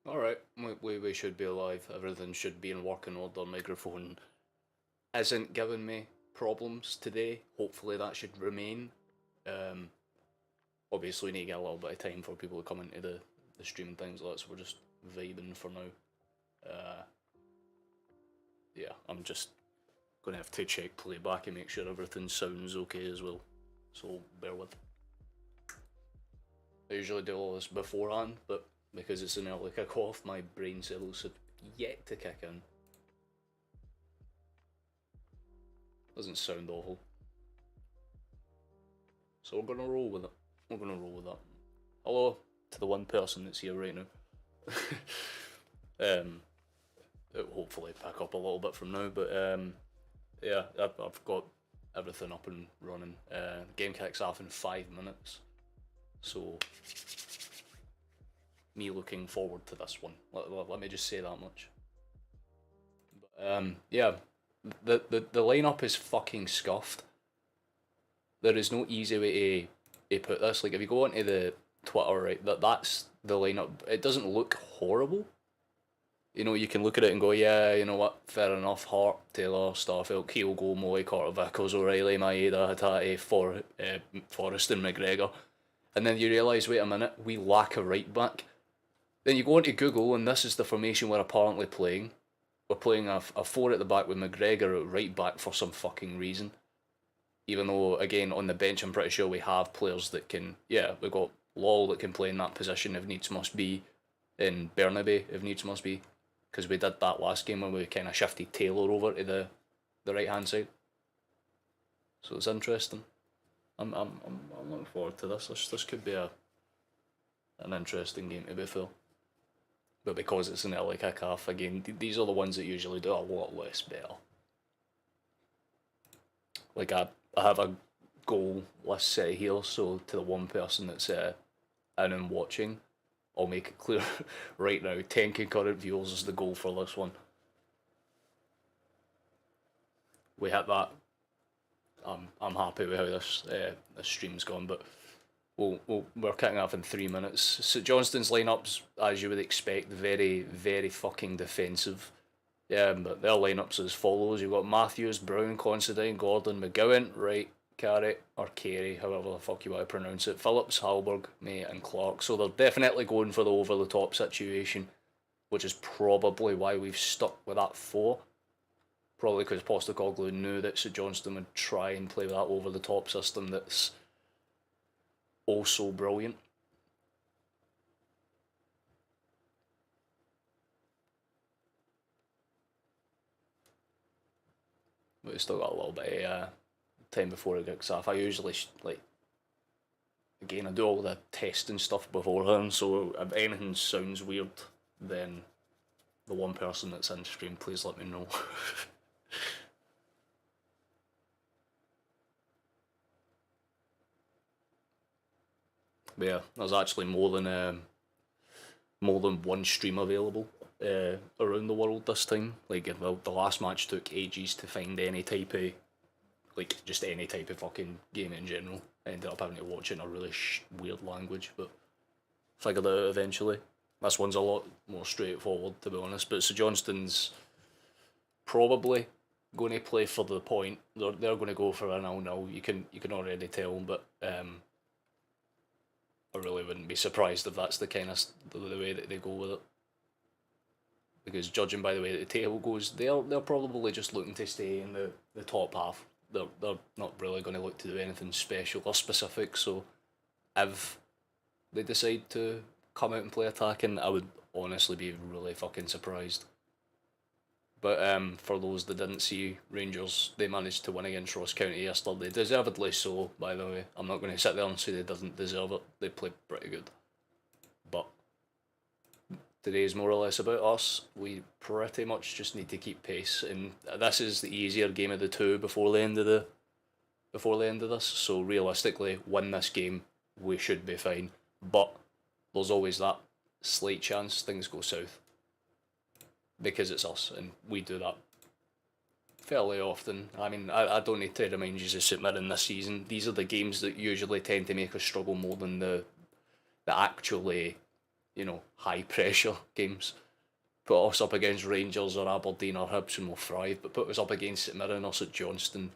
Alright, we should be alive. Everything should be in working order. Microphone isn't giving me problems today. Hopefully that should remain. Um, Obviously we need to get a little bit of time for people to come into the stream and things like that, so we're just vibing for now. Yeah, I'm just going to have to check playback and make sure everything sounds okay as well. So bear with. I usually do all this beforehand, but because it's an early kick-off, my brain cells have yet to kick in. Doesn't sound awful. So we're gonna roll with it. We're gonna roll with that. Hello to the one person that's here right now. It'll hopefully pick up a little bit from now, but yeah, I've got everything up and running. Game kicks off in 5 minutes, so me looking forward to this one. Let me just say that much. But, yeah, the lineup is fucking scuffed. There is no easy way to put this. Like, if you go onto the Twitter, right, that's the lineup. It doesn't look horrible. You know, you can look at it and go, yeah, you know what, fair enough. Hart, Taylor, Starfield, Kyogo, Moy, Carter Vickers, O'Reilly, Maeda, Hatate, Forrest and McGregor. And then you realise, wait a minute, we lack a right back. Then you go onto Google and this is the formation we're apparently playing. We're playing a 4 at the back with McGregor at right back for some fucking reason. Even though, again, on the bench I'm pretty sure we have players that can, yeah, we've got Lol that can play in that position if needs must be, in Bernabe if needs must be. Because we did that last game when we kind of shifted Taylor over to the right hand side. So it's interesting. I'm looking forward to this. This could be an interesting game to be fair. But because it's an early kick-off, again, these are the ones that usually do a lot less better. Like I have a goal list set here, so to the one person that's in and watching, I'll make it clear right now, 10 concurrent viewers is the goal for this one. We hit that. I'm happy with how this stream's gone, but we're kicking off in 3 minutes. So Johnstone's lineup's, as you would expect, very, very fucking defensive. Yeah, but their lineups as follows. You've got Matthews, Brown, Considine, Gordon, McGowan, Wright, Carey, or Carey, however the fuck you want to pronounce it, Phillips, Halberg, May and Clark. So they're definitely going for the over-the-top situation, which is probably why we've stuck with that 4. Probably because Postecoglou knew that St Johnstone would try and play with that over-the-top system that's also brilliant. But we've still got a little bit of time before it kicks off. I usually, again, I do all the testing stuff beforehand, so if anything sounds weird, then the one person that's in stream, please let me know. But yeah, there's actually more than one stream available around the world this time. Like, well, the last match took ages to find any type of, like, just any type of fucking game in general. I ended up having to watch it in a really weird language, but figured it out eventually. This one's a lot more straightforward, to be honest, but St Johnstone's probably going to play for the point. They're going to go for a 0-0. You can already tell, but I really wouldn't be surprised if that's the kind of the way that they go with it. Because judging by the way that the table goes, they're probably just looking to stay in the top half. They're not really going to look to do anything special or specific. So if they decide to come out and play attacking, I would honestly be really fucking surprised. But for those that didn't see Rangers, they managed to win against Ross County yesterday. Deservedly so, by the way. I'm not going to sit there and say they didn't deserve it. They played pretty good. But today is more or less about us. We pretty much just need to keep pace, and this is the easier game of the 2 before the end of this. So realistically, win this game, we should be fine. But there's always that slight chance things go south. Because it's us, and we do that fairly often. I mean, I don't need to remind you of St Mirren this season. These are the games that usually tend to make us struggle more than the actually, high pressure games. Put us up against Rangers or Aberdeen or Hibs and we'll thrive, but put us up against St Mirren or St Johnstone,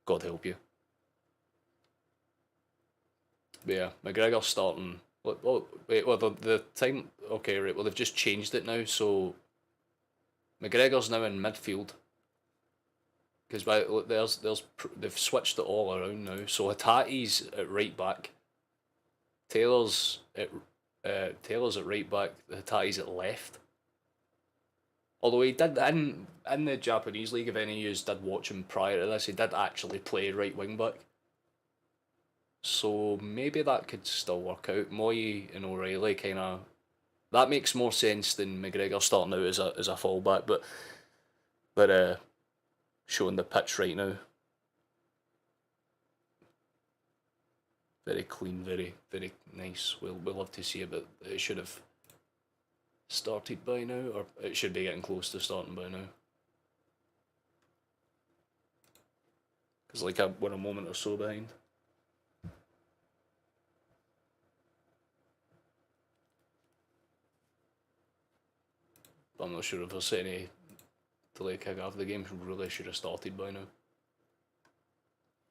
God help you. But yeah, McGregor's starting. Oh, wait, well, the time... Okay, right, well, they've just changed it now, so... McGregor's now in midfield. Because they've switched it all around now. So Hatate's at right back. Taylor's at right back, Hitati's at left. Although he did in the Japanese league, if any of you did watch him prior to this, he did actually play right wing back. So maybe that could still work out. Moy and O'Reilly kind of, that makes more sense than McGregor starting out as a fullback, but they're showing the pitch right now. Very clean, very very nice. We'll love to see it, but it should have started by now, or it should be getting close to starting by now. Because like we're a moment or so behind. I'm not sure if there's any delay kick after the game. Really should have started by now.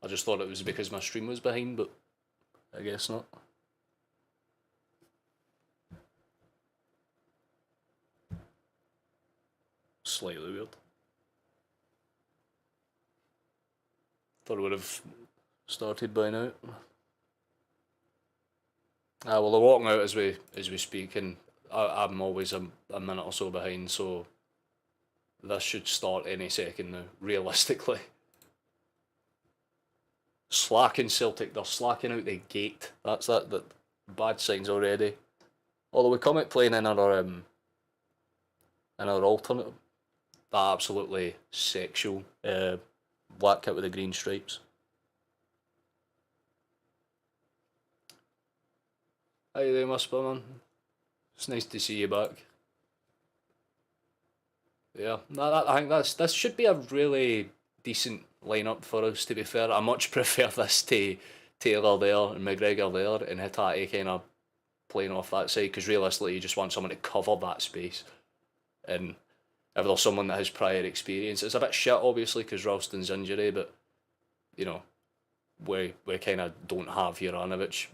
I just thought it was because my stream was behind, but I guess not. Slightly weird. Thought it would have started by now. Well, they're walking out as we speak, and I'm always a minute or so behind, so this should start any second now, realistically. Slacking Celtic, they're slacking out the gate. That's that bad signs already. Although we come out playing in our alternate, that absolutely sexual black kit with the green stripes. How you doing, Whisper, man? It's nice to see you back. Yeah, I think this should be a really decent lineup for us, to be fair. I much prefer this to Taylor there and McGregor there and Hitati kind of playing off that side, because realistically you just want someone to cover that space. And if there's someone that has prior experience, it's a bit shit obviously because Ralston's injury, but you know, we kind of don't have Juranovic.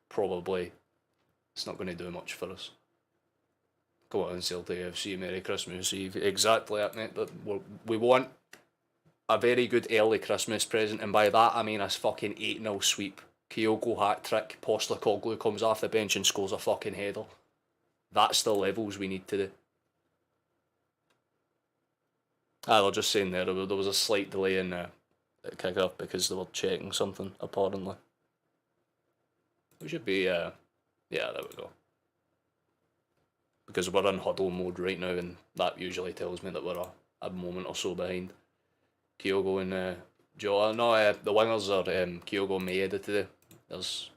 Probably it's not going to do much for us. Go on, Celtic FC, Merry Christmas Eve. Exactly that, mate. But we want a very good early Christmas present, and by that I mean a fucking 8-0 sweep. Kyogo hat trick, Postecoglou comes off the bench and scores a fucking header. That's the levels we need to do. They're just saying there was a slight delay in kick-off because they were checking something, apparently. We should be, yeah, there we go. Because we're in huddle mode right now, and that usually tells me that we're a moment or so behind. Kyogo and Joe, no, the wingers are Kyogo and Maeda today. There's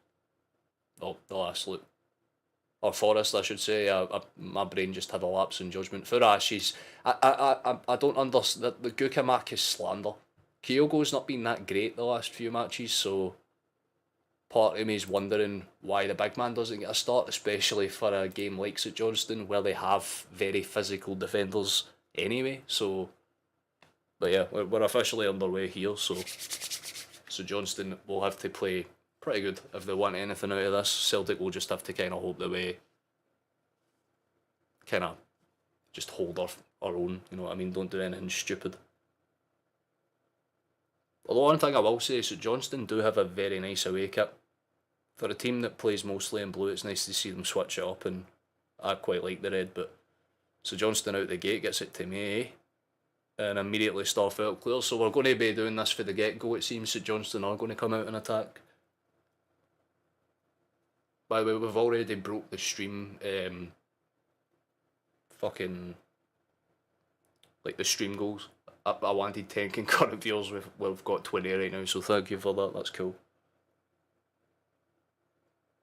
the last look. Or Forrest, I should say. My brain just had a lapse in judgment. For Ashes, I don't understand. The Gukamak is slander. Kyogo's not been that great the last few matches, so part of me is wondering why the big man doesn't get a start, especially for a game like St Johnstone, where they have very physical defenders anyway. So, but yeah, we're officially underway here, so Johnstone will have to play pretty good if they want anything out of this. Celtic will just have to kind of hope that we kind of just hold our own, you know what I mean? Don't do anything stupid. Although one thing I will say is that Johnstone do have a very nice away kit. For a team that plays mostly in blue, it's nice to see them switch it up, and I quite like the red, but so Johnstone out the gate gets it to me, and immediately Starfelt clears, so we're going to be doing this for the get-go. It seems that Johnstone are going to come out and attack. By the way, we've already broke the stream, fucking, like the stream goals. I wanted 10 concurrent viewers, we've got 20 right now, so thank you for that, that's cool.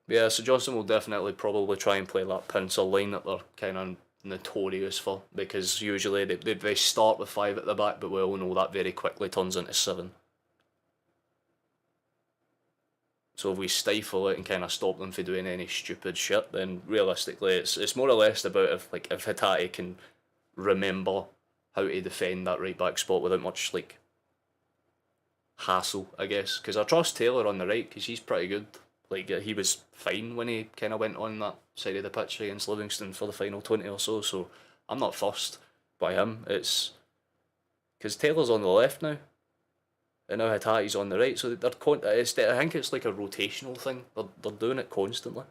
Yeah, so Johnstone will definitely probably try and play that pincer line that they're kind of notorious for, because usually they start with 5 at the back, but we all know that very quickly turns into 7. So if we stifle it and kind of stop them from doing any stupid shit, then realistically it's more or less about if Hitati can remember how to defend that right back spot without much like hassle, I guess. Because I trust Taylor on the right because he's pretty good. Like he was fine when he kind of went on that side of the pitch against Livingston for the final 20 or so. So I'm not fussed by him. It's because Taylor's on the left now. and now Hatate's on the right, so they're I think it's like a rotational thing. They're doing it constantly.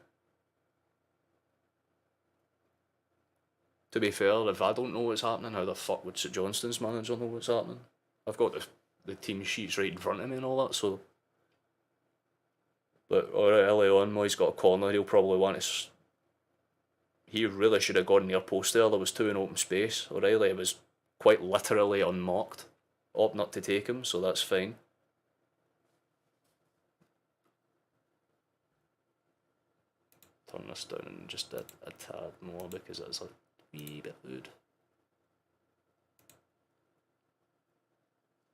To be fair, if I don't know what's happening, how the fuck would St Johnstone's manager know what's happening? I've got the team sheets right in front of me and all that, so. But alright, early on, Moy's got a corner, he'll probably want to. He really should have gone near post there was two in open space. O'Reilly was quite literally unmarked. Opt not to take him, so that's fine. Turn this down just a tad more because it's a wee bit loud.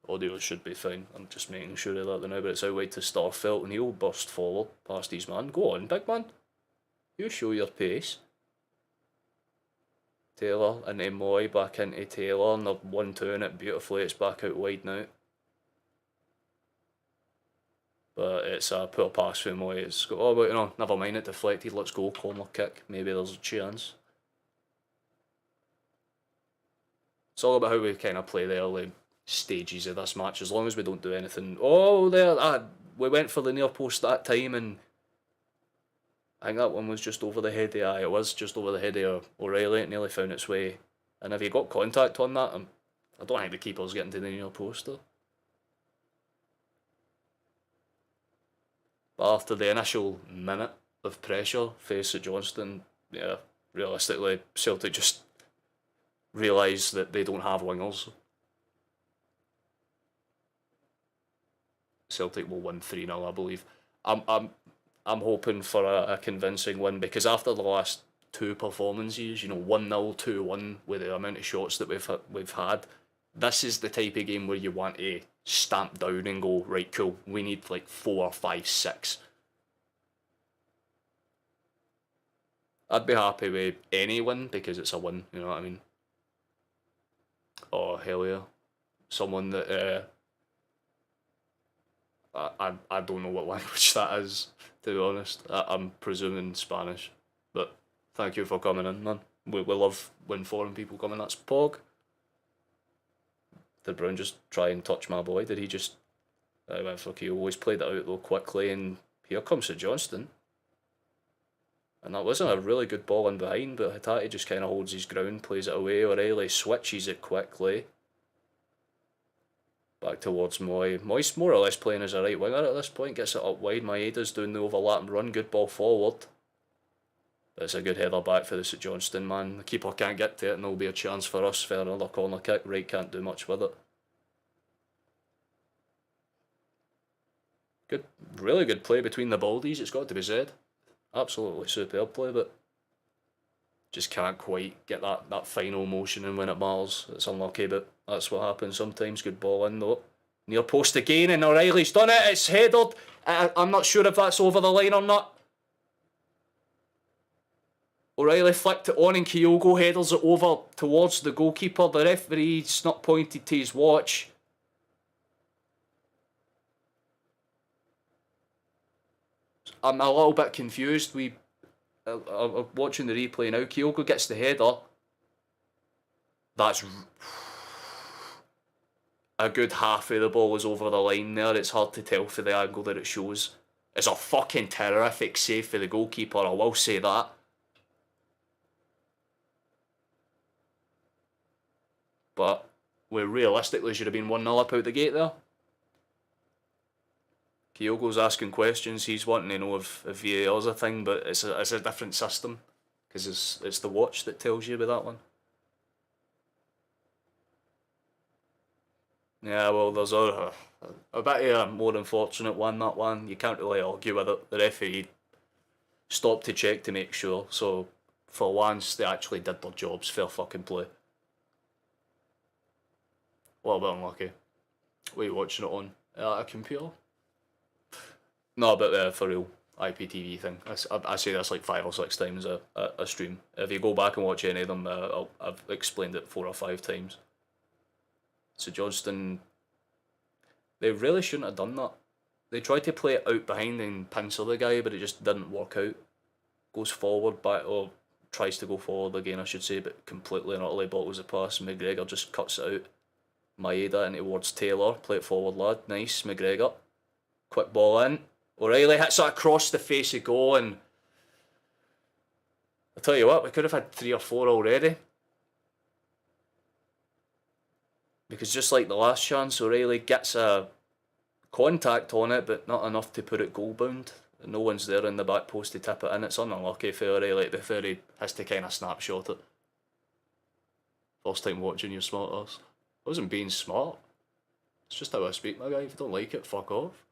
Audio should be fine. I'm just making sure of that now, but it's out wide to Starfelt and he'll burst forward past his man. Go on, big man. You show your pace. Taylor into Moy, back into Taylor, and they're 1-2 it beautifully. It's back out wide now. But it's a poor pass for Moy. It's got, oh, but you know, never mind it, deflected. Let's go, corner kick. Maybe there's a chance. It's all about how we kind of play the early stages of this match. As long as we don't do anything. Oh, there, we went for the near post that time, and I think that one was just over the head of, it was just over the head of O'Reilly. It nearly found its way. And if he got contact on that, I don't think the keeper's getting to the near post though. But after the initial minute of pressure faced at Johnstone, yeah, realistically, Celtic just realised that they don't have wingers. Celtic will win 3-0, I believe. I'm hoping for a convincing win because after the last two performances, 1-0, 2-1 with the amount of shots that we've had, this is the type of game where you want to stamp down and go, right, cool, we need like 4, 5, 6. I'd be happy with any win because it's a win, you know what I mean? Oh, hell yeah. Someone that, I don't know what language that is, to be honest. I'm presuming Spanish. But thank you for coming in, man. We love when foreign people come in. That's Pog. Did Brown just try and touch my boy? Did he just... I went for he always played it out though quickly, and here comes St Johnstone. And that wasn't a really good ball in behind, but Hatate just kind of holds his ground, plays it away. O'Reilly switches it quickly. Back towards Moy. Moy's more or less playing as a right winger at this point. Gets it up wide. Maeda's doing the overlap and run. Good ball forward. But it's a good header back for the St Johnstone man. The keeper can't get to it and there'll be a chance for us for another corner kick. Wright can't do much with it. Good, really good play between the Baldies, it's got to be said. Absolutely superb play, but just can't quite get that final motion in when it matters. It's unlucky, but that's what happens sometimes. Good ball in though. Near post again, and O'Reilly's done it. It's headed. I'm not sure if that's over the line or not. O'Reilly flicked it on and Kyogo headers it over towards the goalkeeper. The referee's not pointed to his watch. I'm a little bit confused. I'm watching the replay now. Kyogo gets the header. That's a good half of the ball is over the line there. It's hard to tell for the angle that it shows. It's a fucking terrific save for the goalkeeper, I will say that. But we realistically should have been 1-0 up out the gate there. Kyogo's asking questions. He's wanting to know if VAR's a thing, but it's a different system because it's the watch that tells you about that one. Yeah, well, there's a bit of a more unfortunate one, that one. You can't really argue with it. The referee stopped to check to make sure, so for once they actually did their jobs. Fair fucking play. A little bit unlucky. What are you watching it on? A computer? No, but for real, IPTV thing. I say this like 5 or 6 times a stream. If you go back and watch any of them, I've explained it 4 or 5 times. So Johnstone, they really shouldn't have done that. They tried to play it out behind and pincer the guy, but it just didn't work out. Goes forward, back, or tries to go forward again, I should say, but completely and utterly bottles the pass, and McGregor just cuts it out. Maeda in towards Taylor. Play it forward, lad. Nice. McGregor. Quick ball in. O'Reilly hits it across the face of goal, and I'll tell you what, we could have had 3 or 4 already. Because just like the last chance, O'Reilly gets a contact on it, but not enough to put it goal bound. No one's there in the back post to tip it in. It's unlucky for O'Reilly before he has to kind of snapshot it. First time watching your smart ass. I wasn't being smart. It's just how I speak, my guy. If you don't like it, fuck off.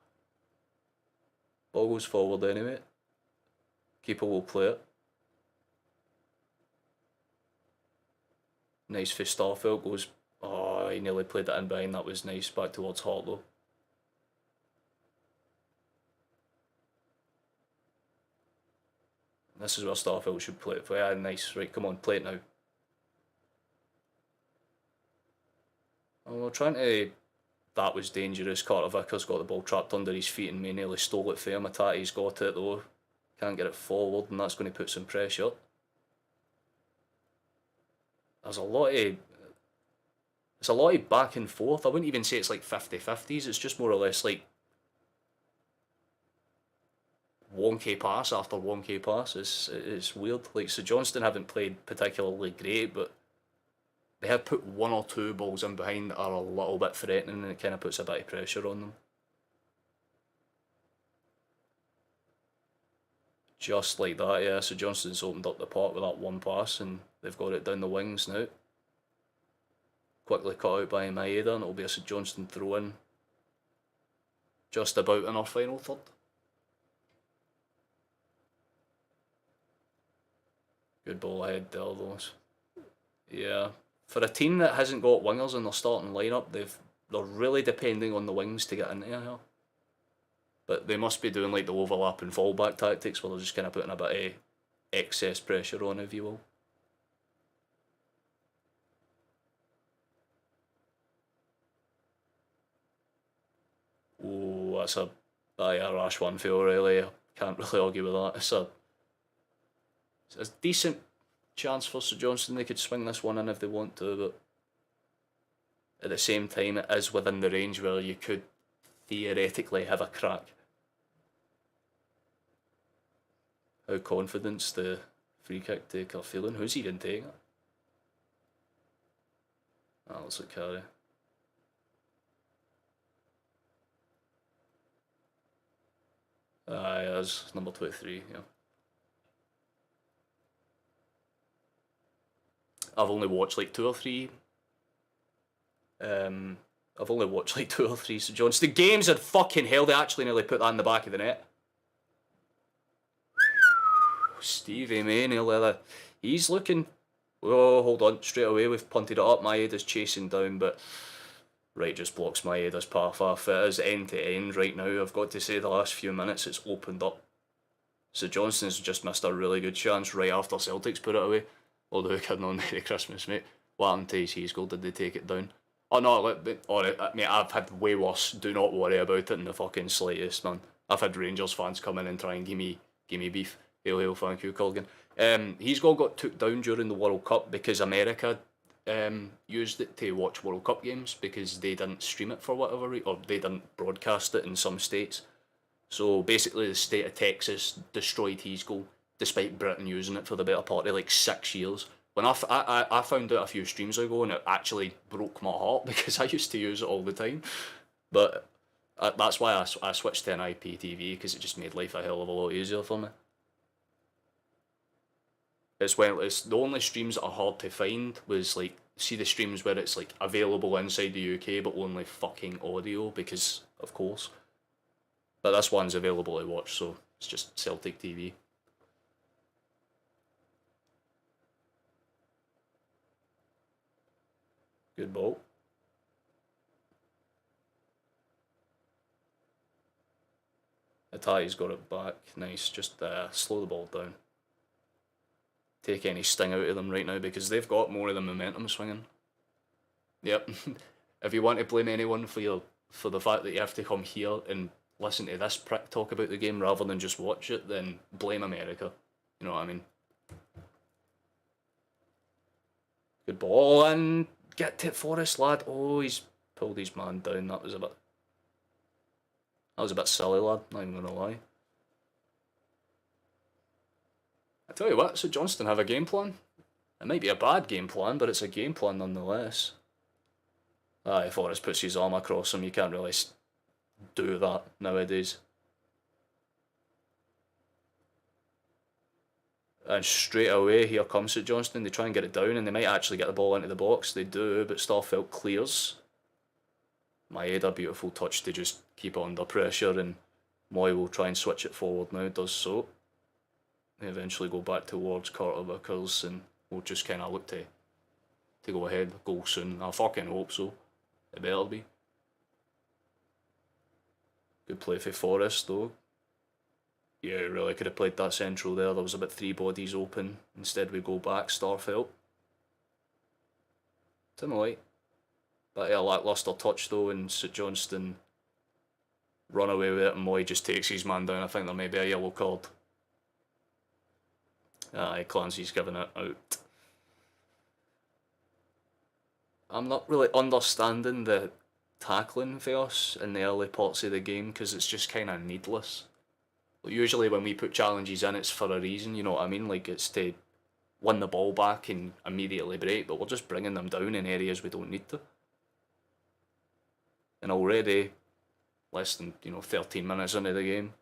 Ball goes forward anyway. Keeper will play it. Nice for Starfield. Goes. Oh, he nearly played it in behind. That was nice. Back towards Hartlow. This is where Starfield should play it. Yeah, nice. Right, come on, play it now. Oh, we're trying to... That was dangerous. Carter Vickers got the ball trapped under his feet and we nearly stole it for him. Matati's got it though. Can't get it forward and that's going to put some pressure. There's a lot of... It's a lot of back and forth. I wouldn't even say it's like 50-50s. It's just more or less like wonky pass after wonky pass. It's weird. Like, so Johnstone haven't played particularly great, but they have put 1 or 2 balls in behind that are a little bit threatening, and it kind of puts a bit of pressure on them. Just like that, yeah. So Johnston's opened up the park with that one pass, and they've got it down the wings now. Quickly cut out by Maeda, and it'll be a St Johnstone throw in. Just about in our final third. Good ball ahead there, though. Yeah. For a team that hasn't got wingers in their starting lineup, they're really depending on the wings to get into here. But they must be doing like the overlap and fallback tactics where they're just kind of putting a bit of excess pressure on, if you will. Oh, that's a rash one for O'Reilly. I can't really argue with that. It's a decent chance for St Johnstone. They could swing this one in if they want to, but at the same time it is within the range where you could theoretically have a crack. How confident's the free kick taker feeling? Who's even taking it? Ah, looks like Carey. Aye, that's number 23, yeah. I've only watched like 2 or 3. I've only watched like 2 or 3 St Johnstone games, and fucking hell, they actually nearly put that in the back of the net. Stevie May nearly there. He's looking... Oh, hold on, straight away we've punted it up. Maeda's chasing down, but right just blocks Maeda's path off. It is end to end right now. I've got to say the last few minutes it's opened up. So Johnston's just missed a really good chance right after Celtic's put it away. Although, kidding on, Merry Christmas, mate. What happened to his goal? Did they take it down? Oh no, alright, mate, I've had way worse. Do not worry about it in the fucking slightest, man. I've had Rangers fans come in and try and give me beef. Hail, hail, thank you, Colgan. His goal got took down during the World Cup because America used it to watch World Cup games because they didn't stream it for whatever reason, or they didn't broadcast it in some states. So basically the state of Texas destroyed his goal despite Britain using it for the better part of like 6 years. When I found out a few streams ago, and it actually broke my heart because I used to use it all the time. But that's why I switched to an IPTV, because it just made life a hell of a lot easier for me. It's the only streams that are hard to find was like, see the streams where it's like available inside the UK but only fucking audio, because of course. But this one's available to watch, so it's just Celtic TV. Good ball. Atai's got it back. Nice. Just slow the ball down. Take any sting out of them right now because they've got more of the momentum swinging. Yep. If you want to blame anyone for the fact that you have to come here and listen to this prick talk about the game rather than just watch it, then blame America. You know what I mean? Good ball and get to Forrest, lad. Oh, he's pulled his man down. That was a bit silly, lad. Not even gonna lie. I tell you what, so Johnstone have a game plan. It might be a bad game plan, but it's a game plan nonetheless. Aye, Forrest puts his arm across him. You can't really do that nowadays. And straight away, here comes St Johnstone. They try and get it down, and they might actually get the ball into the box. They do, but Starfelt clears. Maeda, beautiful touch to just keep it under pressure, and Moy will try and switch it forward now, does so. They eventually go back towards Carter Vickers, and we'll just kind of look to go ahead, goal soon. I fucking hope so. It better be. Good play for Forrest, though. Yeah, really could have played that central there. There was about 3 bodies open. Instead, we go back. Starfelt. Timmy. But yeah, lacklustre touch though, and St Johnstone run away with it, and Moy just takes his man down. I think there may be a yellow card. Aye, Clancy's giving it out. I'm not really understanding the tackling for us in the early parts of the game, because it's just kind of needless. Usually when we put challenges in, it's for a reason, you know what I mean? Like, it's to win the ball back and immediately break, but we're just bringing them down in areas we don't need to. And already, less than 13 minutes into the game,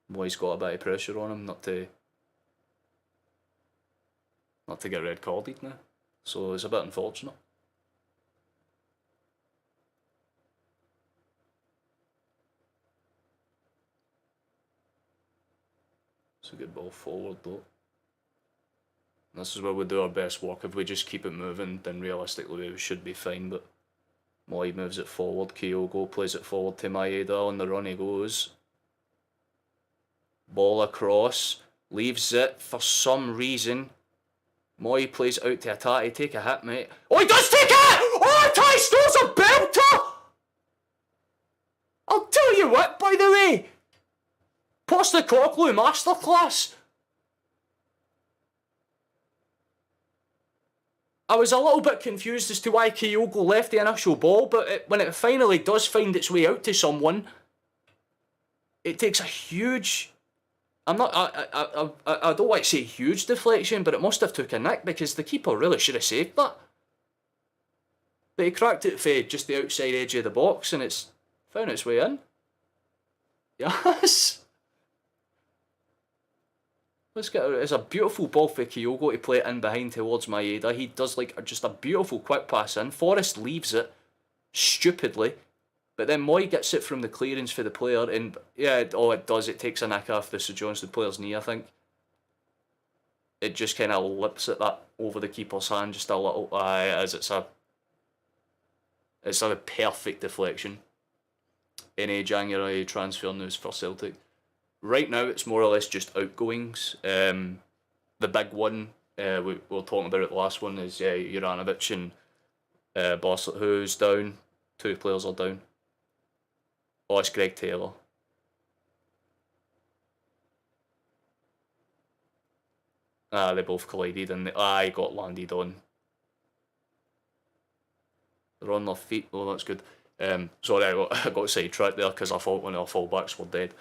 Moy's got a bit of pressure on him not to get red carded now. So it's a bit unfortunate. It's a good ball forward though. This is where we do our best work. If we just keep it moving, then realistically we should be fine, but Moy moves it forward, Kyogo plays it forward to Maeda, on the run he goes. Ball across, leaves it for some reason. Moy plays out to Atati, take a hit, mate. Oh, he does take it! Oh, Atati scores a belter! I'll tell you what, by the way, Postecoglou masterclass. I was a little bit confused as to why Kyogo left the initial ball, but when it finally does find its way out to someone, it takes a huge... I don't like to say huge deflection, but it must have took a nick, because the keeper really should have saved that. But he cracked it for just the outside edge of the box, and it's found its way in. Yes! Let's get it. It's a beautiful ball for Kyogo to play it in behind towards Maeda. He does just a beautiful quick pass in. Forrest leaves it stupidly, but then Moy gets it from the clearance for the player, and yeah, it does. It takes a nick off the St Johnstone player's knee, I think. It just kind of lips at that over the keeper's hand just a little. As it's a perfect deflection. Any January transfer news for Celtic? Right now, it's more or less just outgoings. The big one, we were talking about it, the last one, is Juranovic and Bartlett, who's down. 2 players are down. Oh, it's Greg Taylor. They both collided, and he got landed on. They're on their feet. Oh, that's good. Sorry, I got sidetracked there because I thought one of our fullbacks were dead.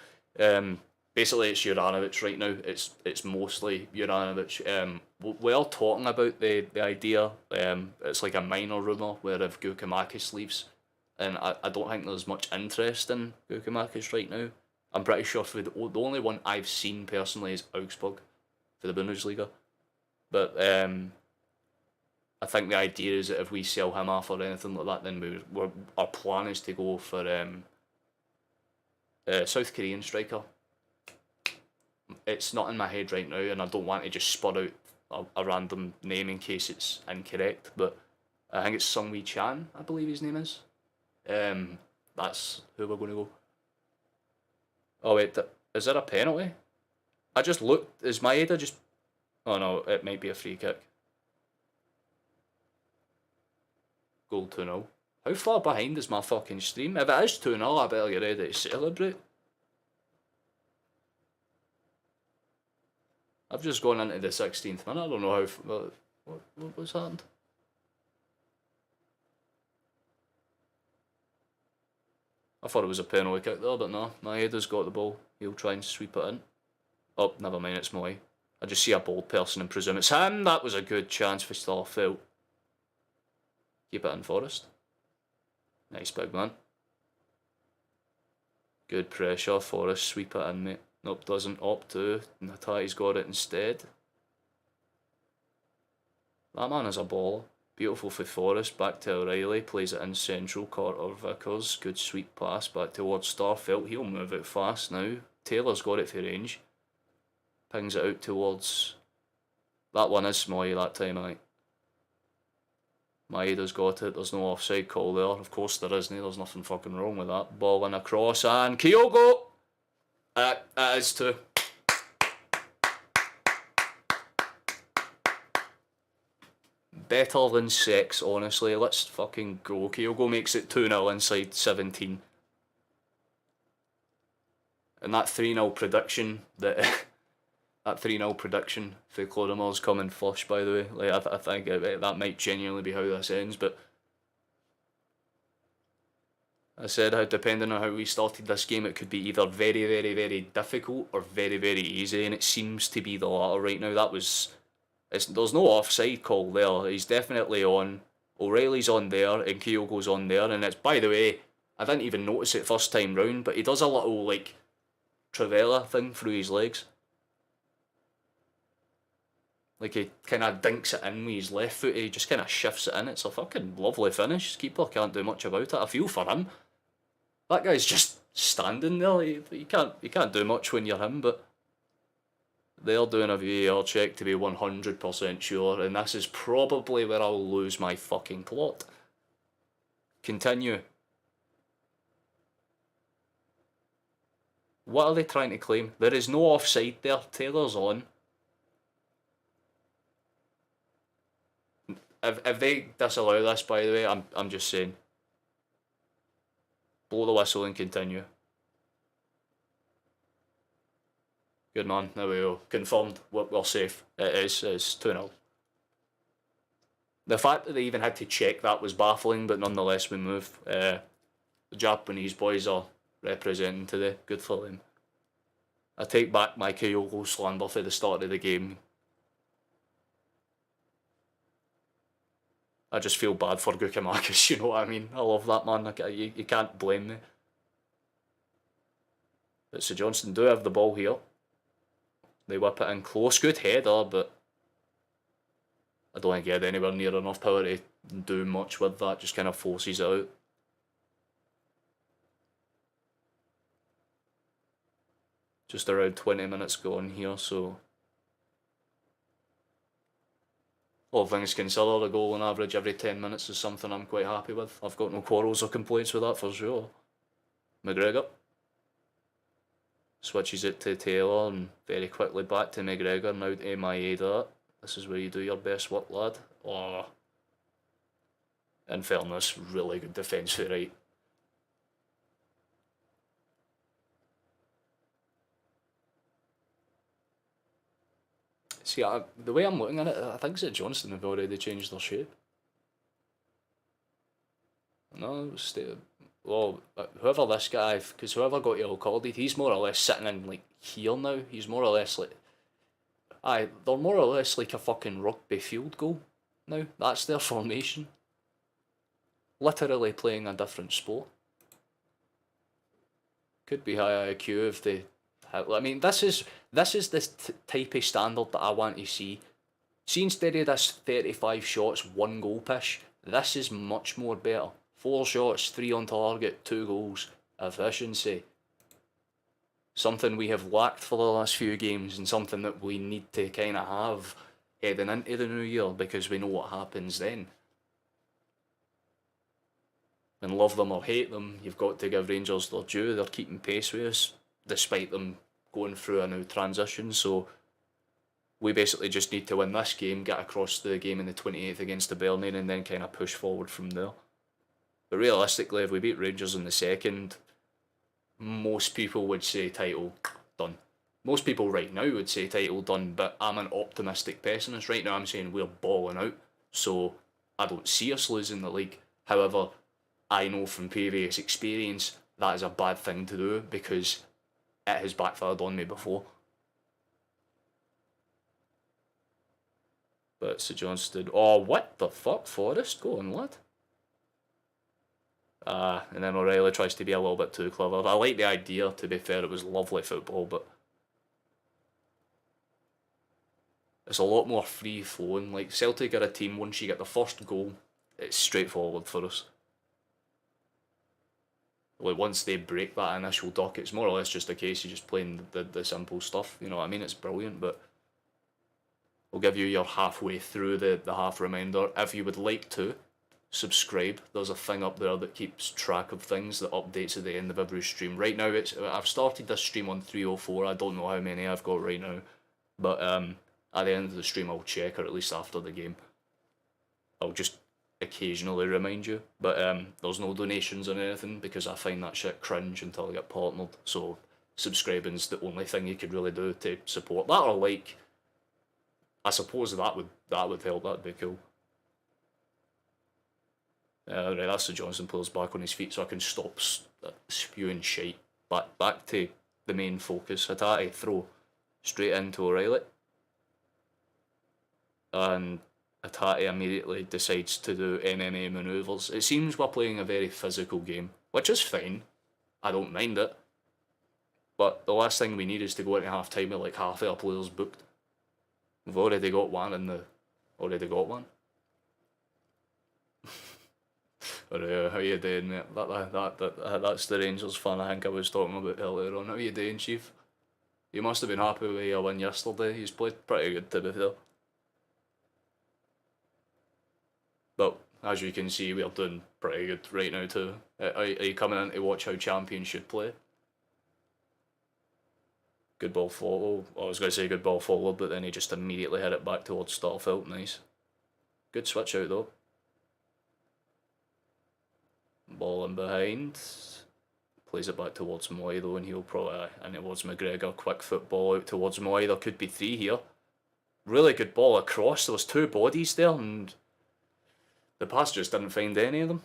Basically, it's Juranovic right now. It's mostly Juranovic. We are talking about the idea. It's like a minor rumour where if Gukamakis leaves, and I don't think there's much interest in Gukamakis right now. I'm pretty sure the only one I've seen personally is Augsburg for the Bundesliga. But I think the idea is that if we sell him off or anything like that, then our plan is to go for South Korean striker. It's not in my head right now, and I don't want to just spur out a random name in case it's incorrect, but I think it's Sung Wee Chan, I believe his name is. That's who we're going to go. Oh wait, is there a penalty? I just looked, is Maeda just... Oh no, it might be a free kick. Goal 2-0. How far behind is my fucking stream? If it is 2-0, I better get ready to celebrate. I've just gone into the 16th minute. I don't know what was happened. I thought it was a penalty kick there, but no, Maeda's got the ball. He'll try and sweep it in. Oh, never mind, it's Moy. I just see a bold person and presume it's him. That was a good chance for Starfield. Keep it in, Forrest. Nice, big man. Good pressure, Forrest. Sweep it in, mate. Nope, doesn't opt to. Natati's got it instead. That man is a baller. Beautiful for Forrest. Back to O'Reilly. Plays it in central. Carter Vickers. Good sweep pass back towards Starfield. He'll move it fast now. Taylor's got it for range. Pings it out towards... That one is Moy that time, I think. Maeda's got it. There's no offside call there. Of course there isn't. There's nothing fucking wrong with that. Ball in across and Kyogo! It is too. Better than sex, honestly. Let's fucking go. Kyogo makes it 2-0 inside 17. And that 3-0 prediction that... That 3-0 prediction for Clodomer's coming flush, by the way. Like, I think that might genuinely be how this ends, but I said how depending on how we started this game, it could be either very, very, very difficult or very, very easy, and it seems to be the latter right now. There's no offside call there. He's definitely on. O'Reilly's on there, and Kyogo's on there, and it's, by the way, I didn't even notice it first time round, but he does a little, like, Travella thing through his legs. Like, he kind of dinks it in with his left foot, he just kind of shifts it in. It's a fucking lovely finish. Keeper can't do much about it. I feel for him. That guy's just standing there. You can't do much when you're him, but they're doing a VAR check to be 100% sure, and this is probably where I'll lose my fucking plot. Continue. What are they trying to claim? There is no offside there. Taylor's on. If they disallow this, by the way, I'm just saying. Blow the whistle and continue. Good man, there we go. Confirmed, we're safe. It's 2-0. The fact that they even had to check that was baffling, but nonetheless we move. The Japanese boys are representing today. Good for them. I take back my Kyogo slander for the start of the game. I just feel bad for Gukamakis, you know what I mean? I love that man, you can't blame me. But St Johnstone do have the ball here. They whip it in close, good header, but I don't think he had anywhere near enough power to do much with that, just kind of forces it out. Just around 20 minutes gone here, so... All things considered, a goal on average every 10 minutes is something I'm quite happy with. I've got no quarrels or complaints with that for sure. McGregor. Switches it to Taylor and very quickly back to McGregor. Now to Maeda. This is where you do your best work, lad. Oh. In fairness, really good defence for right. See, the way I'm looking at it, I think St Johnstone have already changed their shape. No, well, whoever this guy, because whoever got yellow carded, he's more or less sitting in, like, here now. He's more or less like... Aye, they're more or less like a fucking rugby field goal now. That's their formation. Literally playing a different sport. Could be high IQ if they... I mean, this is the type of standard that I want to see. See, instead of this 35 shots, 1 goal pish, this is much more better. 4 shots, 3 on target, 2 goals. Efficiency. Something we have lacked for the last few games, and something that we need to kind of have heading into the new year, because we know what happens then. And love them or hate them, you've got to give Rangers their due. They're keeping pace with us, despite them going through a new transition, so we basically just need to win this game, get across the game in the 28th against the Burnley, and then kind of push forward from there. But realistically, if we beat Rangers in the second, most people would say title done. Most people right now would say title done, but I'm an optimistic pessimist. Right now I'm saying we're balling out, so I don't see us losing the league. However, I know from previous experience, that is a bad thing to do because it has backfired on me before. But Sir Johnstone, oh, what the fuck, Forrest? Go on, lad. And then O'Reilly tries to be a little bit too clever. I like the idea, to be fair, it was lovely football, but it's a lot more free flowing. Like, Celtic are a team, once you get the first goal, it's straightforward for us. Like, once they break that initial duck, it's more or less just a case of just playing the simple stuff. You know what I mean? It's brilliant, but we'll give you your halfway through the half reminder. If you would like to, subscribe. There's a thing up there that keeps track of things, that updates at the end of every stream. Right now, I've started this stream on 304. I don't know how many I've got right now, but at the end of the stream, I'll check, or at least after the game. I'll just occasionally remind you, but there's no donations or anything because I find that shit cringe until I get partnered. So subscribing's the only thing you could really do to support that, or like, I suppose that would help. That'd be cool. Right, that's the Johnstone player's back on his feet, so I can stop spewing shite. Back to the main focus. Hatate throw straight into O'Reilly, and Hatate immediately decides to do MMA manoeuvres. It seems we're playing a very physical game, which is fine. I don't mind it. But the last thing we need is to go into half time with like half of our players booked. We've already got one in the. Already got one. How you doing, mate? That's the Rangers fan I think I was talking about earlier on. How you doing, Chief? You must have been happy with your win yesterday. He's played pretty good, to be fair. But as you can see, we're doing pretty good right now too. Are you coming in to watch how champions should play? Good ball forward. I was going to say good ball forward, but then he just immediately hit it back towards Starfelt. Nice. Good switch out though. Ball in behind. Plays it back towards Moy though, and he'll probably and towards McGregor. Quick football out towards Moy. There could be three here. Really good ball across. There was two bodies there, and the pass just didn't find any of them.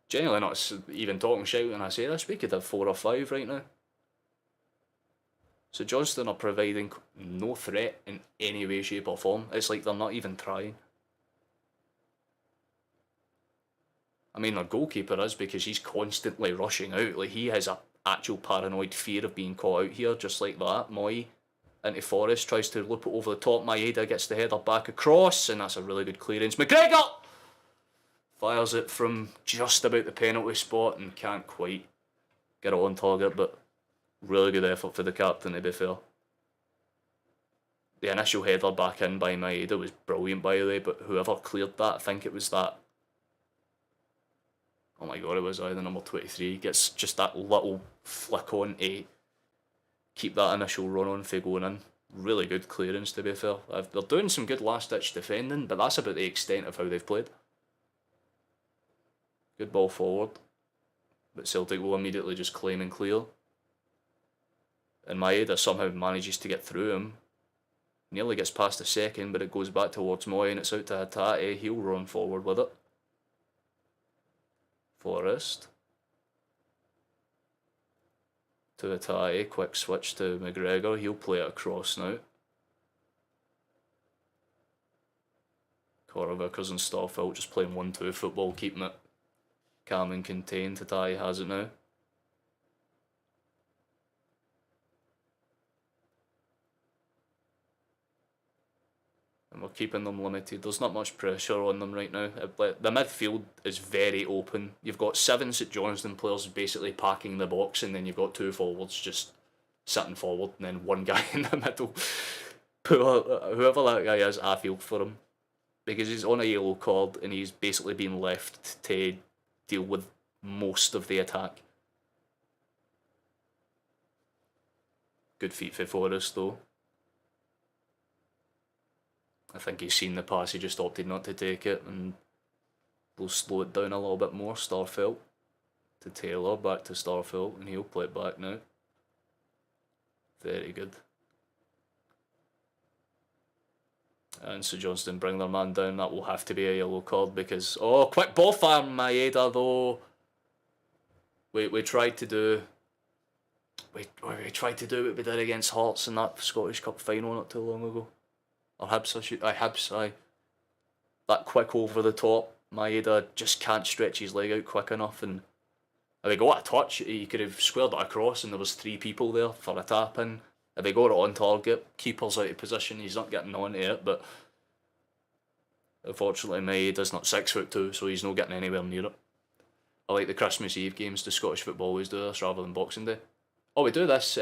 Genuinely not even talking shit when I say this. We could have 4 or 5 right now. So Johnstone are providing no threat in any way, shape or form. It's like they're not even trying. I mean, their goalkeeper is, because he's constantly rushing out. Like, he has a actual paranoid fear of being caught out here, just like that. Moy into Forrest, tries to loop it over the top. Maeda gets the header back across, and that's a really good clearance. McGregor fires it from just about the penalty spot and can't quite get it on target, but really good effort for the captain, to be fair. The initial header back in by Maeda was brilliant, by the way, but whoever cleared that, I think it was that. Oh my god, it was either number 23. Gets just that little flick on to keep that initial run on for going in. Really good clearance, to be fair. They're doing some good last-ditch defending, but that's about the extent of how they've played. Good ball forward, but Celtic will immediately just claim and clear. And Maeda somehow manages to get through him. Nearly gets past the second, but it goes back towards Moy, and it's out to Hatate. He'll run forward with it. Forrest to Hatate, quick switch to McGregor. He'll play it across now. Vickers and Starfelt just playing 1-2 football, keeping it calm and contained. Hatate has it now. And we're keeping them limited. There's not much pressure on them right now. The midfield is very open. You've got 7 St Johnstone players basically packing the box, and then you've got 2 forwards just sitting forward, and then 1 guy in the middle. Whoever that guy is, I feel for him, because he's on a yellow card and he's basically been left to deal with most of the attack. Good feet for Forrest though. I think he's seen the pass, he just opted not to take it, and we'll slow it down a little bit more. Starfelt to Taylor, back to Starfelt, and he'll play it back now. Very good. And St Johnstone bring their man down. That will have to be a yellow card because... Oh, quick ball fire Maeda though. we tried to do we tried to do what we did against Hearts in that Scottish Cup final not too long ago. Or Hibs, Hibs, aye. That quick over the top. Maeda just can't stretch his leg out quick enough, and if he got a touch, he could have squared it across, and there was 3 people there for a tap in. If he got it on target, keeper's out of position, he's not getting onto it, but unfortunately Maeda's not 6'2", so he's not getting anywhere near it. I like the Christmas Eve games. The Scottish football always do this rather than Boxing Day. Oh, we do this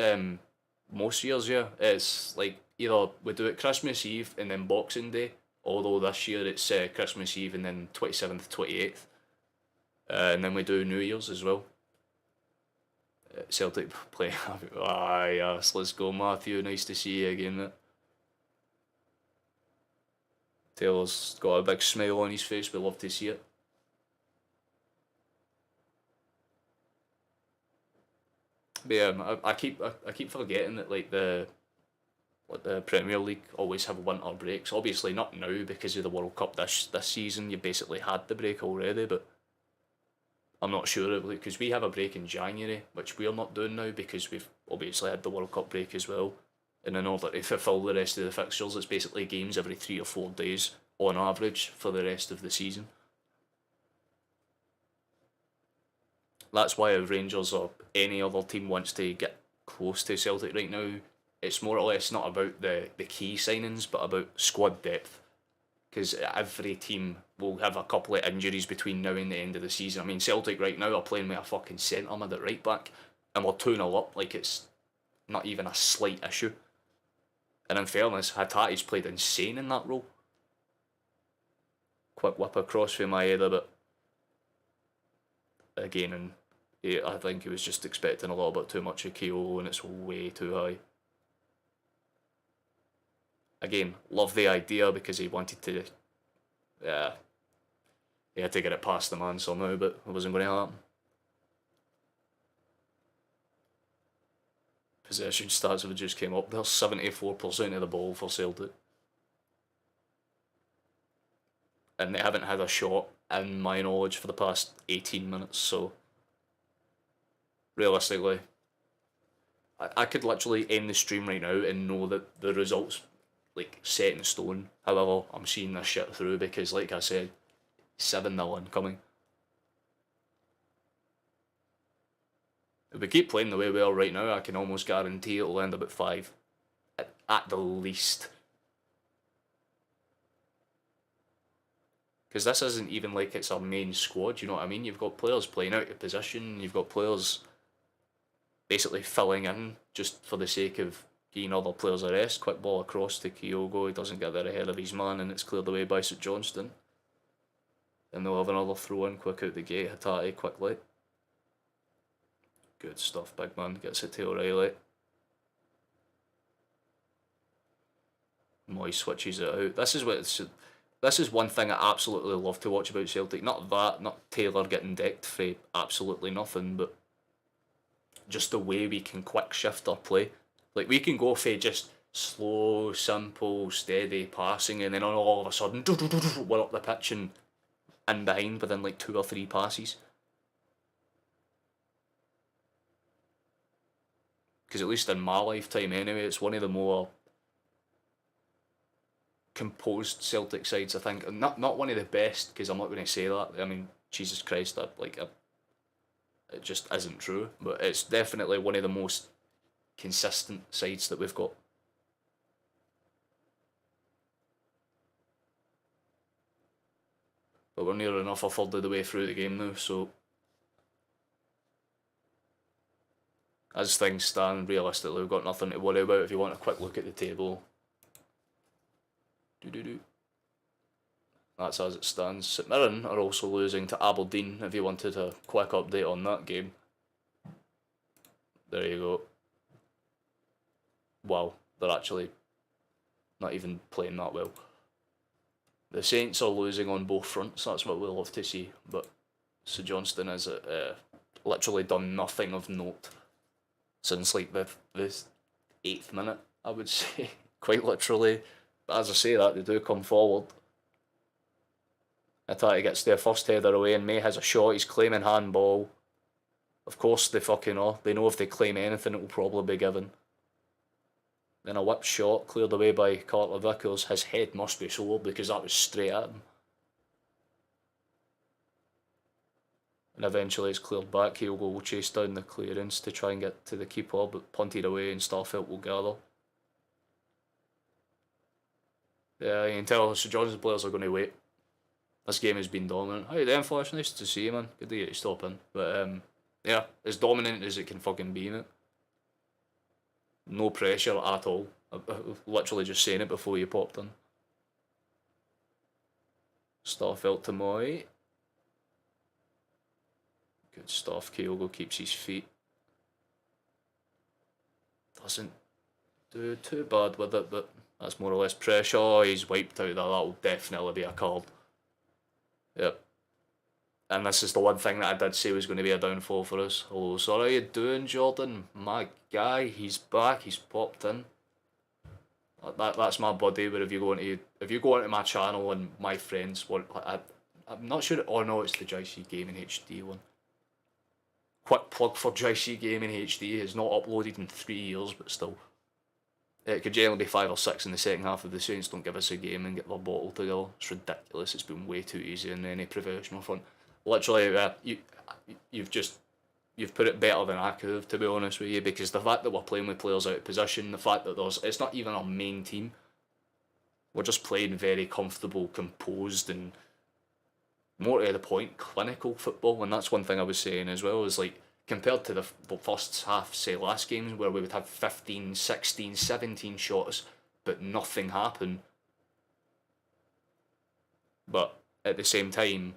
most years, yeah. It's like either we do it Christmas Eve and then Boxing Day, although this year it's Christmas Eve and then 27th, 28th. And then we do New Year's as well. Celtic play. Aye, yes, let's go, Matthew. Nice to see you again, mate. Taylor's got a big smile on his face. We love to see it. But yeah, I keep forgetting that like the Premier League always have winter breaks. Obviously not now because of the World Cup this season. You basically had the break already, but I'm not sure because we have a break in January, which we're not doing now because we've obviously had the World Cup break as well. And in order to fulfil the rest of the fixtures, it's basically games every 3 or 4 days on average for the rest of the season. That's why if Rangers or any other team wants to get close to Celtic right now, it's more or less not about the key signings, but about squad depth. Because every team will have a couple of injuries between now and the end of the season. I mean, Celtic right now are playing with a fucking centre mid at right back, and we're 2-0 up like it's not even a slight issue. And in fairness, Hatate's played insane in that role. Quick whip across for Maeda, but again, and I think he was just expecting a little bit too much of Kyogo, and it's way too high. Again, love the idea because he wanted to, he had to get it past the man somehow, but it wasn't going to happen. Possession stats have just came up. There's 74% of the ball for Celtic. And they haven't had a shot, in my knowledge, for the past 18 minutes, so realistically, I could literally end the stream right now and know that the result's like set in stone. However, I'm seeing this shit through because, like I said, 7-0 incoming. If we keep playing the way we are right now, I can almost guarantee it'll end up at 5. At the least. Because this isn't even like it's our main squad, you know what I mean? You've got players playing out of position, you've got players basically filling in just for the sake of giving other players a rest. Quick ball across to Kyogo, he doesn't get there ahead of his man, and it's cleared away by St Johnstone. And they'll have another throw in quick out the gate. Hatate quickly. Good stuff, big man. Gets it to O'Reilly. Moy switches it out. This is one thing I absolutely love to watch about Celtic. Not Taylor getting decked for absolutely nothing, but just the way we can quick shift our play. Like, we can go for just slow, simple, steady passing, and then all of a sudden, we're up the pitch and in behind within like 2 or 3 passes. Because at least in my lifetime anyway, it's one of the more composed Celtic sides, I think. Not one of the best, because I'm not going to say that. I mean, Jesus Christ, it just isn't true. But it's definitely one of the most consistent sides that we've got. But we're near enough a third of the way through the game now, so as things stand, realistically, we've got nothing to worry about. If you want a quick look at the table, that's as it stands. St Mirren are also losing to Aberdeen, if you wanted a quick update on that game. There you go. Wow, they're actually not even playing that well. The Saints are losing on both fronts, that's what we'll love to see, but St Johnstone has literally done nothing of note since like the 8th minute, I would say, quite literally. But as I say that, they do come forward. Hatate gets their first header away, and May has a shot, he's claiming handball. Of course they fucking are. They know if they claim anything it will probably be given. Then a whip shot cleared away by Carter Vickers. His head must be sore because that was straight at him. And eventually it's cleared back. Kyogo will chase down the clearance to try and get to the keeper, but punted away and Starfelt will gather. Yeah, you can tell St John's players are going to wait. This game has been dominant. How you doing, Flash? Nice to see you, man. Good to get you stop in. But yeah, as dominant as it can fucking be, mate. No pressure at all. I literally just saying it before you popped in. Starfelt to Moy. Good stuff. Kyogo keeps his feet. Doesn't do too bad with it, but that's more or less pressure. Oh, he's wiped out there. That'll definitely be a card. Yep. And this is the one thing that I did say was going to be a downfall for us. Hello, so how you doing, Jordan? My guy, he's back. He's popped in. That's my buddy. Where if you go into my channel and my friends, I'm not sure. Oh no, it's the JC Gaming HD one. Quick plug for JC Gaming HD. It's not uploaded in 3 years, but still. It could generally be 5 or 6 in the second half of the Saints don't give us a game and get their bottle together. It's ridiculous. It's been way too easy in any professional front. Literally, you've put it better than I could have, to be honest with you, because the fact that we're playing with players out of position, the fact that it's not even our main team. We're just playing very comfortable, composed, and more to the point, clinical football. And that's one thing I was saying as well, is like, compared to the first half, say last games, where we would have 15, 16, 17 shots, but nothing happened. But at the same time,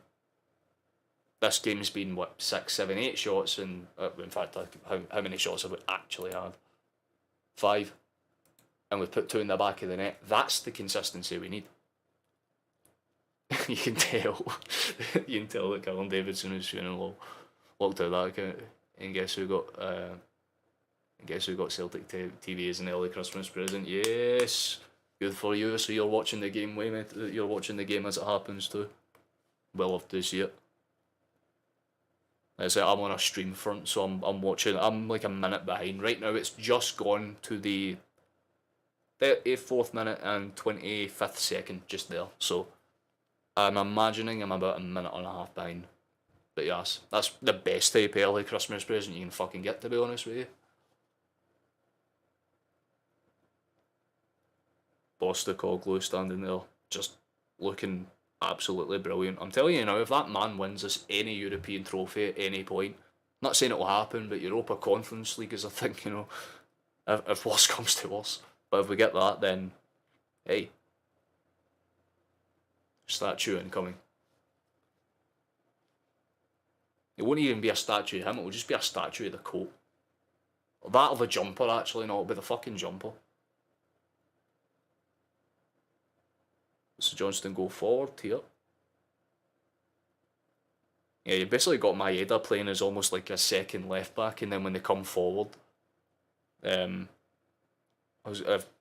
this game's been, what, 6, 7, 8 shots, and in fact, how many shots have we actually had? 5. And we've put 2 in the back of the net. That's the consistency we need. You can tell. You can tell that Callum Davidson is feeling locked out that account. And guess who got Celtic TV as an early Christmas present? Yes, good for you. So you're watching the game, mate. You're watching the game as it happens too. Well, love to see it. As I say, I'm on a stream front, so I'm watching. I'm like a minute behind right now. It's just gone to the 34th minute and 25th second, just there. So I'm imagining I'm about a minute and a half behind. But yes, that's the best type of early Christmas present you can fucking get, to be honest with you. Bosticoglu standing there, just looking absolutely brilliant. I'm telling you now, if that man wins us any European trophy at any point, not saying it will happen, but Europa Conference League is a thing, you know, if worse comes to worse. But if we get that, then, hey, statue incoming. It won't even be a statue of him, it will just be a statue of the coat. That or the jumper, actually. No, it'll be the fucking jumper. So Johnstone go forward here. Yeah, you basically got Maeda playing as almost like a second left back, and then when they come forward, well,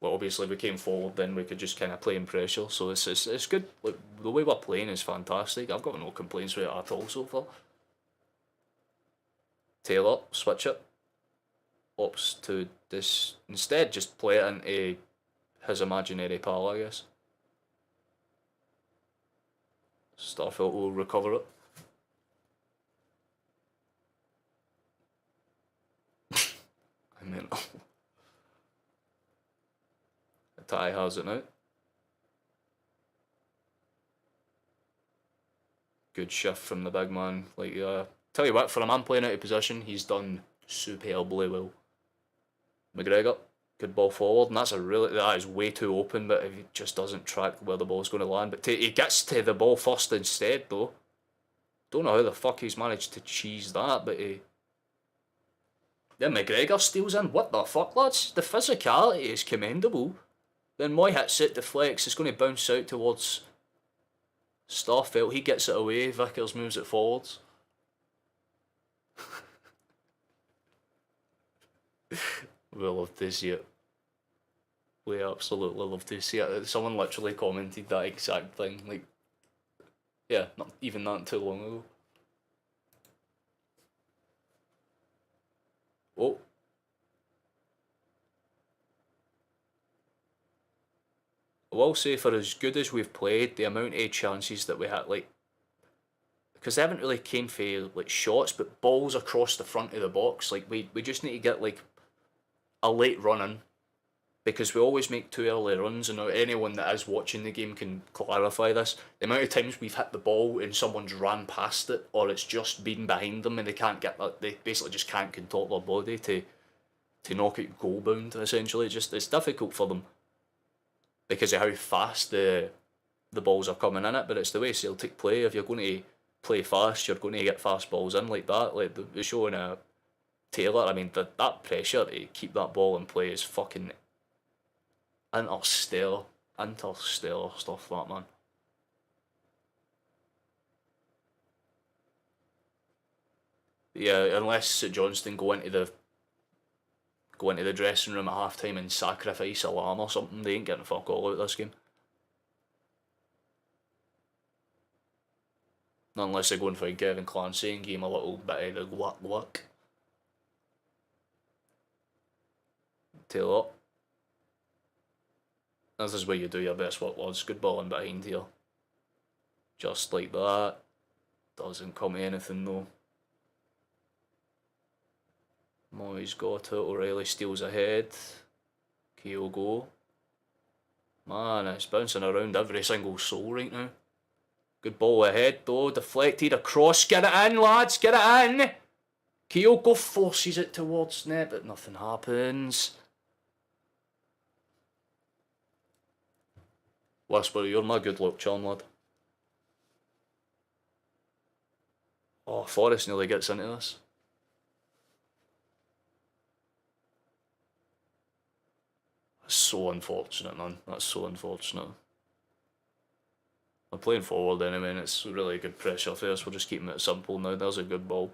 obviously we came forward, then we could just kind of play in pressure. So it's good. Like, the way we're playing is fantastic. I've got no complaints with it at all so far. Taylor, switch it. Opts to instead just play it into his imaginary pal, I guess. Starfelt will recover it. I mean, Ty has it now. Good shift from the big man. Like, tell you what, for a man playing out of position, he's done superbly well. McGregor, good ball forward, and that is way too open, but he just doesn't track where the ball's going to land. But he gets to the ball first instead, though. Don't know how the fuck he's managed to cheese that, but then McGregor steals in. What the fuck, lads? The physicality is commendable. Then Moy hits it, deflects, it's going to bounce out towards Starfelt. He gets it away, Vickers moves it forwards. We love to see it. We absolutely love to see it. Someone literally commented that exact thing. Like, yeah, not even that too long ago. Oh. I will say, for as good as we've played, the amount of chances that we had, like, because they haven't really came for like shots, but balls across the front of the box. Like we just need to get like a late run in, because we always make too early runs, and anyone that is watching the game can clarify this. The amount of times we've hit the ball and someone's ran past it, or it's just been behind them and they can't get that, they basically just can't contort their body to knock it goal bound. Essentially, it's difficult for them because of how fast the balls are coming in it. But it's the way Celtic play. If you're going to play fast, you're going to get fast balls in like that. Like the showing a Taylor, I mean, that pressure to keep that ball in play is fucking interstellar stuff, that man. Yeah, unless Johnstone go into the dressing room at half time and sacrifice alarm or something, they ain't getting fuck all out this game. Unless they go and find Kevin Clancy and give him a little bit of the luck. Taylor. This is where you do your best work, lads. Good ball in behind here. Just like that. Doesn't come to anything though. Moyes got it. O'Reilly steals ahead. Kyogo. Man, it's bouncing around every single soul right now. Good ball ahead though. Deflected across. Get it in, lads. Get it in. Kyogo forces it towards net, but nothing happens. Whisper, you're my good luck charm, lad. Oh, Forrest nearly gets into this. That's so unfortunate, man. That's so unfortunate. I'm playing forward anyway, and it's really good pressure for us. We're just keeping it simple now. There's a good ball.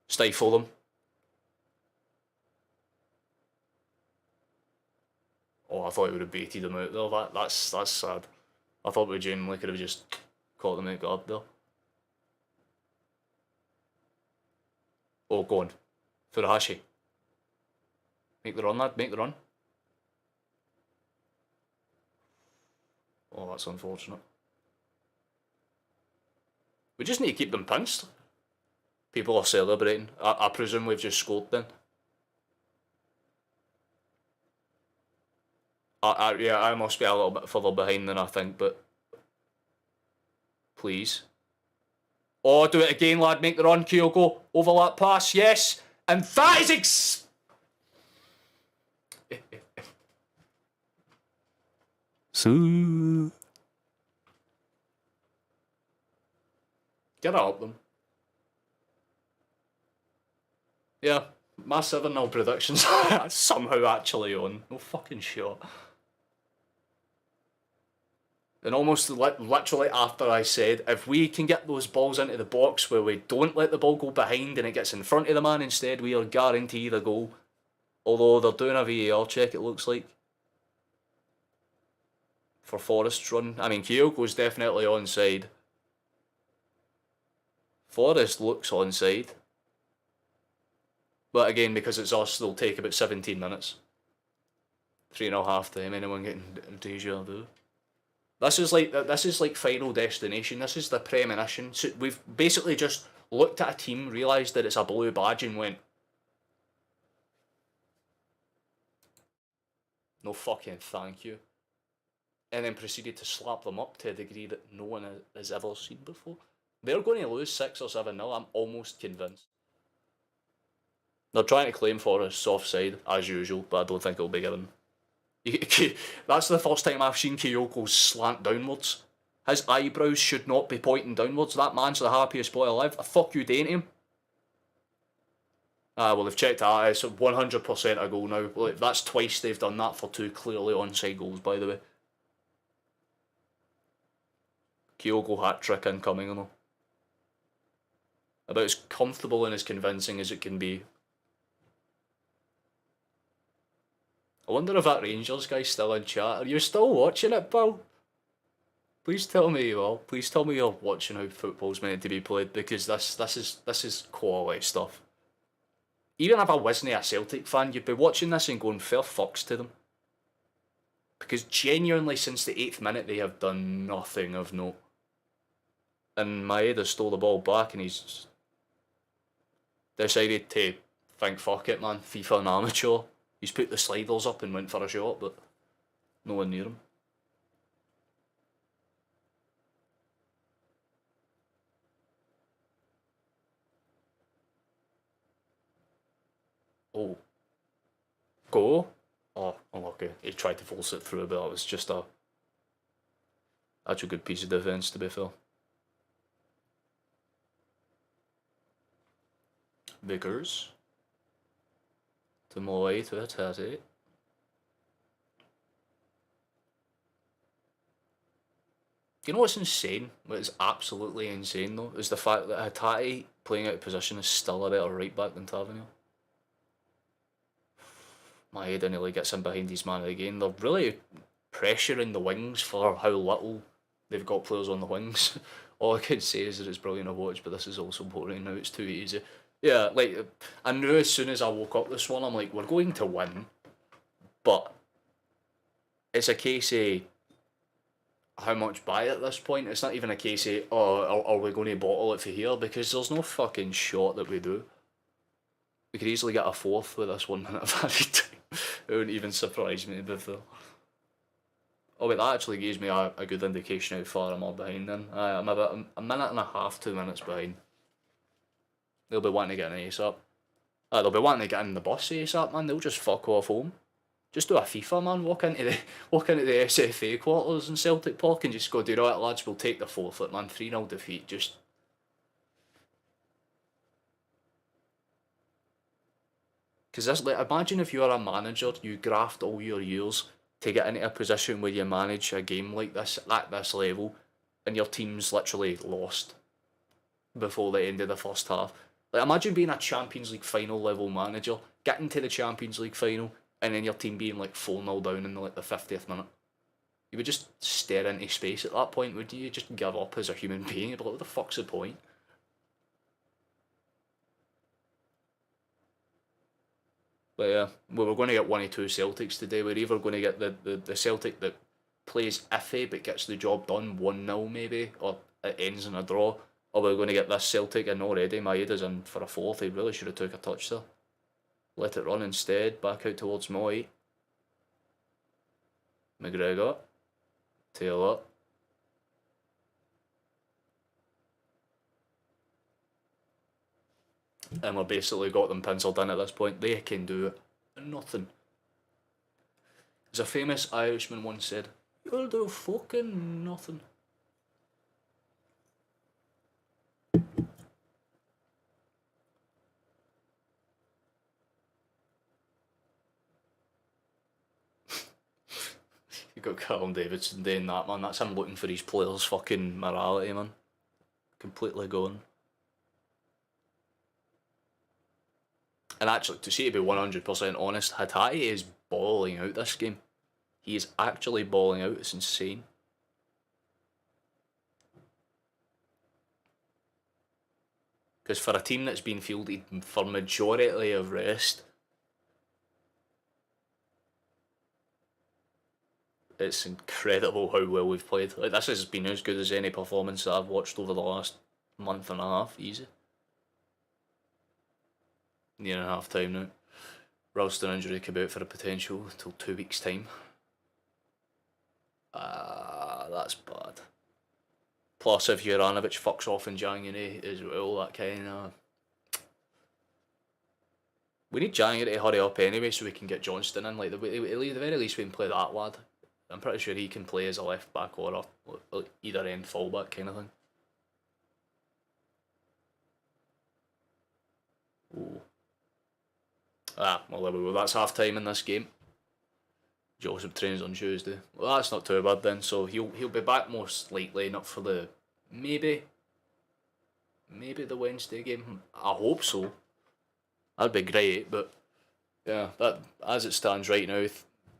Stifle them. Oh, I thought he would have baited them out there. That's sad. I thought we genuinely could have just caught them out guard there. Oh, go on. Furuhashi. Make the run, lad. Make the run. Oh, that's unfortunate. We just need to keep them pinched. People are celebrating. I presume we've just scored then. Yeah, I must be a little bit further behind than I think, but please. Oh, do it again, lad. Make the run, Kyogo. Overlap pass, yes. And that is So get up them. Yeah, my 7-0 predictions somehow actually on. No fucking shot. And almost literally after I said, if we can get those balls into the box where we don't let the ball go behind and it gets in front of the man instead, we are guaranteed a goal. Although they're doing a VAR check, it looks like. For Forrest's run. I mean, Kyogo's definitely onside. Forrest looks onside. But again, because it's us, they'll take about 17 minutes. 3-0 half time, anyone getting deja vu. This is like Final Destination. This is the premonition. So we've basically just looked at a team, realised that it's a blue badge and went, no fucking thank you. And then proceeded to slap them up to a degree that no one has ever seen before. They're going to lose 6 or 7-0, I'm almost convinced. They're trying to claim Forrest's offside, as usual, but I don't think it'll be given. That's the first time I've seen Kyogo slant downwards. His eyebrows should not be pointing downwards. That man's the happiest boy alive. A fuck you doing to him? Well, they've checked that. It's 100% a goal now. That's twice they've done that for 2 clearly onside goals, by the way. Kyogo hat-trick incoming, though. About as comfortable and as convincing as it can be. I wonder if that Rangers guy's still in chat. Are you still watching it, pal? Please tell me you are. Please tell me you're watching how football's meant to be played, because this is quality stuff. even if I wasn't a Celtic fan, you'd be watching this and going, fair fucks to them. Because genuinely, since the 8th minute, they have done nothing of note. And Maeda stole the ball back and he's decided to think, fuck it, man, FIFA and amateur. He's put the sliders up and went for a shot, but no one near him. Oh. Go? Oh, unlucky. He tried to force it through, but that was just a actual good piece of defence, to be fair. Vickers. To Moy, to Hatati. You know what's insane? What is absolutely insane though, is the fact that Hatati playing out of position is still a better right back than Tavernier. Maeda nearly gets in behind his man again. They're really pressuring the wings for how little they've got players on the wings. All I can say is that it's brilliant to watch, but this is also boring now. It's too easy. Yeah, like, I knew as soon as I woke up this one, I'm like, we're going to win. But it's a case of how much by at this point. It's not even a case of, oh, are we going to bottle it for here? Because there's no fucking shot that we do. We could easily get a fourth with this 1 minute of added time. It wouldn't even surprise me, to be fair. Oh wait, that actually gives me a good indication how far I'm all behind then. I'm about a minute and a half, 2 minutes behind. They'll be wanting to get an ASAP. They'll be wanting to get in the bus ASAP, man. They'll just fuck off home. Just do a FIFA, man. Walk into the SFA quarters in Celtic Park and just go, do you know what, lads, we'll take the forfeit, man. 3-0 defeat, just... Because this, like, imagine if you're a manager, you graft all your years to get into a position where you manage a game like this, at this level, and your team's literally lost before the end of the first half. Like, imagine being a Champions League final level manager, getting to the Champions League final, and then your team being like 4-0 down in like the 50th minute. You would just stare into space at that point, would you? You'd just give up as a human being. You'd be like, what the fuck's the point? But yeah, we're going to get 1 or 2 Celtics today. We're either going to get the Celtic that plays iffy but gets the job done 1-0 maybe, or it ends in a draw, or we're going to get this Celtic, and already Maeda's in for a fourth. He really should have took a touch there. Let it run instead, back out towards Moy. McGregor. Taylor. And we've basically got them penciled in at this point. They can do nothing. As a famous Irishman once said, you'll do fucking nothing. You got Callum Davidson doing that, man. That's him looking for his players' fucking morality, man. Completely gone. And actually, to be 100% honest, Hatati is balling out this game. He is actually balling out. It's insane. Because for a team that's been fielded for majority of rest, it's incredible how well we've played. Like, this has been as good as any performance that I've watched over the last month and a half, easy. Near and a half time now. Ralston injury could be out for a potential until 2 weeks' time. That's bad. Plus, if Juranovic fucks off in January as well, that kind of... We need January to hurry up anyway so we can get Johnstone in. Like, at the very least we can play that lad. I'm pretty sure he can play as a left back or a either end fullback kind of thing. Ooh. Well there we go, that's half time in this game. Joseph trains on Tuesday. Well, that's not too bad then, so he'll be back most likely, not for the maybe the Wednesday game. I hope so. That'd be great, but yeah, that as it stands right now,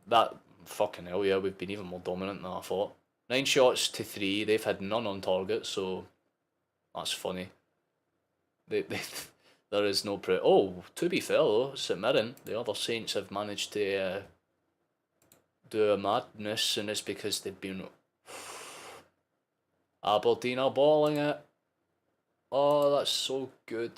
that fucking hell, yeah, we've been even more dominant than I thought. 9 shots to 3, they've had none on target, so that's funny. There is no pre. Oh, to be fair though, St Mirren, the other Saints have managed to do a madness, and it's because they've been. Aberdeen are balling it. Oh, that's so good.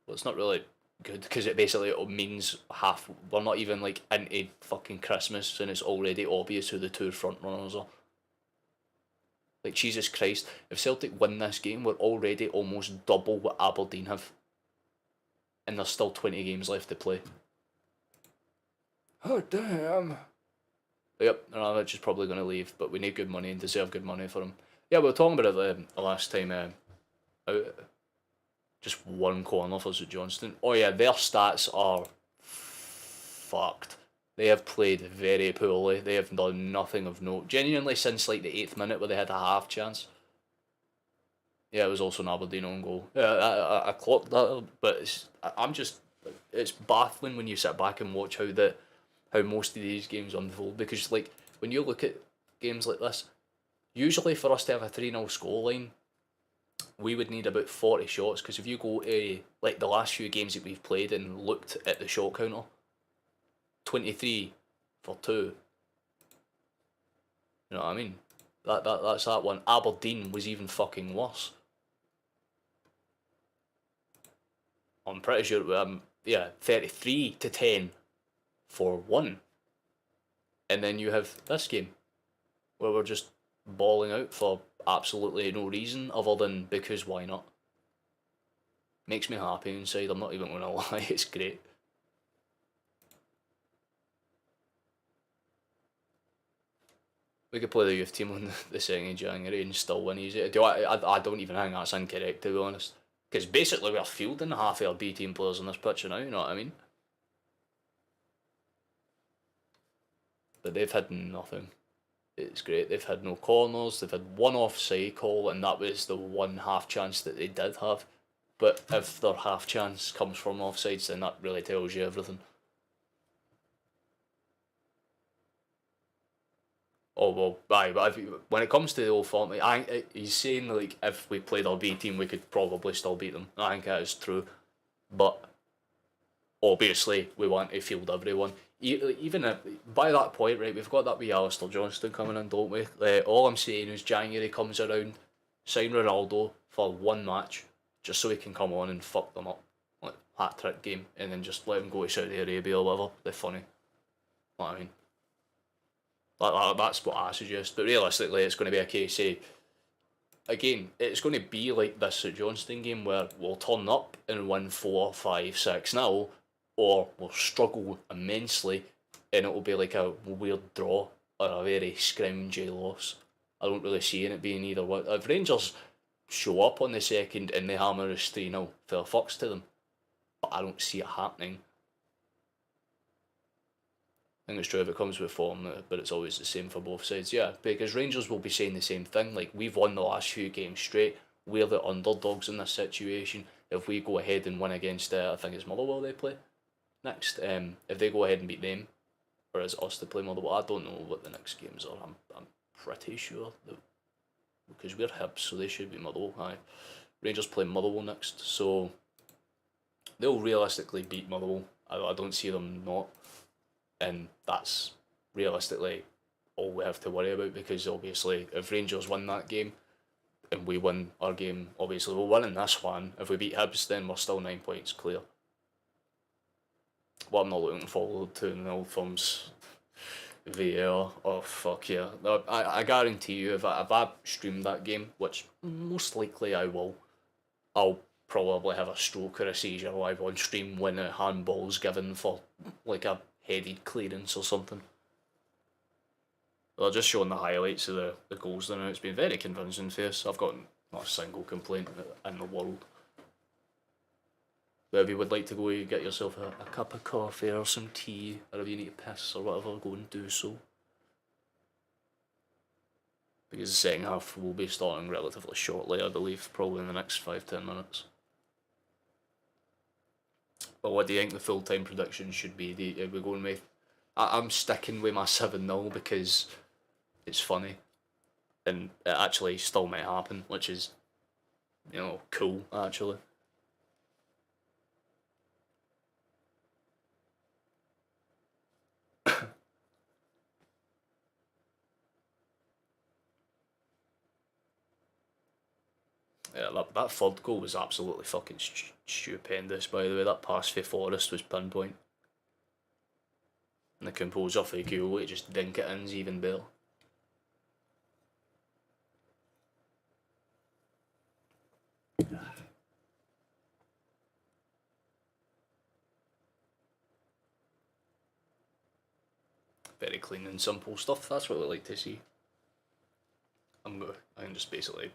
Well, it's not really good because it basically means half. We're not even like into fucking Christmas, and it's already obvious who the two front runners are. Like, Jesus Christ, if Celtic win this game, we're already almost double what Aberdeen have. And there's still 20 games left to play. Oh, damn. Yep, Ravage is probably going to leave, but we need good money and deserve good money for him. Yeah, we were talking about it the last time out. Just one corner for us at Johnstone. Oh yeah, their stats are fucked. They have played very poorly. They have done nothing of note. Genuinely, since like the 8th minute where they had a half chance. Yeah, it was also an Aberdeen own goal. Yeah, I clocked that, but it's baffling when you sit back and watch how most of these games unfold, because like when you look at games like this, usually for us to have a 3-0 scoreline, we would need about 40 shots, because if you go to like the last few games that we've played and looked at the shot counter, 23 for 2. You know what I mean? That's that one. Aberdeen was even fucking worse. I'm pretty sure, 33 to 10 for 1. And then you have this game, where we're just balling out for absolutely no reason other than because why not? Makes me happy inside, I'm not even going to lie, it's great. We could play the youth team on the 2nd of January and still win easy. I don't even think that's incorrect, to be honest. Because basically we're fielding half of our B team players on this pitch now, you know what I mean? But they've had nothing. It's great. They've had no corners, they've had one offside call, and that was the one half chance that they did have. But if their half chance comes from offsides, then that really tells you everything. Oh well, aye, but when it comes to the old form, he's saying like if we played our B team, we could probably still beat them. I think that is true, but obviously we want to field everyone. Even if, by that point, right, we've got that wee Alistair Johnstone coming in, don't we? All I'm saying is January comes around, sign Ronaldo for one match, just so he can come on and fuck them up, like hat trick game, and then just let him go to Saudi Arabia or whatever. They're funny. You know what I mean? That's what I suggest. But realistically, it's going to be a case of, again, it's going to be like this at Johnstone game where we'll turn up and win 4, 5, 6-0, or we'll struggle immensely and it will be like a weird draw or a very scroungy loss. I don't really see it being either one. If Rangers show up on the 2nd and they hammer us 3-0, fair fucks to them. But I don't see it happening. I think it's true if it comes with form, but it's always the same for both sides. Yeah, because Rangers will be saying the same thing. Like, we've won the last few games straight. We're the underdogs in this situation. If we go ahead and win against, I think it's Motherwell they play next. If they go ahead and beat them, or is it us to play Motherwell? I don't know what the next games are. I'm pretty sure that, because we're Hibs, so they should be Motherwell. Aye, Rangers play Motherwell next, so they'll realistically beat Motherwell. I don't see them not. And that's realistically all we have to worry about, because obviously if Rangers win that game and we win our game, obviously we'll win in this one. If we beat Hibs, then we're still 9 points clear. Well, I'm not looking forward to 2-0 thumbs VAR. Oh fuck yeah! I guarantee you, if I stream that game, which most likely I will, I'll probably have a stroke or a seizure live on stream when a handball's given for like a headed clearance or something. They're just showing the highlights of the goals there now. It's been very convincing for us. I've got not a single complaint in the world. But if you would like to go get yourself a cup of coffee or some tea, or if you need to piss or whatever, go and do so. Because the second half will be starting relatively shortly, I believe, probably in the next 5-10 minutes. But what do you think the full-time prediction should be? Are we going with... I'm sticking with my 7-0 because it's funny. And it actually still might happen, which is you know, cool, actually. Yeah, that third goal was absolutely fucking stupendous, by the way. That pass for Forrest was pinpoint. And the composer for goal, it just dink it in's even better. Very clean and simple stuff, that's what we like to see. I can just basically...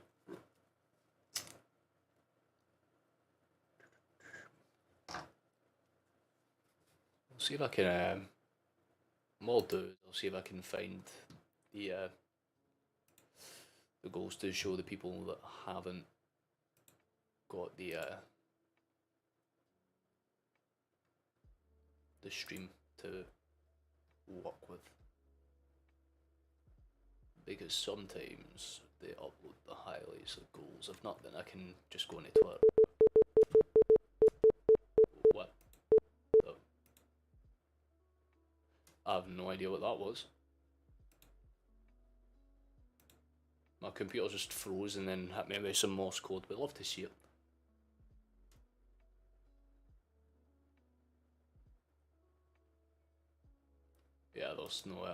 I'll see if I can, what I'll do is I'll see if I can find the goals to show the people that haven't got the stream to work with, because sometimes they upload the highlights of goals. If not, then I can just go on Twitter. What? Oh. I have no idea what that was. My computer just froze and then hit me with some Morse code, but I'd love to see it. Yeah, there's no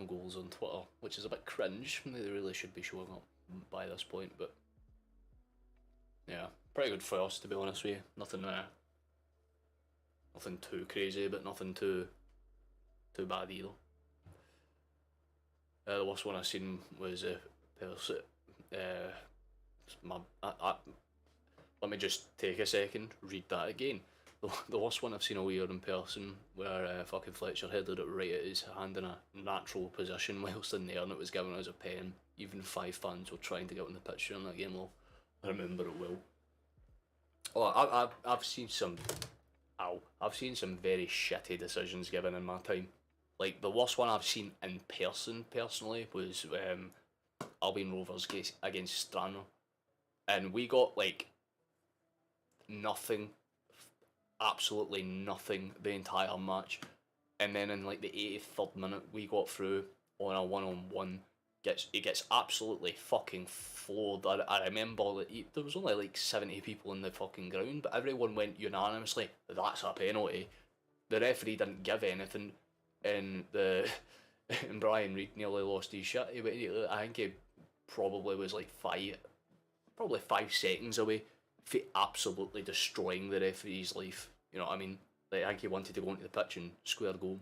goals on Twitter, which is a bit cringe. They really should be showing up by this point, but yeah, pretty good for us, to be honest with you. Nothing too crazy, but nothing too bad either. The worst one I seen was let me just take a second, read that again. The worst one I've seen all year in person, where fucking Fletcher headed it right at his hand in a natural position whilst in there, and it was given as a pen. Even 5 fans were trying to get on the pitch during that game. Well, I remember it well. Oh, I've seen some. I've seen some very shitty decisions given in my time. Like, the worst one I've seen in person, personally, was Albion Rovers against Stranraer, and we got like nothing, absolutely nothing the entire match, and then in like the 83rd minute we got through on a one-on-one. It gets absolutely fucking floored. I remember that there was only like 70 people in the fucking ground, but everyone went unanimously, that's a penalty. The referee didn't give anything, and and Brian Reid nearly lost his shit. I think he probably was like 5 seconds away from absolutely destroying the referee's life. You know what I mean? Like, I think he wanted to go into the pitch and square goal.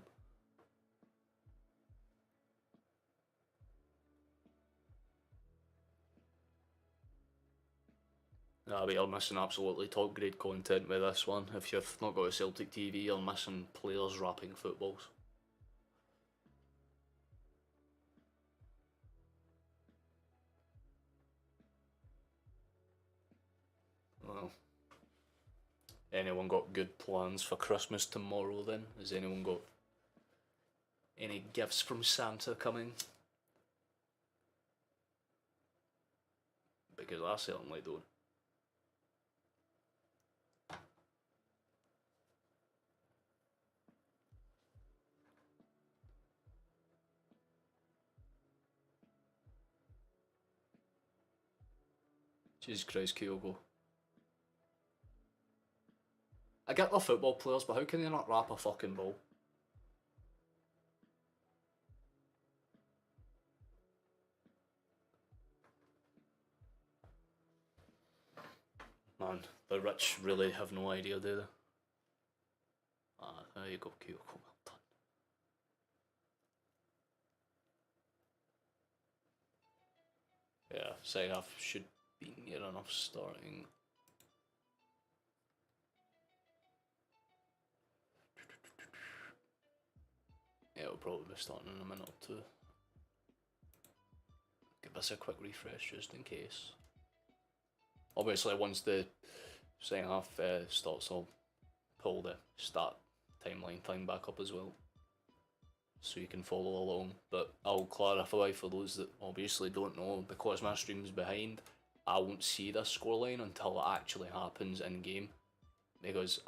Nah, but you're missing absolutely top grade content with this one. If you've not got a Celtic TV, you're missing players rapping footballs. Well, anyone got good plans for Christmas tomorrow then? Has anyone got any gifts from Santa coming? Because I certainly don't. Jesus Christ, Kyogo. I get the football players, but how can they not rap a fucking ball? Man, the rich really have no idea, do they? Ah, there you go, Kyogo. Well done. Yeah, second half should be near enough starting. Yeah, we'll probably be starting in a minute or two. Give us a quick refresh just in case. Obviously, once the second half starts, I'll pull the start timeline thing back up as well. so you can follow along. But I'll clarify for those that obviously don't know, because my stream's behind, I won't see this scoreline until it actually happens in game. Because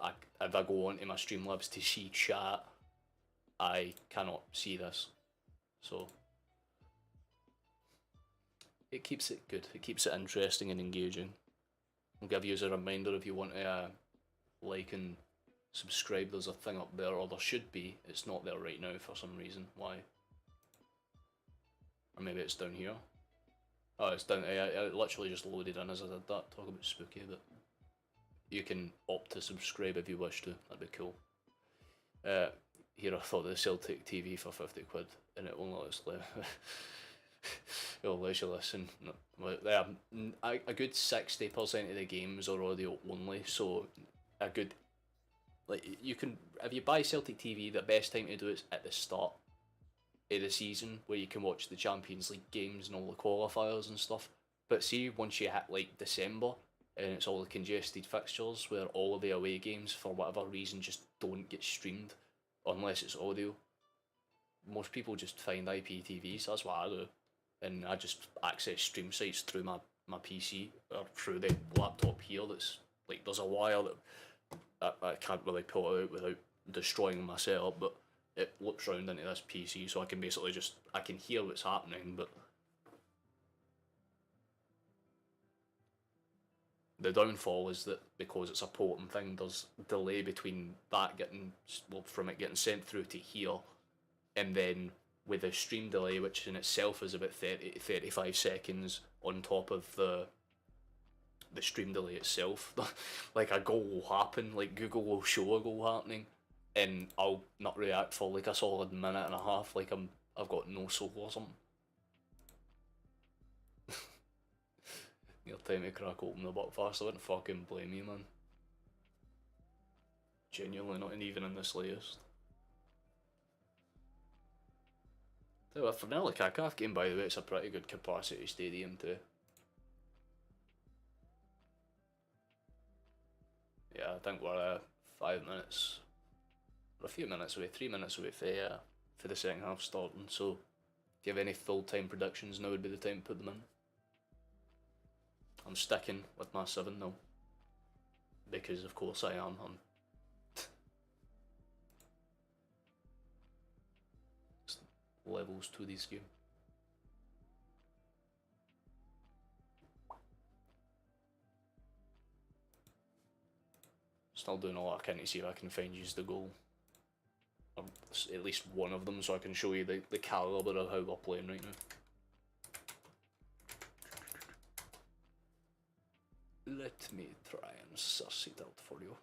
if I go onto my Streamlabs to see chat, I cannot see this. So it keeps it good, it keeps it interesting and engaging. I'll give you as a reminder if you want to like and subscribe, there's a thing up there, or there should be, it's not there right now for some reason, why? Or maybe it's down here. Oh, it's down, it literally just loaded in as I did that, talk about spooky, but you can opt to subscribe if you wish to, that'd be cool. Here I thought the Celtic TV for 50 quid, and it won't let us it'll let you listen. A good 60% of the games are audio only, so a good, like, you can, if you buy Celtic TV, the best time to do it at the start of the season, where you can watch the Champions League games and all the qualifiers and stuff. But see, once you hit like December, and it's all the congested fixtures where all of the away games, for whatever reason, just don't get streamed unless it's audio. Most people just find IPTV, so that's what I do. And I just access stream sites through my PC, or through the laptop here that's, like, there's a wire that I can't really pull it out without destroying my setup, but it loops round into this PC, so I can basically just, I can hear what's happening, but the downfall is that because it's a potent thing, there's delay between that getting, well, from it getting sent through to here, and then with the stream delay, which in itself is about 30 to 35 seconds on top of the stream delay itself. Like, a goal will happen, like Google will show a goal happening, and I'll not react for like a solid minute and a half, like I've got no soul or something. Near time to crack open the Buckfast, I wouldn't fucking blame you, man. Genuinely not even in the slightest. For an early kick-off game, by the way, it's a pretty good capacity stadium too. Yeah, I think we're 5 minutes, we're a few minutes away, 3 minutes away for the second half starting, so if you have any full-time predictions, now would be the time to put them in. I'm sticking with my 7-0, because of course I am. Levels to this game. Still doing a lot of kinda see if I can find you the goal, or at least one of them, so I can show you the calibre of how we're playing right now. Let me try and suss it out for you.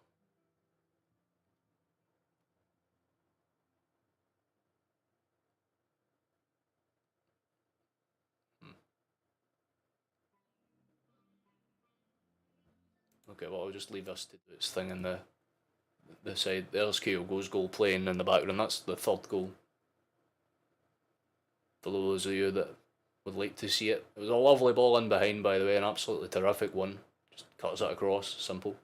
Okay, well, I'll just leave this to do its thing in the side. There's Kyogo's goal playing in the background. That's the third goal. For those of you that would like to see it. It was a lovely ball in behind, by the way, an absolutely terrific one. Just cuts it across, simple.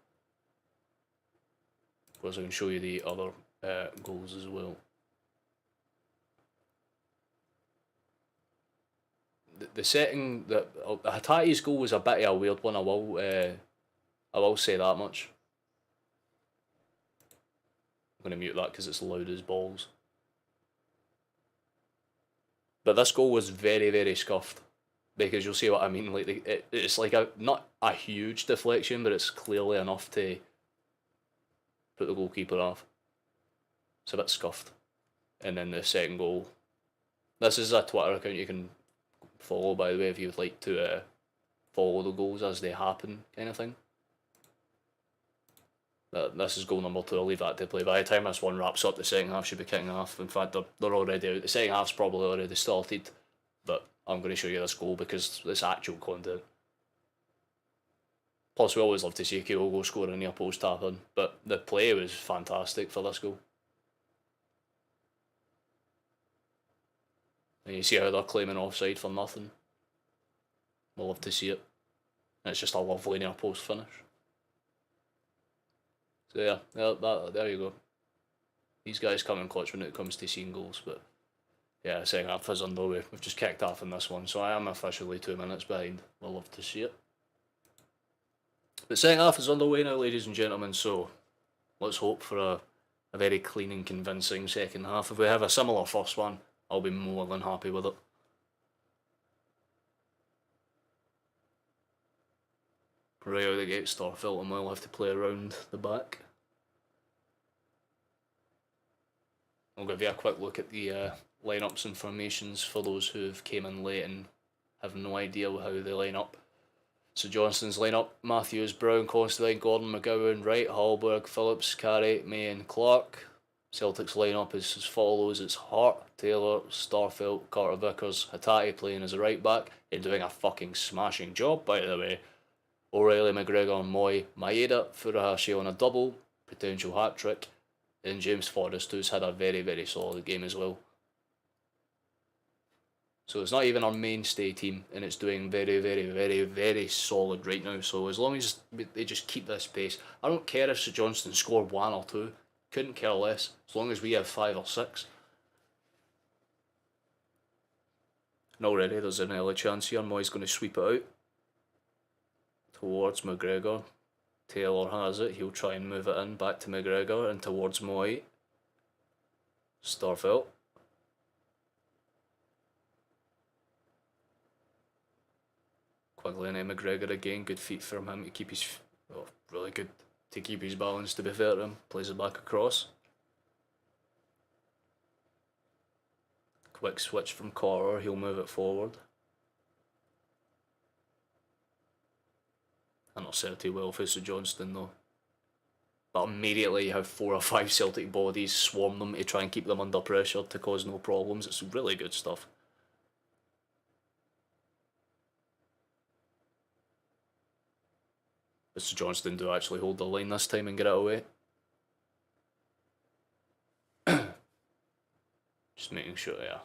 Of course, I can show you the other goals as well. The setting, that Hatate's goal was a bit of a weird one, I will say that much. I'm going to mute that because it's loud as balls. But this goal was very, very scuffed, because you'll see what I mean. Like, it's like not a huge deflection, but it's clearly enough to put the goalkeeper off. It's a bit scuffed. And then the second goal. This is a Twitter account you can follow, by the way, if you would like to follow the goals as they happen, kind of thing. This is goal number 2. I'll leave that to play. By the time this one wraps up, the second half should be kicking off. In fact, they're already out. The second half's probably already started, but I'm going to show you this goal because it's actual content. Plus, we always love to see Kyogo score a near post tap in, but the play was fantastic for this goal. And you see how they're claiming offside for nothing. We'll love to see it. And it's just a lovely near post finish. So yeah, there you go. These guys come in clutch when it comes to seeing goals, but Yeah, second half is underway. We've just kicked off in this one, so I am officially 2 minutes behind. We'll love to see it. But second half is underway now, ladies and gentlemen, so let's hope for a very clean and convincing second half. If we have a similar first one, I'll be more than happy with it. Right out of the gate, Starfield, and we'll have to play around the back. I'll give you a quick look at the lineups and formations for those who've came in late and have no idea how they line up. So Johnston's lineup: Matthews, Brown, Constantine, Gordon, McGowan, Wright, Hallberg, Phillips, Carey, May and Clark. Celtic's lineup is as follows: it's Hart, Taylor, Starfield, Carter Vickers, Hatate playing as a right back and doing a fucking smashing job, by the way. O'Reilly, McGregor, Moy, Maeda, Furuhashi on a double, potential hat trick, and James Forrest, who's had a very, very solid game as well. So it's not even our mainstay team, and it's doing very, very, very, very solid right now. So as long as they just keep this pace, I don't care if St Johnstone score 1 or 2, couldn't care less, as long as we have 5 or 6. And already there's an early chance here. Moy's going to sweep it out towards McGregor. Taylor has it, he'll try and move it in, back to McGregor and towards Moy. Starfield. Quickly into McGregor again, good feet from him to keep his, well, really good to keep his balance, to be fair to him. Plays it back across. Quick switch from Carter, he'll move it forward. And not set too well for St Johnstone though. But immediately you have 4 or 5 Celtic bodies, swarm them to try and keep them under pressure to cause no problems. It's really good stuff. But St Johnstone do actually hold the line this time and get it away. Just making sure, yeah,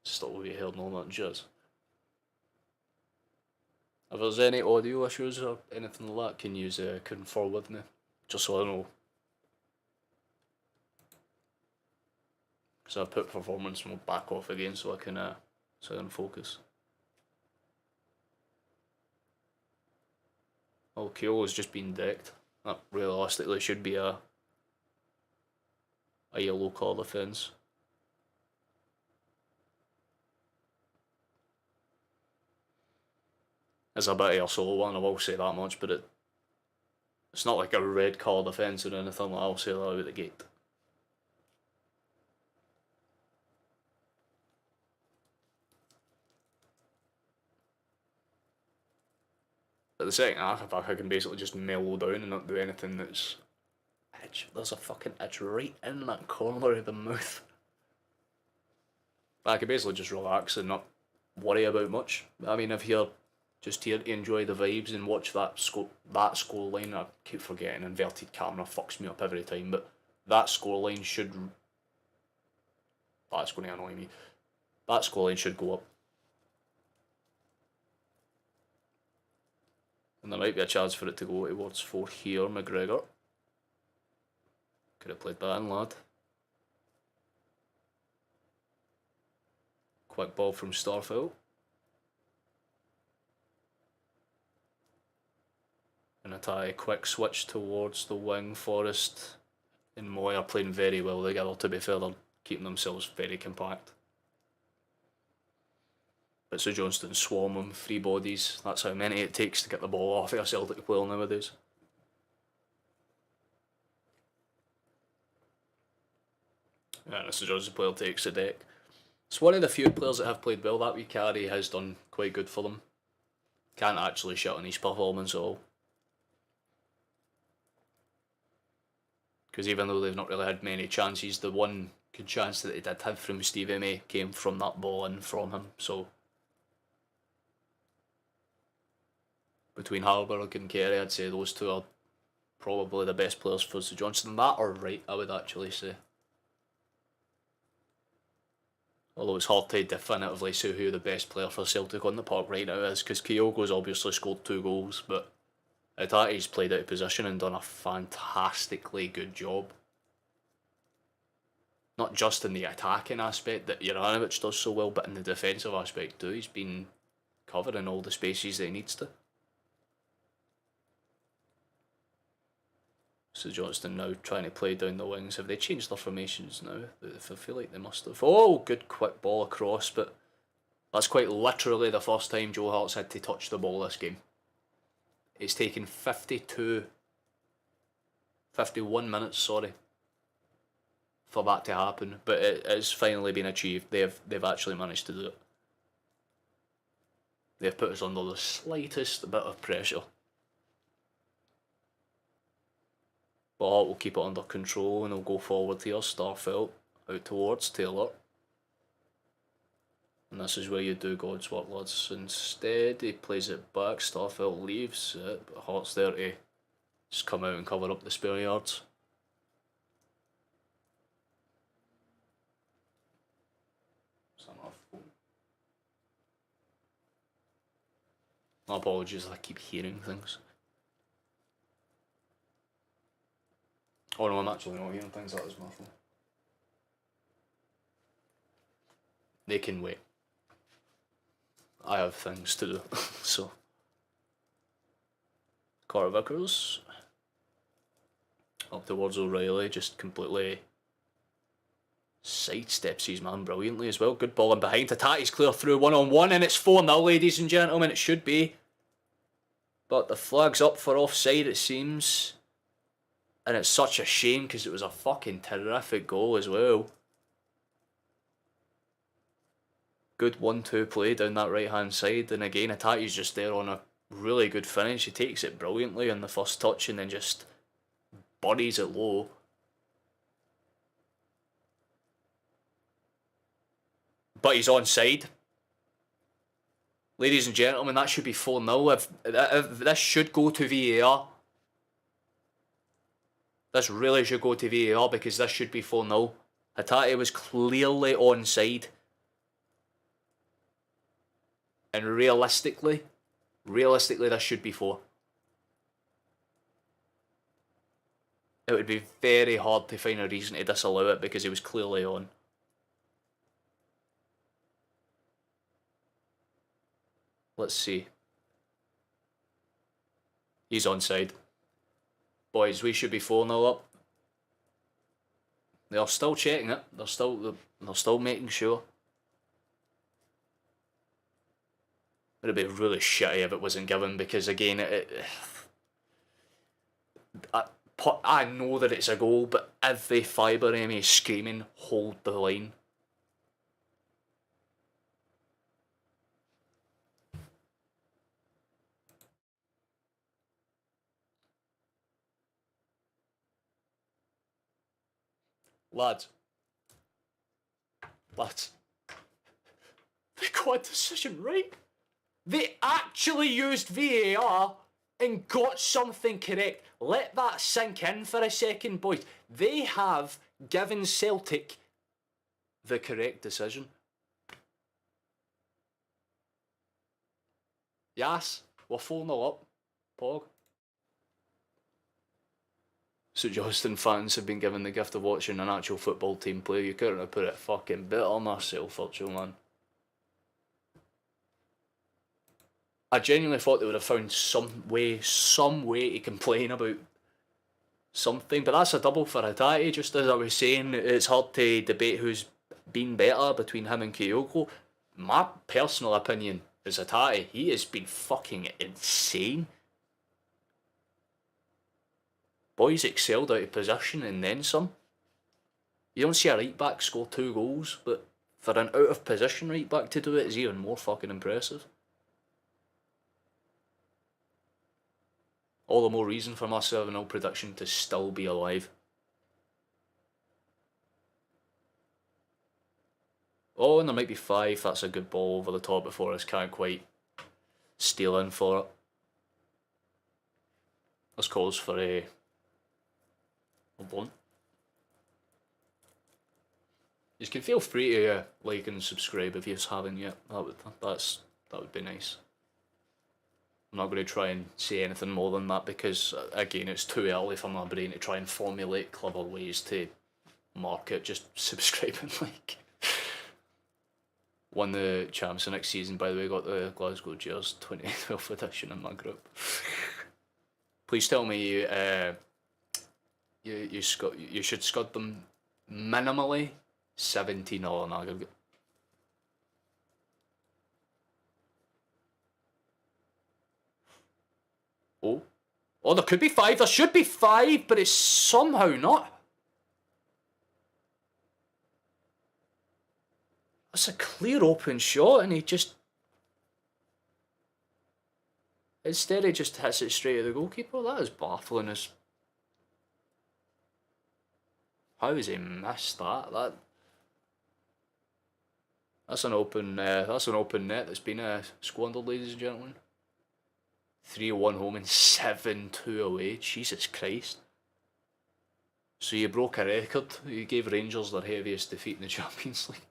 still will be held on that jizz. If there's any audio issues or anything like that, can you confer with me, just so I know. Because I've put performance mode back off again so I can focus. Oh, Keogh's just been decked. That realistically should be a yellow card offence. It's a bit of a solo one, I will say that much, but it's not like a red card offence or anything like that. I'll say that out of the gate. But the second half, I think I can basically just mellow down and not do anything that's itch. There's a fucking itch right in that corner of the mouth. But I can basically just relax and not worry about much. I mean, if you're just here to enjoy the vibes and watch that score line, I keep forgetting inverted camera fucks me up every time, but that score line should... That's going to annoy me. That score line should go up. And there might be a chance for it to go towards 4 here, McGregor. Could have played that in, lad. Quick ball from Starfield. And a tie, quick switch towards the wing. Forrest and Moy are playing very well together, to be fair. They're keeping themselves very compact. But St Johnstone swarm them, 3 bodies. That's how many it takes to get the ball off of a Celtic player nowadays. And the St Johnstone player takes the deck. It's one of the few players that have played well. That wee Carey has done quite good for them. Can't actually shit on his performance at all. Because even though they've not really had many chances, the one good chance that they did have from Stevie May came from that ball in from him. So between Hallberg and Carey, I'd say those two are probably the best players for St Johnstone. That or Wright, I would actually say. Although it's hard to definitively say who the best player for Celtic on the park right now is, because Kyogo's obviously scored 2 goals, but Hatate's played out of position and done a fantastically good job. Not just in the attacking aspect that Juranovic does so well, but in the defensive aspect too. He's been covering all the spaces that he needs to. So Johnstone now trying to play down the wings. Have they changed their formations now? I feel like they must have. Oh, good quick ball across, but that's quite literally the first time Joe Hart's had to touch the ball this game. It's taken 51 minutes, sorry, for that to happen, but it's finally been achieved. They've actually managed to do it. They've put us under the slightest bit of pressure. But Hart will keep it under control and he'll go forward here. Starfelt out towards Taylor. And this is where you do God's work, lads. Instead, he plays it back. Starfelt leaves it, but Hart's there to just come out and cover up the spare yards. My apologies, I keep hearing things. Oh no, I'm actually not hearing things, that was my fault. They can wait. I have things to do, so. Carter Vickers. Up towards O'Reilly, just completely sidesteps his man brilliantly as well. Good ball in behind. Tati's clear through 1-on-1 and it's 4-0, ladies and gentlemen. It should be. But the flag's up for offside, it seems. And it's such a shame because it was a fucking terrific goal as well. Good 1-2 play down that right hand side. And again, Tati's just there on a really good finish. He takes it brilliantly on the first touch and then just buries it low. But he's onside. Ladies and gentlemen, that should be 4-0. If this should go to VAR. This really should go to VAR because this should be 4-0. Hatate was clearly onside. And realistically, this should be 4. It would be very hard to find a reason to disallow it because he was clearly on. Let's see. He's onside. Boys, we should be 4-0 up. They're still checking it. They're still making sure. It'd be really shitty if it wasn't given because again, I know that it's a goal, but every fibre of me is screaming, hold the line. Lads, they got a decision right. They actually used VAR and got something correct. Let that sink in for a second, boys. They have given Celtic the correct decision. Yes, we're 4-0 up. Pog. So Johnstone fans have been given the gift of watching an actual football team play. You couldn't have put it fucking better myself, virtual man. I genuinely thought they would have found some way to complain about something, but that's a double for Hatate. Just as I was saying, it's hard to debate who's been better between him and Kyogo. My personal opinion is Hatate. He has been fucking insane. Boys excelled out of position and then some. You don't see a right back score 2 goals, but for an out of position right back to do it is even more fucking impressive. All the more reason for my 7-0 prediction to still be alive. Oh, and there might be 5. That's a good ball over the top before us. Can't quite steal in for it. This calls for a blunt. You can feel free to like and subscribe if you haven't yet. That would be nice. I'm not going to try and say anything more than that because again it's too early for my brain to try and formulate clever ways to market just subscribing like. Won the champs the next season, by the way, got the Glasgow Jeers 2012 edition in my group. Please tell me you should scud them minimally 17-0 in aggregate. Oh, there could be 5. There should be 5, but it's somehow not. That's a clear open shot, and he just... Instead, he just hits it straight at the goalkeeper. That is baffling as... How has he missed that? That's an open net that's been squandered, ladies and gentlemen. 3-1 home and 7-2 away. Jesus Christ. So you broke a record. You gave Rangers their heaviest defeat in the Champions League.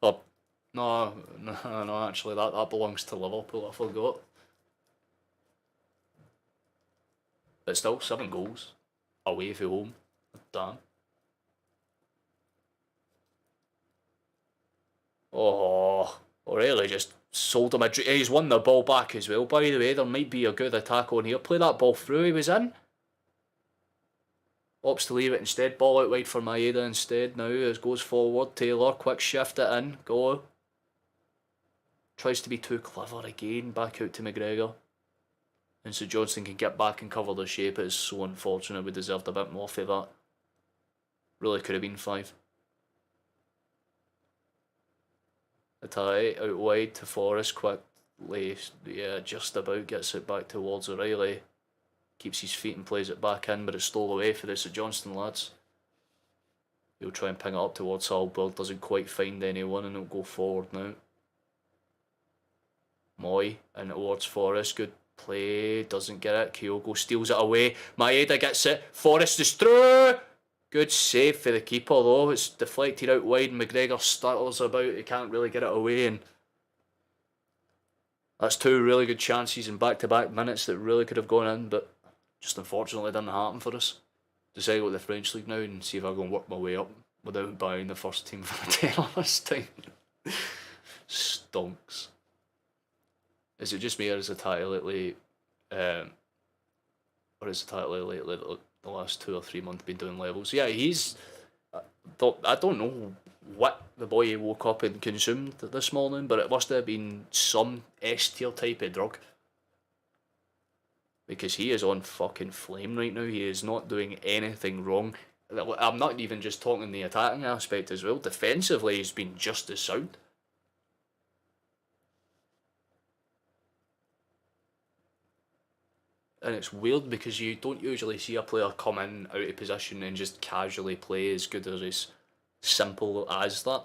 Oh, no, actually, that belongs to Liverpool, I forgot. But still, 7 goals. Away from home. Damn. Oh, really just sold him a dream. He's won the ball back as well, by the way. There might be a good attack on here. Play that ball through, he was in. Opts to leave it instead. Ball out wide for Maeda instead now. As goes forward. Taylor, quick shift it in. Go. Tries to be too clever again. Back out to McGregor. And so Johnstone can get back and cover the shape. It is so unfortunate. We deserved a bit more for that. Really could have been 5. Atai out wide to Forrest quickly. Yeah, just about gets it back towards O'Reilly. Keeps his feet and plays it back in, but it's stole away for the St Johnstone lads. He'll try and ping it up towards Halberg. Doesn't quite find anyone, and he'll go forward now. Moy in towards Forrest. Good play. Doesn't get it. Kyogo steals it away. Maeda gets it. Forrest is through. Good save for the keeper though. It's deflected out wide and McGregor stutters about. He can't really get it away, and that's 2 really good chances in back-to-back minutes that really could have gone in, but just unfortunately didn't happen for us. Decided to go to the French League now and see if I can work my way up without buying the first team for the tenner this time. Stonks. Is it just me, or is the title lately, the last 2 or 3 months been doing levels? Yeah, he's... I don't know what the boy woke up and consumed this morning, but it must have been some S-tier type of drug. Because he is on fucking flame right now. He is not doing anything wrong. I'm not even just talking the attacking aspect as well. Defensively, he's been just as sound. And it's weird because you don't usually see a player come in out of position and just casually play as good or as simple as that.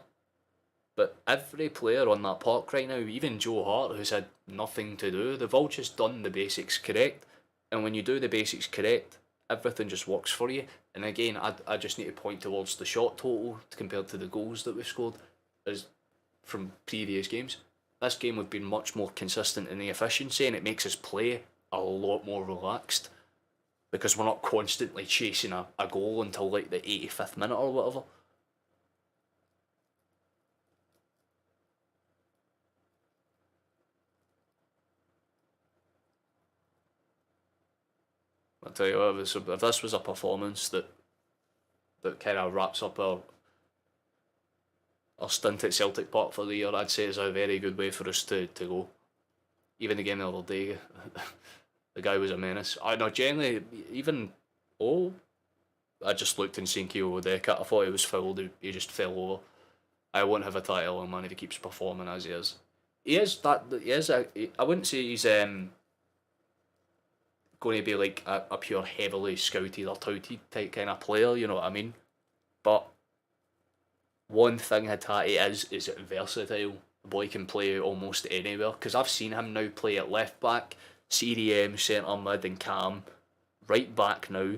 But every player on that park right now, even Joe Hart, who's had nothing to do, they've all just done the basics correct. And when you do the basics correct, everything just works for you. And again, I just need to point towards the shot total compared to the goals that we've scored as from previous games. This game would be much more consistent in the efficiency, and it makes us play a lot more relaxed because we're not constantly chasing a goal until like the 85th minute or whatever. I'll tell you what, if this was a performance that kind of wraps up our stint at Celtic Park for the year, I'd say it's a very good way for us to go. Even the game the other day, the guy was a menace. I know, generally, even... I just looked and seen Kyogo Deka. I thought he was fouled. He just fell over. I won't have a title on man if he keeps performing as he is. I wouldn't say he's going to be like a pure heavily scouted or touted type kind of player, you know what I mean? But one thing Hatate is versatile. The boy can play almost anywhere, because I've seen him now play at left back, CDM, centre mid and cam, right back now.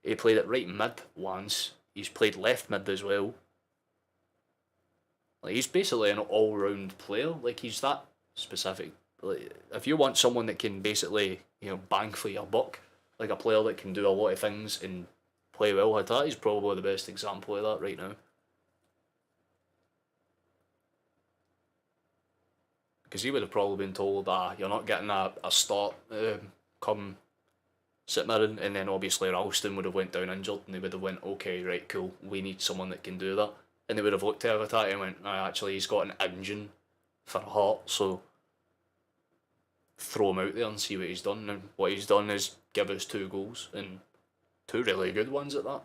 He played at right mid once. He's played left mid as well. Like, he's basically an all-round player. Like, he's that specific. Like, if you want someone that can basically, bang for your buck, like a player that can do a lot of things and play well. Hatate's probably the best example of that right now. Because he would have probably been told, you're not getting a start come St Mirren, and then obviously Ralston would have went down injured, and they would have went, okay, right, cool, we need someone that can do that. And they would have looked at Hatate and went, actually, he's got an engine for a heart, so throw him out there and see what he's done. And what he's done is give us 2 goals, and 2 really good ones at that.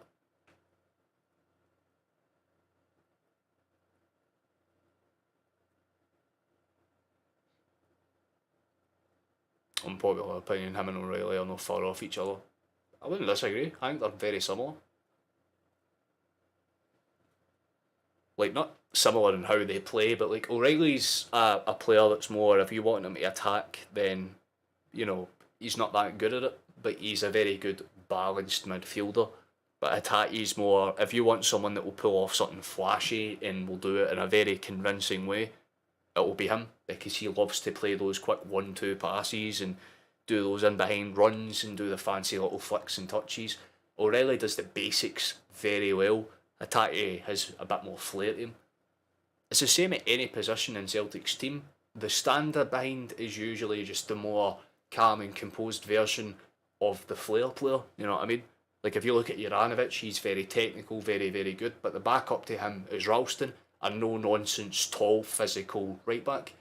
Unpopular opinion, him and O'Reilly are not far off each other. I wouldn't disagree. I think they're very similar. Like, not similar in how they play, but like O'Reilly's a player that's more, if you want him to attack, then, you know, he's not that good at it, but he's a very good balanced midfielder. But Hatate's more, if you want someone that will pull off something flashy and will do it in a very convincing way, it will be him, because he loves to play those quick 1-2 passes and do those in behind runs and do the fancy little flicks and touches. O'Reilly does the basics very well. Hatate has a bit more flair to him. It's the same at any position in Celtic's team. The standard behind is usually just the more calm and composed version of the flair player, you know what I mean? Like, if you look at Juranovic, he's very technical, very, very good, but the backup to him is Ralston, a no-nonsense, tall, physical right-back.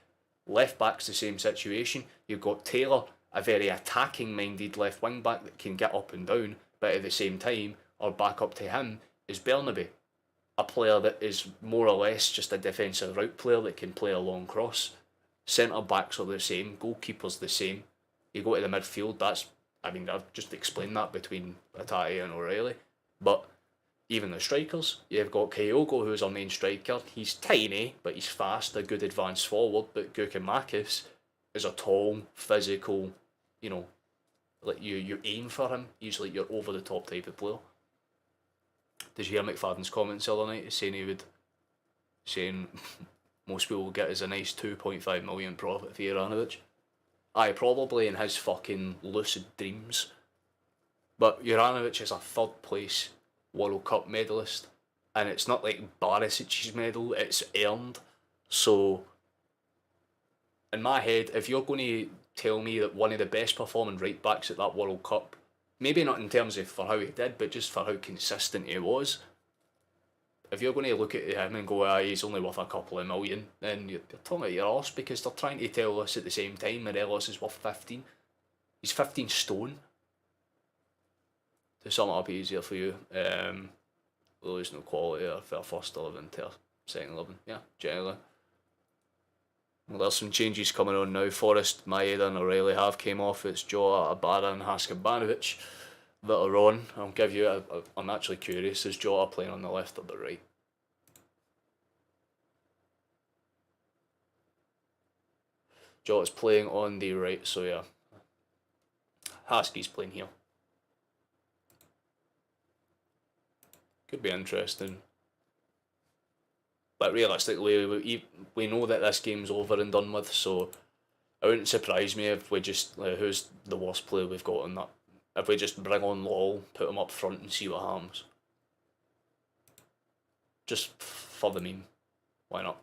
Left-back's the same situation. You've got Taylor, a very attacking-minded left wing-back that can get up and down, but at the same time, our backup to him is Bernabe, a player that is more or less just a defensive route player that can play a long cross. Centre-backs are the same, goalkeeper's the same. You go to the midfield, I've just explained that between Hatate and O'Reilly, but even the strikers, you've got Kyogo, who's our main striker. He's tiny, but he's fast, a good advance forward. But Gukamakis is a tall, physical, you know, like you aim for him. He's like your over the top type of player. Did you hear McFadden's comments the other night saying most people will get us a nice 2.5 million profit for Juranovic? Aye, probably in his fucking lucid dreams. But Juranovic is a 3rd place World Cup medalist, and it's not like Barisic's medal, it's earned. So, in my head, if you're going to tell me that one of the best performing right backs at that World Cup, maybe not in terms of for how he did, but just for how consistent he was, if you're going to look at him and go, he's only worth a couple of million, then you're talking about your arse, because they're trying to tell us at the same time Morelos is worth 15. He's 15 stone. To sum it up easier for you, lose no quality for first 11 to second 11. Yeah, generally. Well, there's some changes coming on now. Forrest, Maeda and O'Reilly have came off. It's Jota, Abara and Haskabanovic that are on. I'll give you, I'm actually curious, is Jota playing on the left or the right? Jota's playing on the right, so yeah. Husky's playing here. Could be interesting. But realistically, we know that this game's over and done with, so it wouldn't surprise me if we just, who's the worst player we've got on that? If we just bring on Lowell, put him up front and see what happens. Just for the meme. Why not?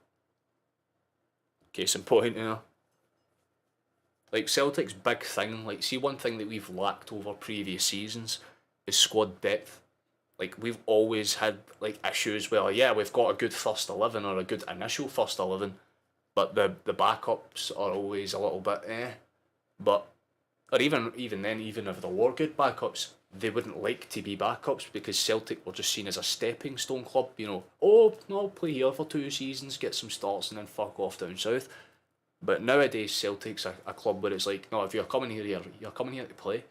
Case in point, you know. Like, Celtic's big thing, like, see, one thing that we've lacked over previous seasons is squad depth. Like, we've always had, like, issues where, yeah, we've got a good first 11 or a good initial first 11, but the backups are always a little bit But, or even then, even if there were good backups, they wouldn't like to be backups because Celtic were just seen as a stepping stone club, you know. Oh, no, I'll play here for 2 seasons, get some starts, and then fuck off down south. But nowadays, Celtic's a club where it's like, no, if you're coming here, you're coming here to play.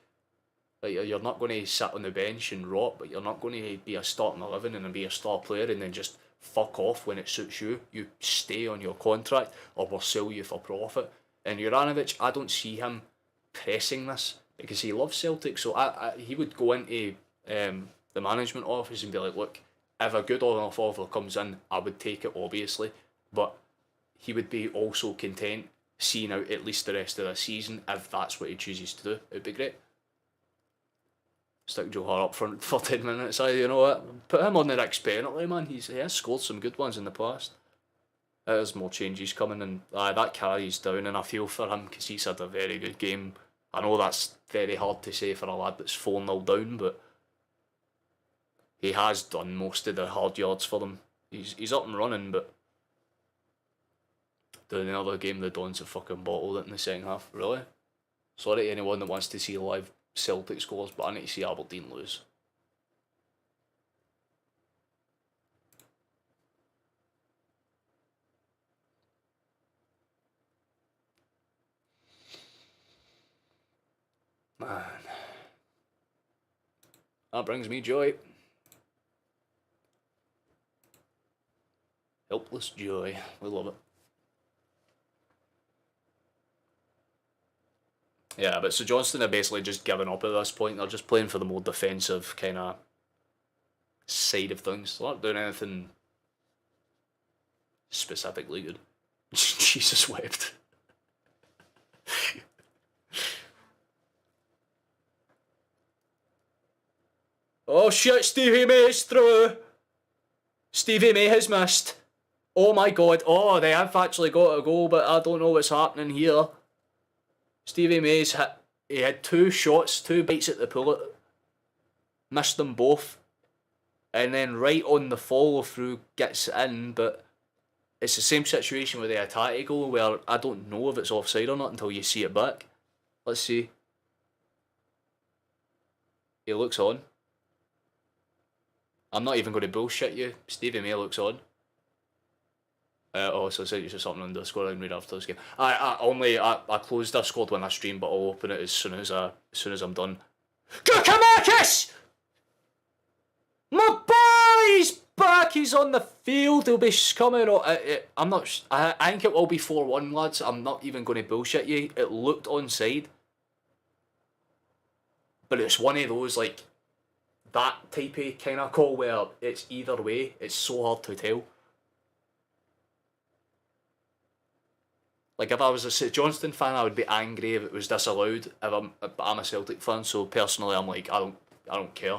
Like, you're not going to sit on the bench and rot, but you're not going to be a starting 11 and be a star player and then just fuck off when it suits you. You stay on your contract or we'll sell you for profit. And Juranovic, I don't see him pressing this because he loves Celtic. So he would go into the management office and be like, look, if a good enough offer comes in, I would take it, obviously. But he would be also content seeing out at least the rest of the season if that's what he chooses to do. It would be great. Stick Joe Hart up front for 10 minutes. You know what? Put him on the next penalty, man. He has scored some good ones in the past. There's more changes coming, and that carries down, and I feel for him because he's had a very good game. I know that's very hard to say for a lad that's 4-0 down, but he has done most of the hard yards for them. He's up and running, but doing another game, the Dons have fucking bottled it in the second half. Really? Sorry to anyone that wants to see live Celtic scores, but I need to see Aberdeen lose. Man. That brings me joy. Helpless joy. We love it. Yeah, but so Johnstone are basically just giving up at this point. They're just playing for the more defensive kind of side of things. They're not doing anything specifically good. Jesus wept. Oh shit, Stevie May's through. Stevie May has missed. Oh my god. Oh, they have actually got a goal, but I don't know what's happening here. Stevie May's hit. He had 2 shots, 2 bites at the pullet. Missed them both. And then right on the follow through gets in, but it's the same situation with the Atati goal where I don't know if it's offside or not until you see it back. Let's see. He looks on. I'm not even going to bullshit you. Stevie May looks on. So it's just something on the scoreline right after this game. I closed Discord when I stream, but I'll open it as soon as I'm done. Gukamakis! My boy's back. He's on the field. He'll be coming. I'm not. I think it will be 4-1, lads. I'm not even going to bullshit you. It looked onside, but it's one of those like that type of kind of call where it's either way. It's so hard to tell. Like if I was a Johnstone fan, I would be angry if it was disallowed. But I'm a Celtic fan, so personally, I'm like I don't care.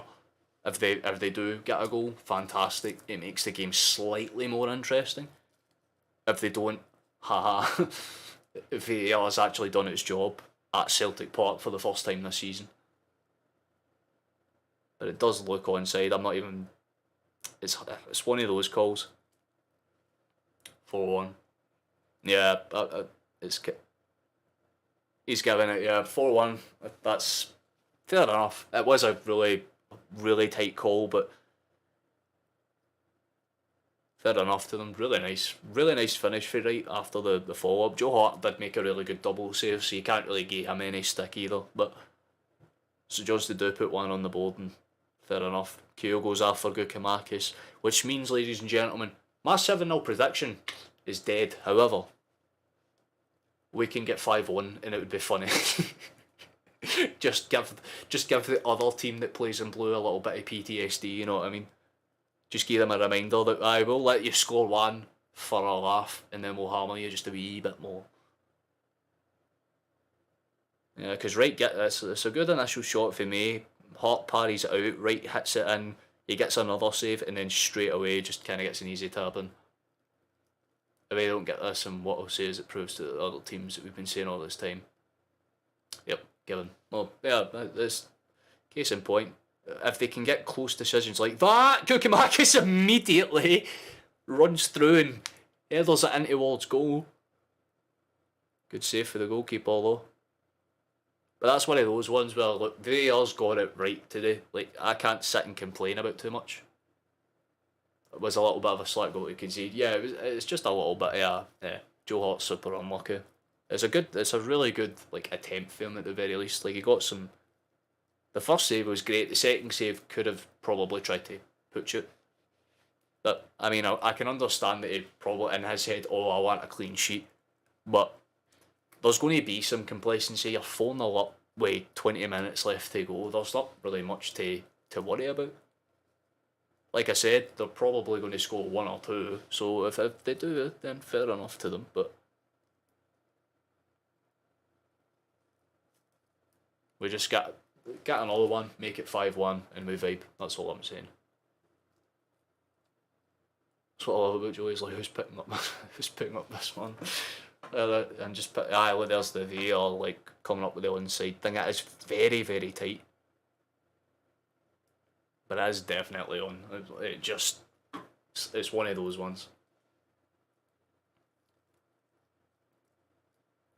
If they do get a goal, fantastic. It makes the game slightly more interesting. If they don't, haha. If VAR has actually done its job at Celtic Park for the first time this season. But it does look onside. I'm not even. It's one of those calls. 4-1. Yeah, he's giving it. Yeah, 4-1. That's fair enough. It was a really tight call, but fair enough to them. Really nice finish for right after the follow up. Joe Hart did make a really good double save, so you can't really give him any stick either. But so Johnston do put one on the board, and fair enough. Kyo goes after Gukamakis, which means, ladies and gentlemen, my 7-0 prediction is dead. However, we can get 5-1 and it would be funny. just give the other team that plays in blue a little bit of PTSD, you know what I mean? Just give them a reminder that I will let you score 1 for a laugh and then we'll hammer you just a wee bit more. Yeah, because Wright get this. It's a good initial shot for me. Hart parries it out, Wright hits it in, he gets another save, and then straight away just kind of gets an easy tap in. If I don't get this, and what I'll say is it proves to the other teams that we've been saying all this time. Yep, given. Well, yeah, this case in point. If they can get close decisions like that, Gukamakis immediately runs through and headers it in towards goal. Good save for the goalkeeper though. But that's one of those ones where, look, VAR's got it right today. Like, I can't sit and complain about too much. It was a little bit of a slack goal to concede. Yeah, it's just a little bit, yeah. Joe Hart's super unlucky. It's a really good, like, attempt for him at the very least. Like, he got some... The first save was great. The second save could have probably tried to put you. But, I mean, I can understand that he probably, in his head, oh, I want a clean sheet. But there's going to be some complacency. You're 4-0 up with 20 minutes left to go. There's not really much to worry about. Like I said, they're probably going to score 1 or 2. So if they do, then fair enough to them. But we just got Get another one, make it 5-1, and we vibe. That's all I'm saying. That's what I love about Joey, is like, who's picking up this one? And just put, look, there's the VAR, like, coming up with the onside thing. It is very, very tight. But it is definitely on. It's one of those ones.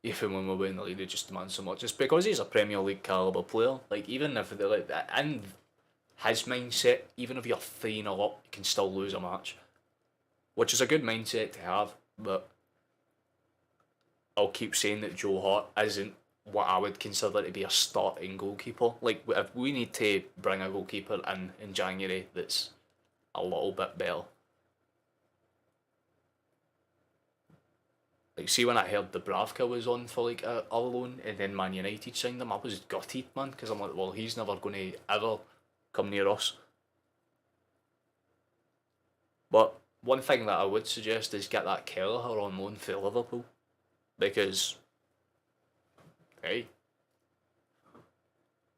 Even when we're winning the league, they just demand so much. It's because he's a Premier League caliber player. Like, even if they're like, in his mindset, even if you're 3-0 up, you can still lose a match. Which is a good mindset to have, but I'll keep saying that Joe Hart isn't what I would consider to be a starting goalkeeper. Like, if we need to bring a goalkeeper in January that's a little bit better. Like, see, when I heard Dubravka was on for like a loan and then Man United signed him, I was gutted, man, because I'm like, well, he's never going to ever come near us. But one thing that I would suggest is get that Kelleher on loan for Liverpool, because, hey,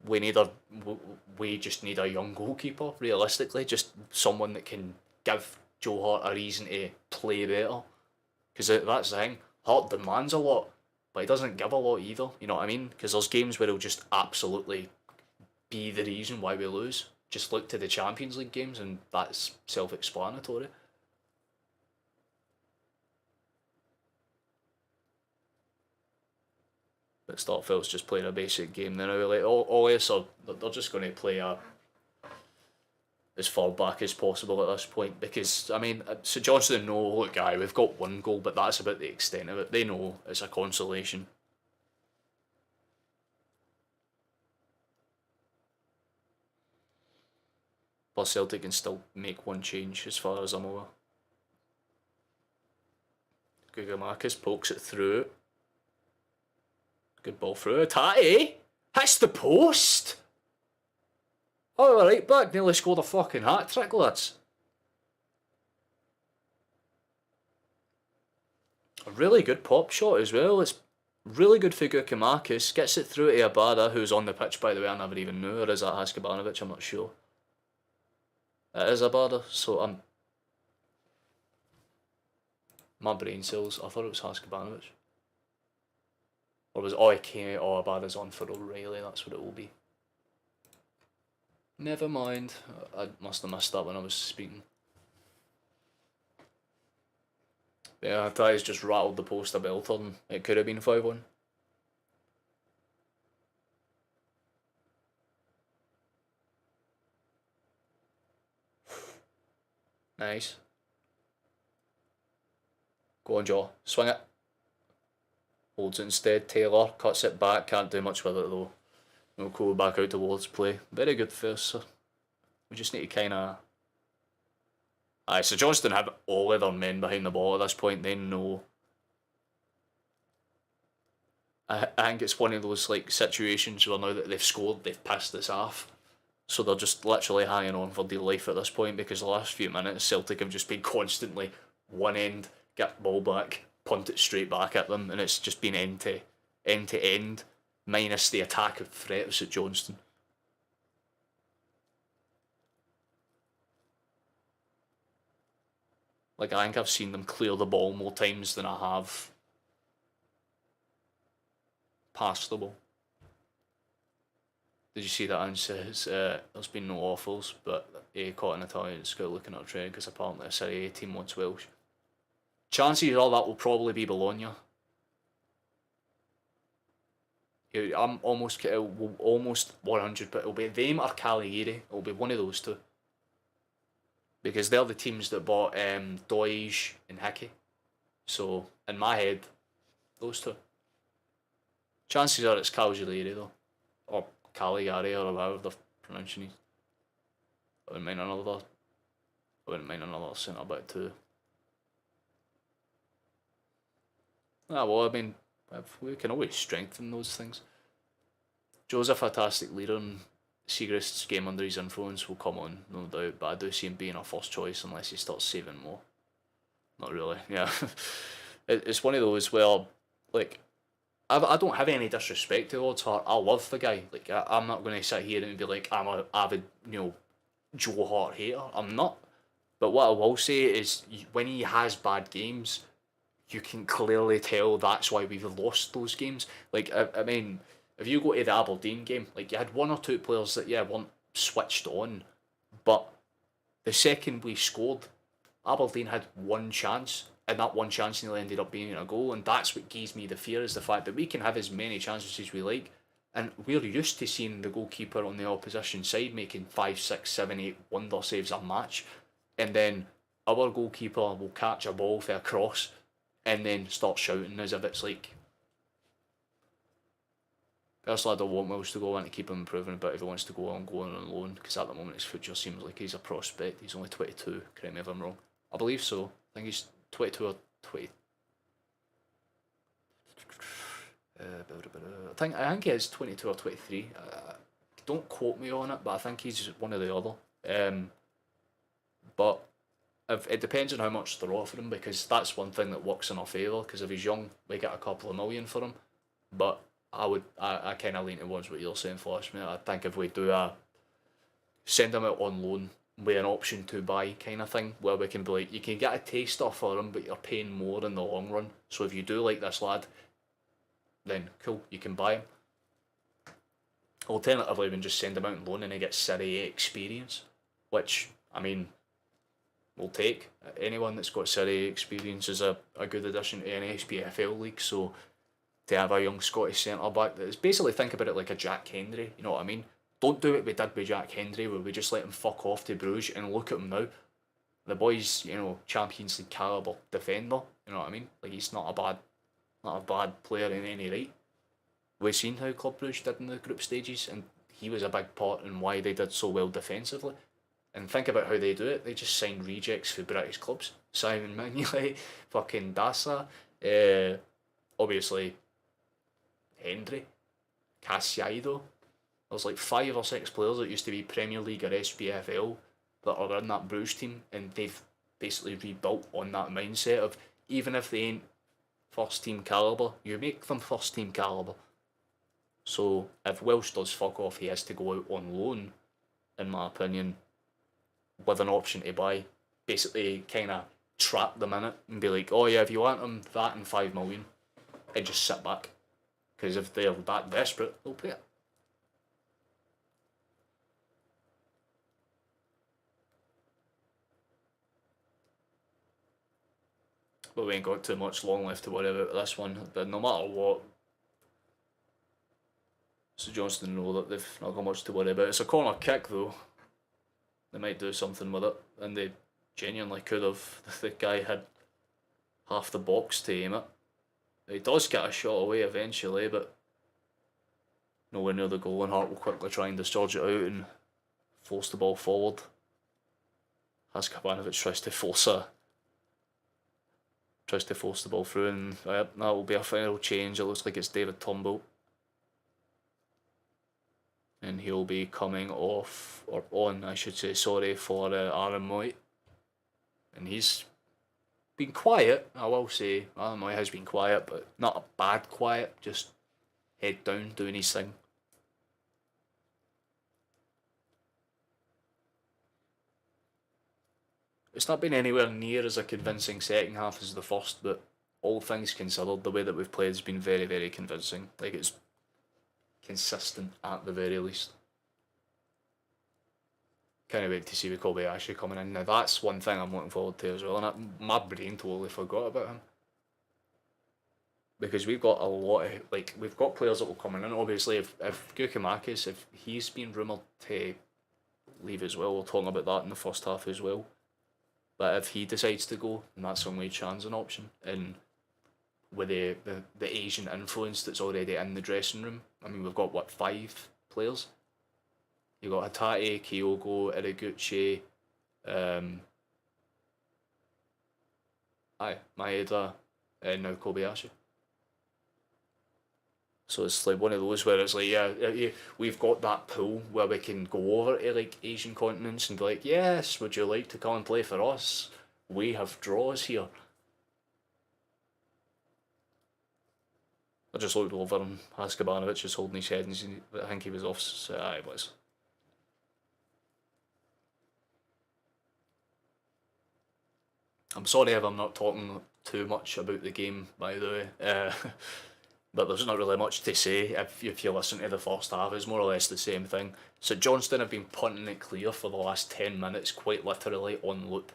we just need a young goalkeeper, realistically, just someone that can give Joe Hart a reason to play better. Because that's the thing, Hart demands a lot, but he doesn't give a lot either, you know what I mean? Because there's games where he'll just absolutely be the reason why we lose. Just look to the Champions League games and that's self-explanatory. But Starfelt's just playing a basic game now. Like, all this, they're just going to play as far back as possible at this point, because, I mean, St Johnstone know, look, guy, we've got one goal, but that's about the extent of it. They know it's a consolation. Plus, Celtic can still make one change, as far as I'm aware. Gugamakis pokes it through. Good ball through. Tatty hits the post. Oh, right back. Nearly scored a fucking hat-trick, lads. A really good pop shot as well. It's really good for Gugamakis. Gets it through to Abada, who's on the pitch, by the way. I never even knew. Or is that Haskabanovic? I'm not sure. It is Abada, so I'm... My brain cells. I thought it was Haskabanovic. Or was he came out, Abada's on for O'Reilly, that's what it will be. Never mind. I must have missed that when I was speaking. Yeah, Ty's just rattled the post a belter and it could have been 5-1. Nice. Go on, Jaw. Swing it. Holds it instead. Taylor cuts it back. Can't do much with it though. We'll go back out towards play. Very good first, sir. We just need to kind of... Aye, so Johnstone have all of their men behind the ball at this point. They know. I think it's one of those like situations where now that they've scored, they've pissed this off. So they're just literally hanging on for dear life at this point, because the last few minutes Celtic have just been constantly one end, get ball back, punt it straight back at them, and it's just been end to end, minus the attack of threats at Johnstone. Like, I think I've seen them clear the ball more times than I have passed the ball. Did you see that answer? There's been no offers, but he caught an Italian scout looking at a trade because apparently a Serie A team wants Welsh. Chances are that will probably be Bologna. I'm almost 100, but it'll be them or Cagliari. It'll be one of those two. Because they're the teams that bought Doige and Hickey. So, in my head, those two. Chances are it's Cagliari though. Or Caligari, or however they're pronouncing it. I wouldn't mind another centre back too. Well, I mean, we can always strengthen those things. Joe's a fantastic leader, and Siegrist's game under his influence will come on, no doubt, but I do see him being a first choice unless he starts saving more. Not really, yeah. It's one of those where, like, I don't have any disrespect to Lord's Hart. I love the guy. Like I'm not going to sit here and be like I'm a avid Joe Hart hater. I'm not. But what I will say is when he has bad games, you can clearly tell that's why we've lost those games. Like I mean, if you go to the Aberdeen game, like you had one or two players that weren't switched on, but the second we scored, Aberdeen had one chance, and that one chance nearly ended up being a goal, and that's what gives me the fear is the fact that we can have as many chances as we like, and we're used to seeing the goalkeeper on the opposition side making 5, 6, 7, 8 wonder saves a match, and then our goalkeeper will catch a ball for a cross and then start shouting as if it's like. Personally, I don't want Mills to go. I want to keep him improving, but if he wants to go on loan, because at the moment his future seems like he's a prospect. He's only 22, correct me if I'm wrong. I believe so. I think he's 22 or 20. I think he is 22 or 23. Don't quote me on it, but I think he's one or the other. But it depends on how much they're offering, because that's one thing that works in our favour, because if he's young, we get a couple of million for him. But I kind of lean towards what you're saying, Flash, mate. I think if we do send him out on loan with an option to buy kind of thing, where we can be like, you can get a taster for him, but you're paying more in the long run. So if you do like this lad, then cool, you can buy him. Alternatively, we can just send him out on loan and he gets Serie A experience, which, I mean, we'll take. Anyone that's got Serie A experience is a good addition to an SPFL league, so to have a young Scottish centre-back that is basically, think about it like a Jack Hendry, you know what I mean? Don't do what we did with Jack Hendry, where we just let him fuck off to Bruges, and look at him now. The boy's, Champions League calibre defender, you know what I mean? Like, he's not a bad player in any right. We've seen how Club Brugge did in the group stages, and he was a big part in why they did so well defensively. And think about how they do it. They just sign rejects for British clubs. Simon Mignolet, fucking Dasa, obviously Hendry, Casiado. There's like 5 or 6 players that used to be Premier League or SPFL that are in that Bruges team, and they've basically rebuilt on that mindset of, even if they ain't first team calibre, you make them first team calibre. So if Welsh does fuck off, he has to go out on loan, in my opinion, with an option to buy. Basically kind of trap them in it and be like, oh yeah, if you want him, that and 5 million, and just sit back. Because if they're that desperate, they'll pay it. But we ain't got too much long left to worry about this one. But no matter what, so Johnstone know that they've not got much to worry about. It's a corner kick though. They might do something with it, and they genuinely could have. The guy had half the box to aim it. He does get a shot away eventually, but nowhere near the goal, and Hart will quickly try and discharge it out and force the ball forward. As Kabanovic tries to force the ball through, and that will be a final change. It looks like it's David Turnbull. And he'll be coming off, or on, I should say, sorry, for Aaron Moy. And he's been quiet, I will say. Aaron Moy has been quiet, but not a bad quiet, just head down, doing his thing. It's not been anywhere near as a convincing second half as the first, but all things considered, the way that we've played has been very, very convincing. Like, it's consistent at the very least. Can't wait to see Kobayashi coming in. Now that's one thing I'm looking forward to as well, and my brain totally forgot about him. Because we've got a lot of, we've got players that will come in, and obviously if Gukamakis, if he's been rumoured to leave as well, we're talking about that in the first half as well. But if he decides to go, then that's only Chan's an option. And with the Asian influence that's already in the dressing room, I mean, we've got, 5 players? You've got Hatate, Kyogo, Iriguchi, Maeda, and now Kobayashi. So it's like one of those where it's like, we've got that pool where we can go over to Asian continents and be like, yes, would you like to come and play for us? We have draws here. I just looked over and Haskabanovic was holding his head and I think he was off. So he was. I'm sorry if I'm not talking too much about the game, by the way. But there's not really much to say if you listen to the first half. It's more or less the same thing. So Johnstone have been punting it clear for the last 10 minutes, quite literally on loop.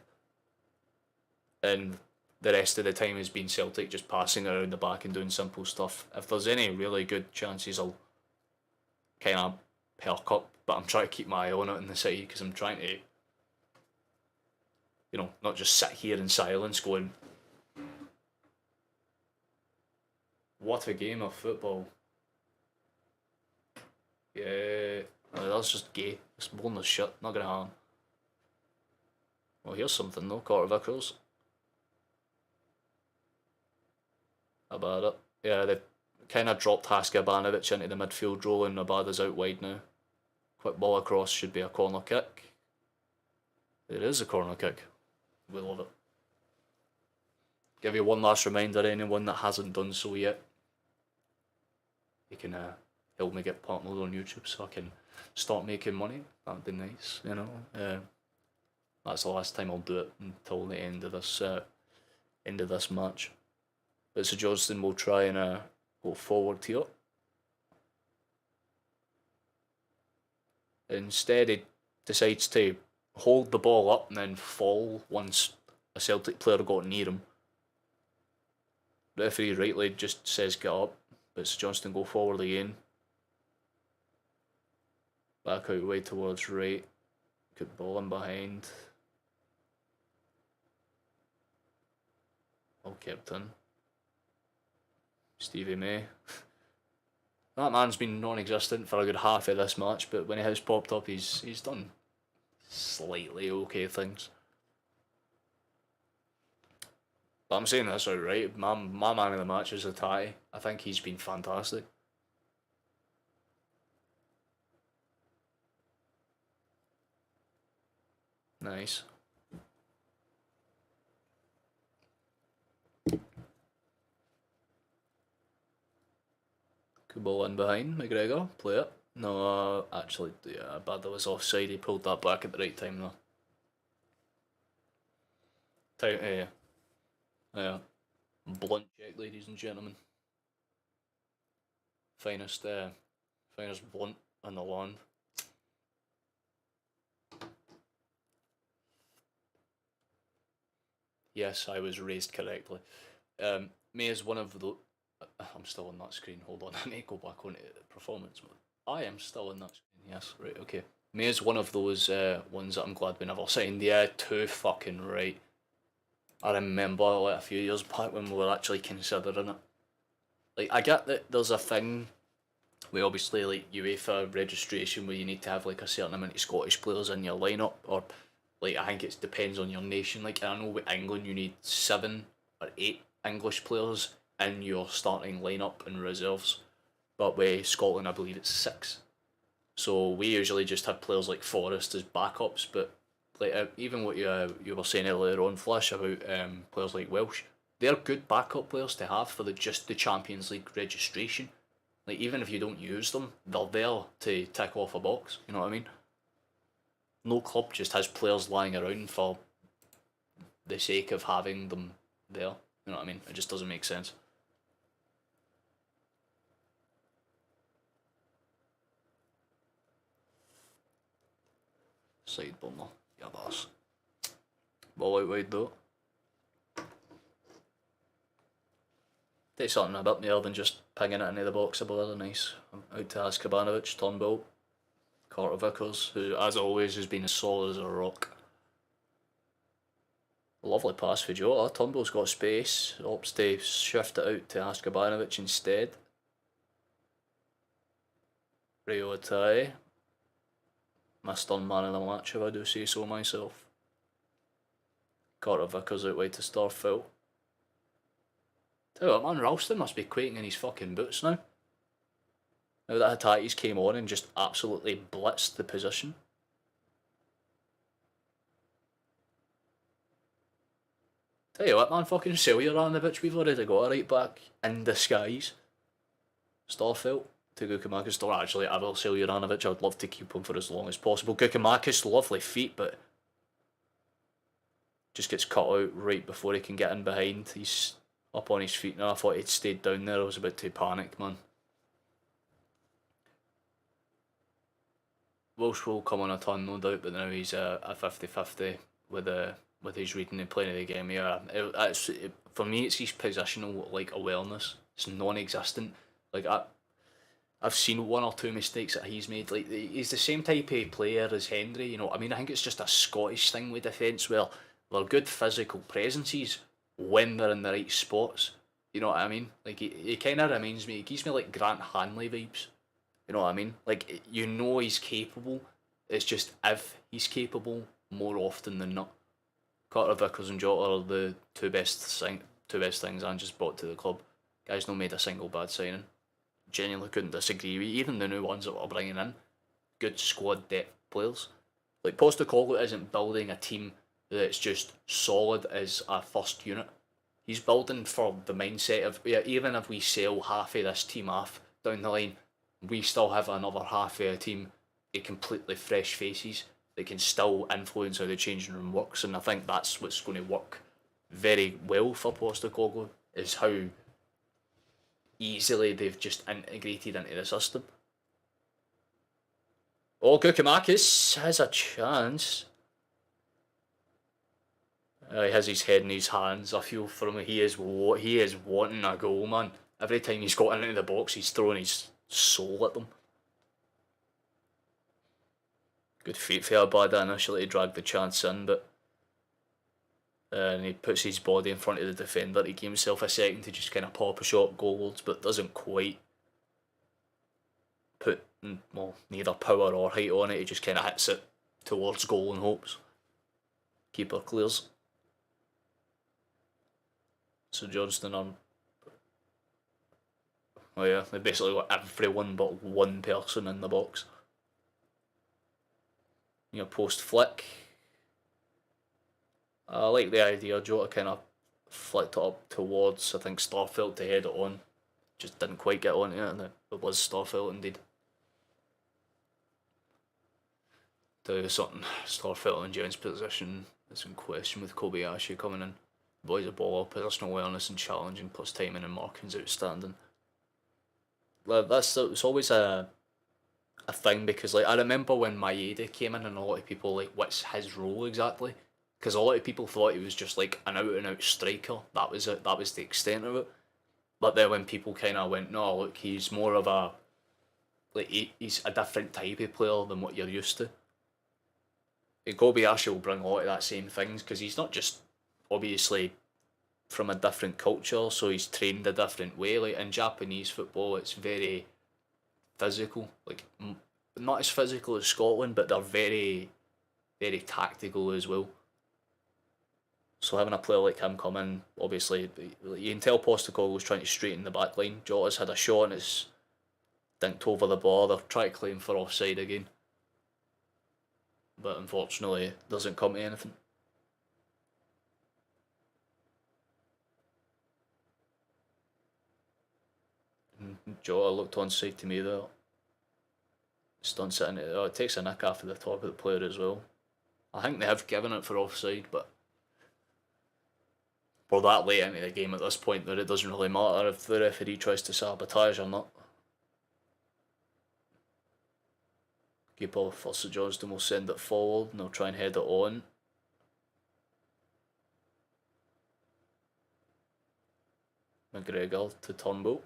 And the rest of the time has been Celtic just passing around the back and doing simple stuff. If there's any really good chances, I'll kind of perk up. But I'm trying to keep my eye on it on the side because I'm trying to, not just sit here in silence going, what a game of football. Yeah, that's just gay. It's boring as shit. Not gonna happen. Well, here's something though. Carter Vickers. How about it? Yeah, they've kind of dropped Haskabanovic into the midfield role and Abada's out wide now. Quick ball across, should be a corner kick. It is a corner kick. We love it. Give you one last reminder, anyone that hasn't done so yet. You can help me get partnered on YouTube so I can start making money. That'd be nice, That's the last time I'll do it until the end of this match. But so Johnstone will try and go forward here. Instead, he decides to hold the ball up and then fall once a Celtic player got near him. The referee rightly just says get up, but it's Johnstone go forward again. Back out way towards right. Good ball in behind. All kept in. Stevie May. That man's been non-existent for a good half of this match, but when he has popped up, he's done slightly okay things. But I'm saying this outright. My man of the match is Atai. I think he's been fantastic. Nice. Good ball in behind, McGregor, play it. No, actually, yeah, Bada was offside, he pulled that back at the right time though. Yeah. Blunt check, ladies and gentlemen. Finest blunt on the lawn. Yes, I was raised correctly. May is one of the... I'm still on that screen, hold on, I need to go back on performance mode. I am still on that screen, yes, right, okay. May is one of those ones that I'm glad we never signed. Yeah, too fucking right. I remember like a few years back when we were actually considering it. Like, I get that there's a thing with obviously like UEFA registration where you need to have like a certain amount of Scottish players in your lineup, or like I think it depends on your nation. Like I know with England you need 7 or 8 English players in your starting lineup and reserves, but with Scotland I believe it's 6. So we usually just have players like Forrest as backups, but like even what you were saying earlier on, Flash, about players like Welsh, they're good backup players to have for just the Champions League registration. Like even if you don't use them, they're there to tick off a box. You know what I mean? No club just has players lying around for the sake of having them there. You know what I mean? It just doesn't make sense. Side burner. Yeah, boss. Ball out wide though. Take something a bit more than just pinging it into the box above. Nice. Out to Haskabanovic, Turnbull. Carter Vickers, who as always has been as solid as a rock. Lovely pass for Jota. Turnbull's got space. Opts to shift it out to Haskabanovic instead. Rio Atai. My stun man of the match, if I do say so myself. Carter Vickers out wide to Starfelt. Tell you what, man, Ralston must be quaking in his fucking boots now. Now that Hatatis came on and just absolutely blitzed the position. Tell you what, man, fucking Selja ran the bitch. We've already got a right back in disguise. Starfelt to Gukamakis. Or actually, I will sell Juranovic. I'd love to keep him for as long as possible. Gukamakis, lovely feet, but just gets cut out right before he can get in behind. He's up on his feet now. I thought he'd stayed down there. I was about to panic, man. Walsh will come on a ton, no doubt, but now he's a 50-50 with his reading and playing of the game. Yeah, for me, it's his positional like awareness. It's non-existent. Like I've seen one or two mistakes that he's made. Like he's the same type of player as Hendry. You know what I mean? I think it's just a Scottish thing with defence where they're good physical presences when they're in the right spots. You know what I mean? Like he kind of reminds me. He gives me like Grant Hanley vibes. You know what I mean? Like you know he's capable. It's just if he's capable more often than not. Carter Vickers and Jota are the two best things I just brought to the club. Guys, no made a single bad signing. Genuinely couldn't disagree with even the new ones that we're bringing in. Good squad depth players. Like Postecoglou isn't building a team that's just solid as a first unit. He's building for the mindset of even if we sell half of this team off down the line, we still have another half of a team of completely fresh faces that can still influence how the changing room works, and I think that's what's going to work very well for Postecoglou, is how easily they've just integrated into the system. Oh, Gukamakis has a chance. He has his head in his hands. I feel for him. He is wanting a goal, man. Every time he's got into the box, he's throwing his soul at them. Good feet for Abada initially to drag the chance in, but and he puts his body in front of the defender. He gave himself a second to just kind of pop a shot goalwards, but doesn't quite put neither power or height on it. He just kind of hits it towards goal and hopes. Keeper clears. So Johnstone on. Oh yeah, they basically got everyone but one person in the box. You know, post flick. I like the idea. Jota kind of flicked it up towards, I think, Starfelt to head it on. Just didn't quite get on it, and it was Starfelt indeed. Tell you something, Starfelt in Jen's position is in question with Kobayashi coming in. Boys a ball, positional awareness and challenging, plus timing and marking's outstanding. It's always a thing, because like I remember when Maeda came in and a lot of people like, what's his role exactly? Because a lot of people thought he was just like an out and out striker. That was it. That was the extent of it. But then when people kind of went, no, look, he's more of a he's a different type of player than what you're used to. Kobayashi will bring a lot of that same things, because he's not just obviously from a different culture, so he's trained a different way. Like in Japanese football, it's very physical, like not as physical as Scotland, but they're very, very tactical as well. So having a player like him come in, obviously, you can tell Postecoglou was trying to straighten the back line. Jota's had a shot and it's dinked over the bar. They're trying to claim for offside again, but unfortunately, it doesn't come to anything. Jota looked onside to me there. Stunned sitting it. Oh, it takes a nick after the top of the player as well. I think they have given it for offside, but we're that late into the game at this point that it doesn't really matter if the referee tries to sabotage or not. Keeper for St Johnstone will send it forward and they'll try and head it on. McGregor to Turnbull.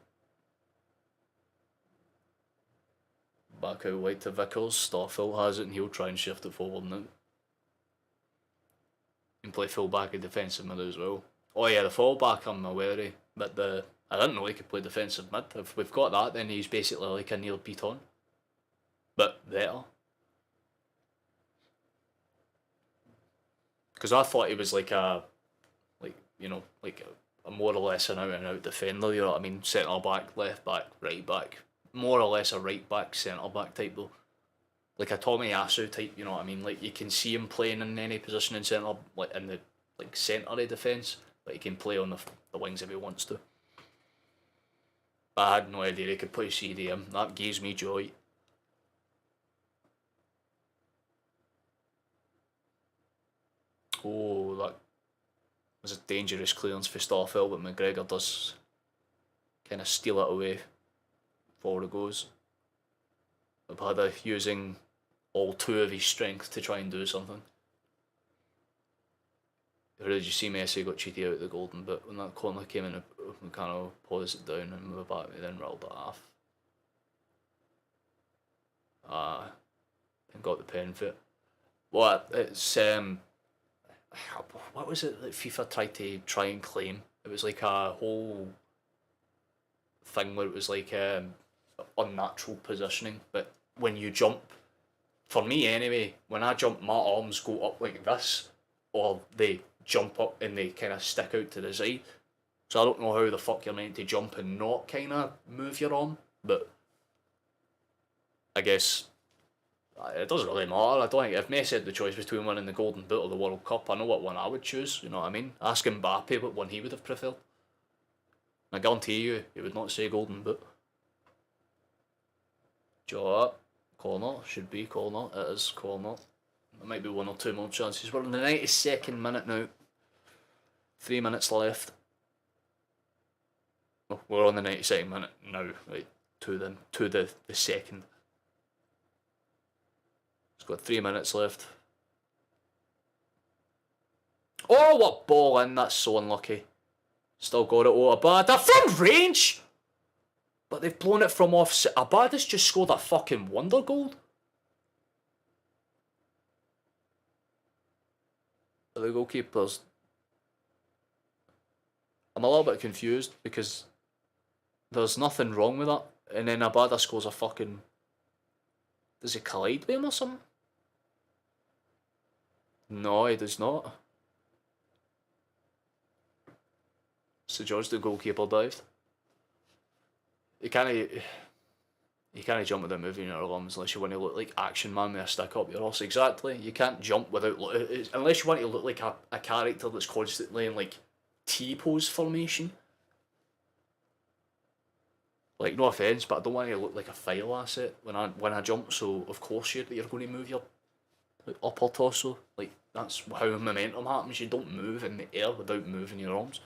Back out wide to Vickers. Starfelt has it and he'll try and shift it forward now. And play full back and defensive mid as well. Oh yeah, the full back I'm aware of, but I didn't know he could play defensive mid. If we've got that, then he's basically like a Neil Piton, but better. Because I thought he was like a more or less an out and out defender. You know what I mean? Centre back, left back, right back. More or less a right back, centre back type though. Like a Tomiyasu type, you know what I mean? Like you can see him playing in any position in centre, like in the centre of defence, but he can play on the wings if he wants to. I had no idea he could play CDM. That gives me joy. Oh, that was a dangerous clearance for Stoffel, but McGregor does kind of steal it away before it goes. Abada using all two of his strength to try and do something. Or did you see Messi got cheated out of the golden boot when that corner came in? We kind of paused it down and moved back, then rolled it off. And got the pen for it. What? It's what was it that FIFA tried to try and claim? It was like a whole thing where it was like unnatural positioning, but when you jump, for me anyway, when I jump, my arms go up like this, or they jump up and they kind of stick out to the side. So I don't know how the fuck you're meant to jump and not kind of move your arm, but I guess it doesn't really matter. I don't think if Messi had the choice between winning the Golden Boot or the World Cup, I know what one I would choose. You know what I mean? Ask Mbappe what one he would have preferred. I guarantee you, he would not say Golden Boot. Jaw up. Corner. Should be corner. It is corner. There might be one or two more chances. We're in the 92nd minute now. 3 minutes left. Oh, we're on the 92nd minute now, right? To the second. It's got 3 minutes left. Oh, what ball in! That's so unlucky. Still got it over Abada from range! But they've blown it from offset. Abada's just scored a fucking wonder goal. The goalkeepers. I'm a little bit confused because there's nothing wrong with that. And then Abada scores a fucking... Does he collide with him or something? No, he does not. So George, the goalkeeper, dived. You can't jump without moving your arms unless you want to look like Action Man with a stick up your arse. Exactly. You can't jump without unless you want to look like a character that's constantly in like T-pose formation. Like, no offence, but I don't want to look like a file asset when I jump. So of course you're going to move your upper torso. Like that's how momentum happens. You don't move in the air without moving your arms.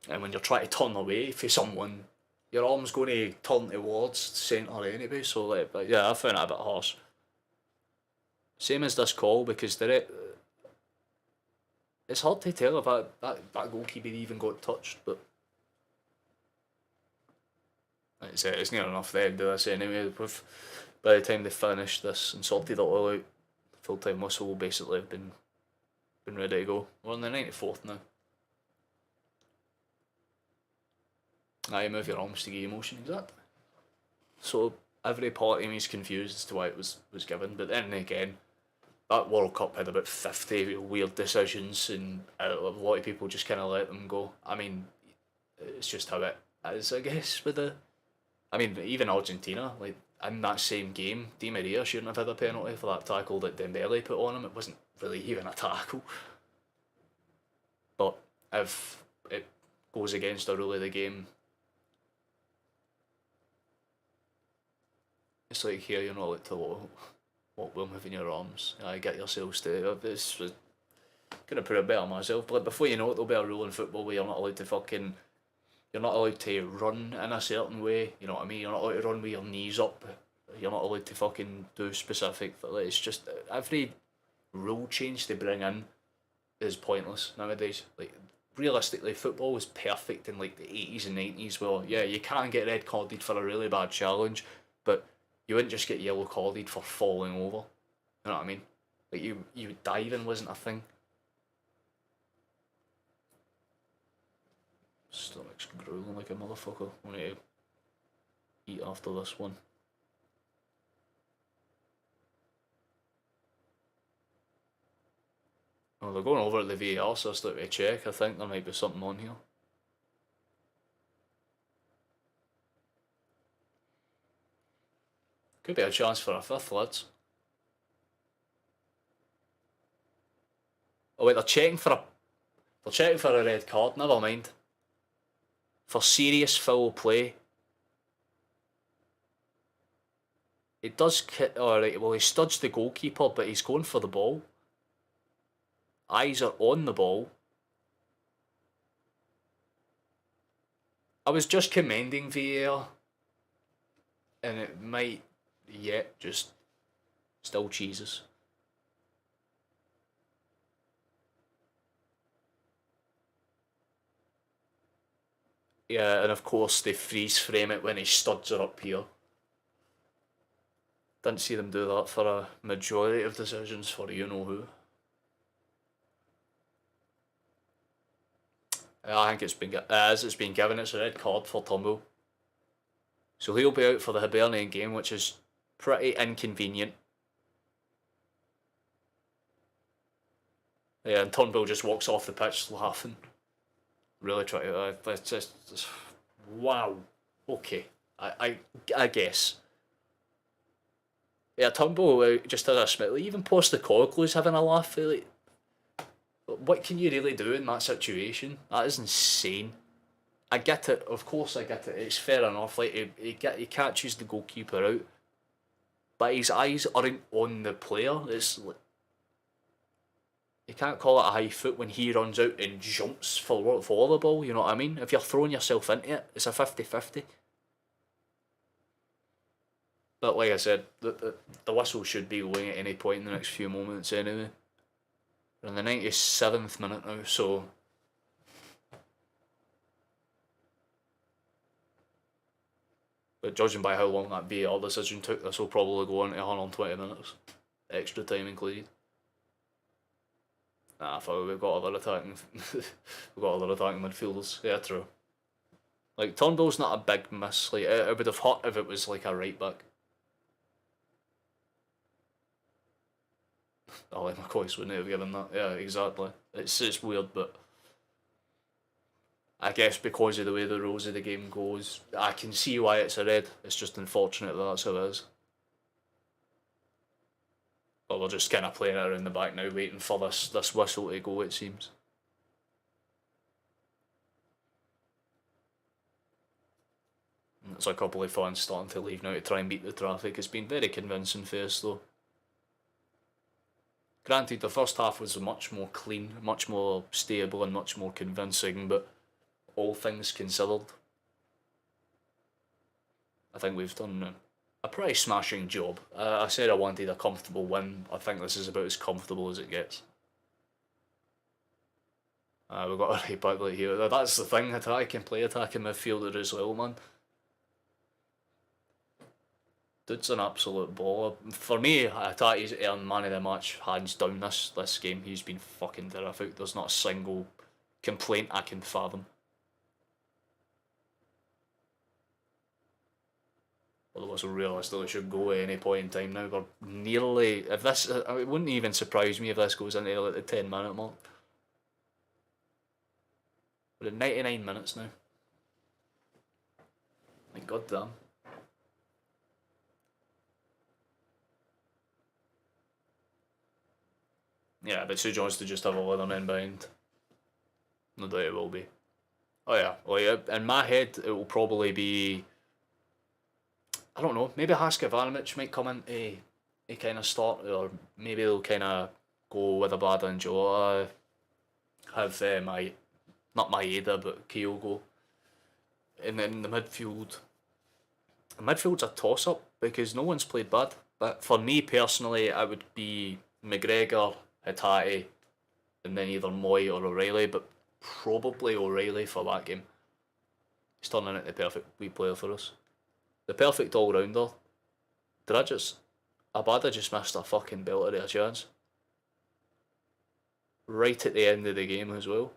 And when you're trying to turn away for someone, your arm's going to turn towards centre anyway. So like, but yeah, I found it a bit harsh. Same as this call because it's hard to tell if that goalkeeper even got touched, but it's near enough the end of this anyway. By the time they finish this and sorted it all out, full time whistle will basically have been ready to go. We're on the 94th now. You move your arms to give emotion, exactly. So every part of me is confused as to why it was given, but then again, that World Cup had about 50 weird decisions, and a lot of people just kind of let them go. I mean, it's just how it is, I guess. I mean, even Argentina, like in that same game, Di Maria shouldn't have had a penalty for that tackle that Dembele put on him. It wasn't really even a tackle. But if it goes against the rule of the game, it's like here you're not allowed to walk with moving your arms. Get yourselves to this. Could have put it better myself, but before you know it, there'll be a rule in football where you're not allowed to run in a certain way. You know what I mean? You're not allowed to run with your knees up. You're not allowed to fucking do specific. It's just every rule change they bring in is pointless nowadays. Like realistically, football was perfect in like the 80s and 90s. Well, yeah, you can get red carded for a really bad challenge, but you wouldn't just get yellow carded for falling over. You know what I mean? Like you diving wasn't a thing. Stomach's grueling like a motherfucker. I need to eat after this one. Oh, they're going over at the VAR system to check. I think there might be something on here. Could be a chance for a fifth, lads. Oh wait, they're checking for a red card. Never mind. for serious foul play. He does, alright, well he studs the goalkeeper, but he's going for the ball. Eyes are on the ball. I was just commending VAR, and it might yet just still cheeses. Yeah, and of course they freeze frame it when his studs are up here. Didn't see them do that for a majority of decisions for you know who. I think it's been as it's been given. It's a red card for Turnbull, so he'll be out for the Hibernian game, which is pretty inconvenient. Yeah, and Turnbull just walks off the pitch laughing. Really try to. It's just wow. Okay, I guess. Yeah, Turnbull just has a smile. Even Postecoglou's having a laugh. Like, what can you really do in that situation? That is insane. I get it, of course I get it. It's fair enough. Like he catches the goalkeeper out, but his eyes aren't on the player. It's like, you can't call it a high foot when he runs out and jumps for the ball. You know what I mean? If you're throwing yourself into it, it's a 50-50. But like I said, the whistle should be going at any point in the next few moments anyway. We're in the 97th minute now, so but judging by how long that VAR decision took, this will probably go on to 120 minutes. Extra time included. Nah, I thought we've got other attacking midfielders. Yeah, true. Like Turnbull's not a big miss. Like it would have hurt if it was like a right back. Oh, like McCoy wouldn't have given that. Yeah, exactly. It's weird, but I guess because of the way the rules of the game goes, I can see why it's a red. It's just unfortunate that that's how it is. But we're just kind of playing it around the back now, waiting for this whistle to go, it seems. And it's a couple of fans starting to leave now to try and beat the traffic. It's been very convincing for us, though. Granted, the first half was much more clean, much more stable and much more convincing, but all things considered, I think we've done a pretty smashing job. I said I wanted a comfortable win. I think this is about as comfortable as it gets. We've got a right back like here. That's the thing, I can play attacking midfielder as well, man. Dude's an absolute baller. For me, Atati's earned man of the match, hands down this game. He's been fucking terrific. There's not a single complaint I can fathom. Otherwise, realistically should go at any point in time now. We're nearly, if this, it wouldn't even surprise me if this goes into like the 10-minute mark. We're at 99 minutes now. Like, goddamn. Yeah, but Sue Johnston just have 11 men behind. No doubt it will be. Oh yeah, well yeah, in my head it will probably be, I don't know, maybe Haskavanovich might come in to kind of start, or maybe they'll kind of go with Abada and Joe. Have not Maeda, but Kyogo. And then the midfield's a toss-up because no one's played bad. But for me personally, it would be McGregor, Hatate, and then either Moy or O'Reilly, but probably O'Reilly for that game. He's turning into the perfect wee player for us. The perfect all-rounder. Abada just missed a fucking belter of a chance. Right at the end of the game as well.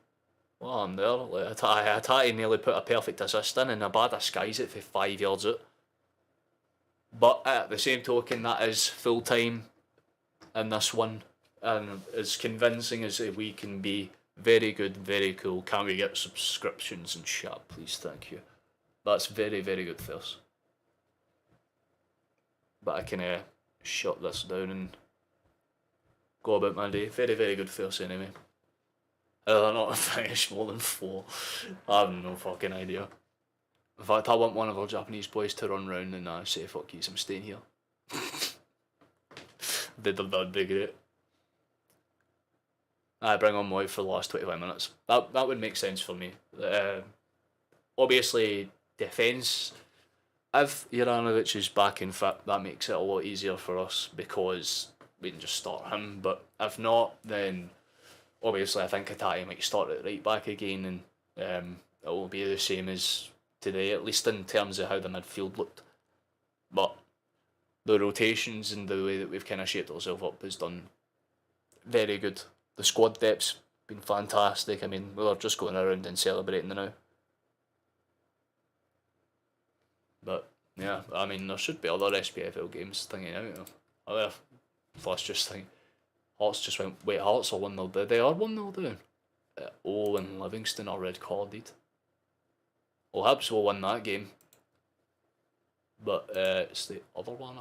Well, I'm there. Like, Hatate nearly put a perfect assist in and Abada skies it for 5 yards out. But at the same token, that is full time in this one. And as convincing as we can be, very good, very cool. Can we get subscriptions and shit, please? Thank you. That's very, very good for us. But I can shut this down and go about my day. Very, very good for us anyway. not finish more than 4. I have no fucking idea. In fact, I want one of our Japanese boys to run round and say, fuck you, I'm staying here. That'd be great. I bring on Moy for the last 25 minutes. That would make sense for me. Obviously, defence. If Juranovic is back in fit, that makes it a lot easier for us because we can just start him. But if not, then obviously I think Hatate might start at right back again, and it will be the same as today, at least in terms of how the midfield looked. But the rotations and the way that we've kind of shaped ourselves up has done very good. The squad depth's been fantastic. I mean, we're just going around and celebrating now. But yeah, I mean, there should be other SPFL games thinking out. Other Plus just think Hearts just went. Wait, Hearts are 1-0 down. They are 1-0 down. And Livingston are red carded. Well, Hibs will win that game. But it's the other one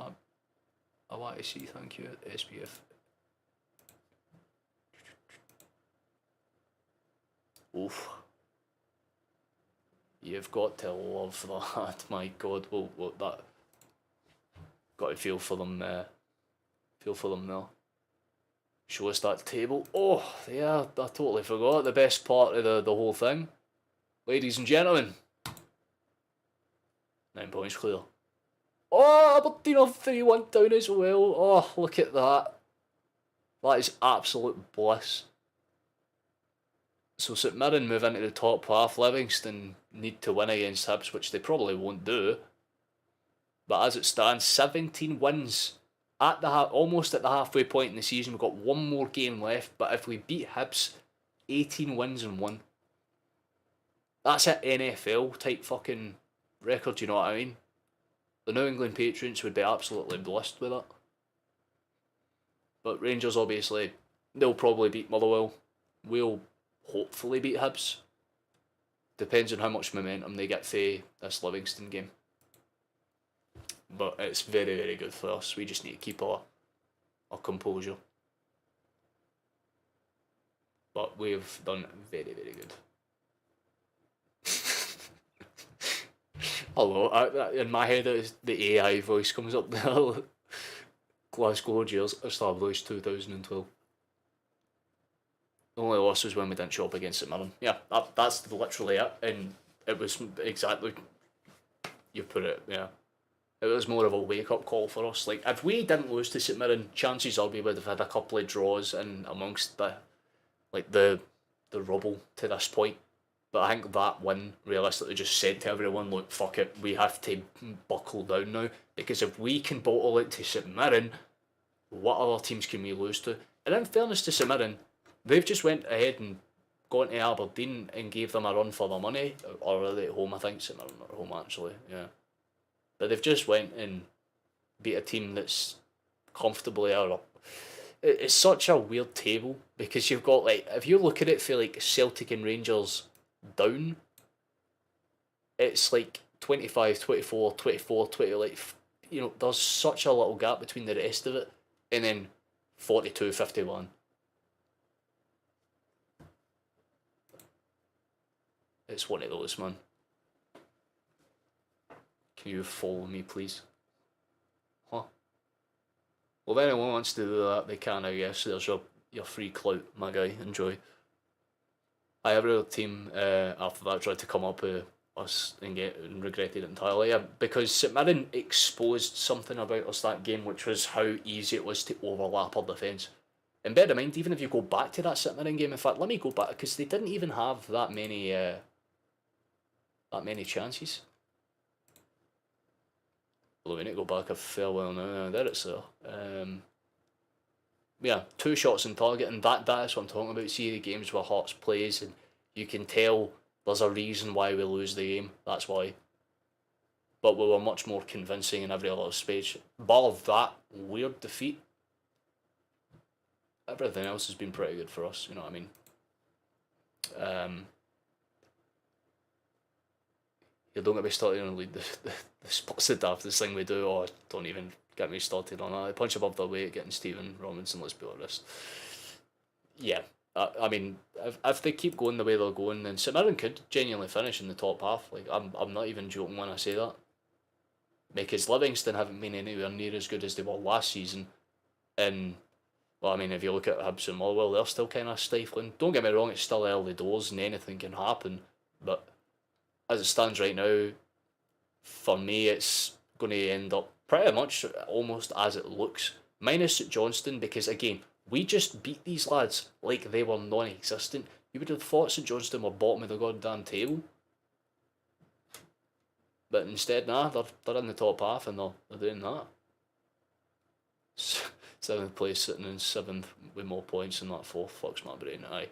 I want to see. Thank you, SPF. Oof. You've got to love that. My God, well, that got to feel for them. Feel for them now. Show us that table. Oh, yeah, I totally forgot the best part of the whole thing. Ladies and gentlemen, 9 points clear. Oh, Aberdeen are 3-1 down as well. Oh, look at that. That is absolute bliss. So St Mirren move into the top half. Livingston need to win against Hibs, which they probably won't do. But as it stands, 17 wins at the almost at the halfway point in the season. We've got one more game left, but if we beat Hibs, 18 wins and 1. That's an NFL type fucking record, you know what I mean? The New England Patriots would be absolutely blessed with that. But Rangers, obviously, they'll probably beat Motherwell. We'll hopefully beat Hibs. Depends on how much momentum they get for this Livingston game. But it's very, very good for us. We just need to keep our composure. But we've done very, very good. Hello, in my head the AI voice comes up there. Glasgow Gears established 2012. The only loss was when we didn't show up against St Mirren. Yeah, that's literally it. And it was exactly, you put it, yeah. It was more of a wake-up call for us. Like, if we didn't lose to St Mirren, chances are we would have had a couple of draws in amongst the rubble to this point. But I think that win realistically just said to everyone, look, fuck it, we have to buckle down now. Because if we can bottle it to St Mirren, what other teams can we lose to? And in fairness to St Mirren, they've just went ahead and gone to Aberdeen and gave them a run for their money. Or are they at home? I think St Mirren are at home, actually, yeah. But they've just went and beat a team that's comfortably up. It's such a weird table because you've got, like, if you look at it for like Celtic and Rangers down, it's like 25, 24, 24, 20, like, you know, there's such a little gap between the rest of it, and then 42, 51. It's one of those, man. Can you follow me, please? Huh? Well, if anyone wants to do that, they can, I guess. There's your free clout, my guy. Enjoy. Every other team after that tried to come up with us and regretted it entirely. Yeah, because St Mirren exposed something about us that game, which was how easy it was to overlap our defence. And bear in mind, even if you go back to that St Mirren game, in fact, let me go back, because they didn't even have that many chances. Although we need to go back a fair while now. There it's there. Yeah, 2 shots on target, and that is what I'm talking about. See the games where Hearts plays, and you can tell there's a reason why we lose the game. That's why. But we were much more convincing in every other stage. Bar of that weird defeat, everything else has been pretty good for us. You know what I mean? You don't get me started on the spots the daftest thing we do, or don't even get me started on that. They punch above their weight, getting Stephen Robinson, let's be honest. Yeah, I mean, if they keep going the way they're going, then St Mirren could genuinely finish in the top half. Like I'm not even joking when I say that, because Livingston haven't been anywhere near as good as they were last season. And well, I mean, if you look at Hibs and Motherwell, they're still kind of stifling. Don't get me wrong, it's still early doors and anything can happen. But as it stands right now, for me, it's going to end up pretty much almost as it looks, minus Johnstone, because again, we just beat these lads like they were non existent. You would have thought St Johnstone were bottom of the goddamn table. But instead, nah, they're in the top half and they're doing that. Seventh place sitting in seventh with more points than that fourth. Fucks my brain, aye.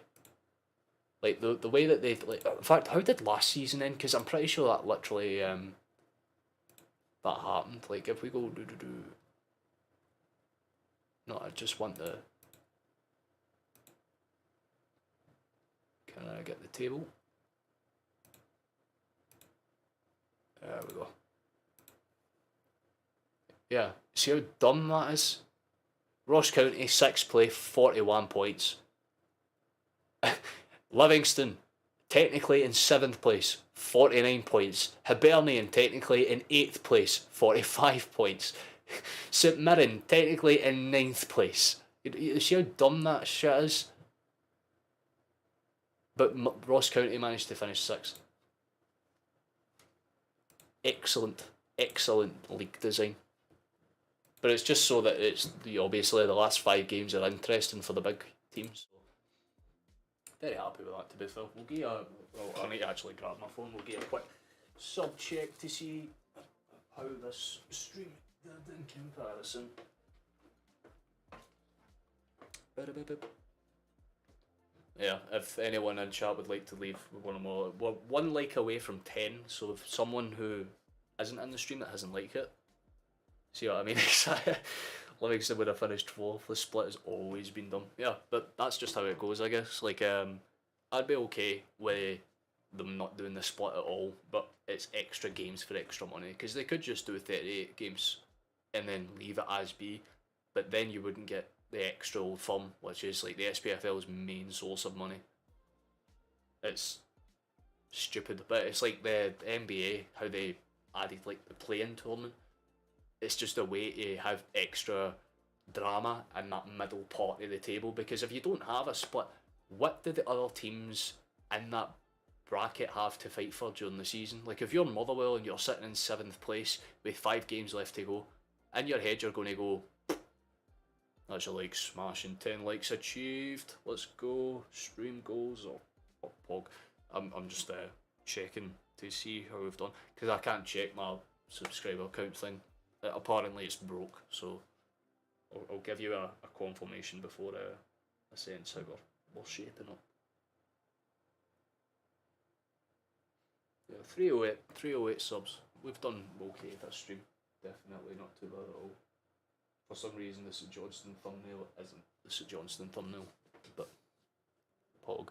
Like the way that they like. In fact, how did last season end? Because I'm pretty sure that literally that happened. Like if we go do. No, I just want the. Can I get the table? There we go. Yeah, see how dumb that is? Ross County, 6th place, 41 points. Livingston, technically in 7th place, 49 points. Hibernian, technically in 8th place, 45 points. St Mirren, technically in 9th place. You see how dumb that shit is? But Ross County managed to finish 6th. Excellent, excellent league design. But it's just so that it's obviously the last 5 games are interesting for the big teams. Very happy with that, to be fair. We'll get a. Well, I need to actually grab my phone. We'll get a quick sub check to see how this stream did in comparison. Yeah, if anyone in chat would like to leave one more, we're 1 like away from 10. So if someone who isn't in the stream that hasn't liked it, see what I mean? Livingston would have finished 4th. The split has always been done. Yeah, but that's just how it goes, I guess. Like, I'd be okay with them not doing the split at all, but it's extra games for extra money, because they could just do 38 games and then leave it as be, but then you wouldn't get the extra old firm, which is like the SPFL's main source of money. It's stupid, but it's like the NBA, how they added like the play-in tournament. It's just a way to have extra drama in that middle part of the table, because if you don't have a split, what do the other teams in that bracket have to fight for during the season? Like if you're Motherwell and you're sitting in 7th place with 5 games left to go, in your head you're going to go, that's a like smashing, 10 likes achieved, let's go, stream goals or pog. I'm just checking to see how we've done, because I can't check my subscriber count thing. Apparently it's broke, so I'll give you a confirmation before I sense how we're shaping up. Yeah, 308 subs. We've done okay this stream. Definitely not too bad at all. For some reason the St Johnstone thumbnail isn't the St Johnstone thumbnail, but pog.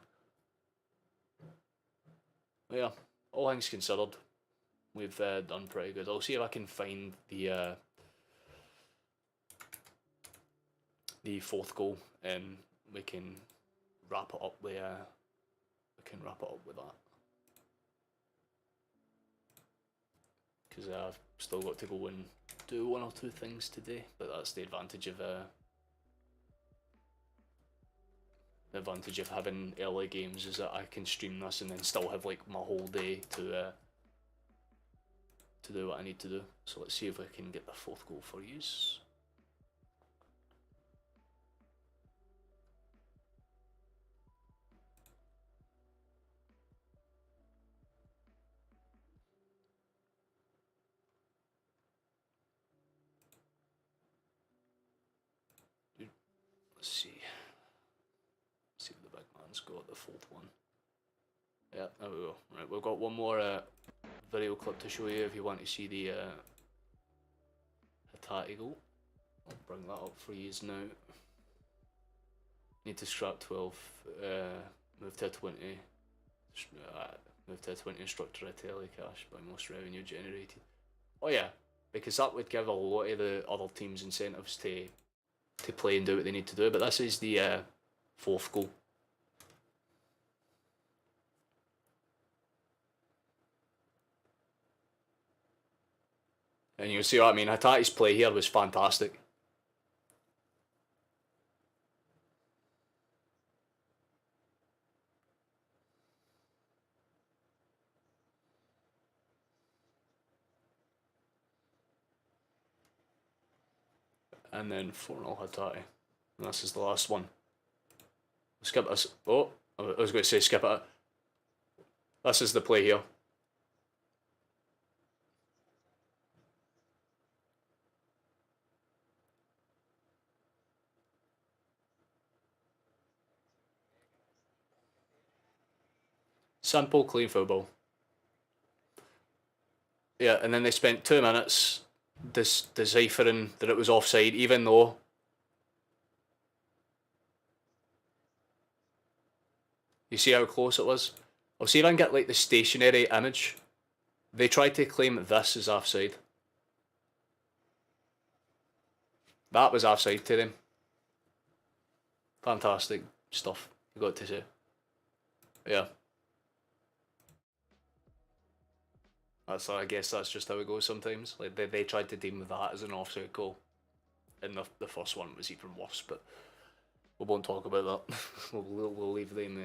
But yeah, all things considered, we've done pretty good. I'll see if I can find the 4th goal, and we can wrap it up with that. Because I've still got to go and do 1 or 2 things today, but that's the advantage of having early games, is that I can stream this and then still have like my whole day to do what I need to do. So let's see if we can get the 4th goal for use. Let's see if the big man's got the 4th one. Yeah, there we go. Right, we've got one more video clip to show you if you want to see the Hattati goal. I'll bring that up for you now. Need to scrap 12, move to 20, move to 20 structure of telecash by most revenue generated. Oh yeah, because that would give a lot of the other teams incentives to play and do what they need to do. But this is the 4th goal. And you'll see what I mean. Hatate's play here was fantastic. And then 4-0 Hatate. And this is the last one. Skip this. Oh, I was going to say skip it. This is the play here. Simple, clean football. Yeah, and then they spent 2 minutes deciphering that it was offside, even though you see how close it was. I'll see if I can get like the stationary image. They tried to claim this as offside. That was offside to them. Fantastic stuff, you got to say. Yeah. I guess that's just how it goes sometimes. Like they tried to deem that as an offside goal, and the first one was even worse. But we won't talk about that. we'll leave them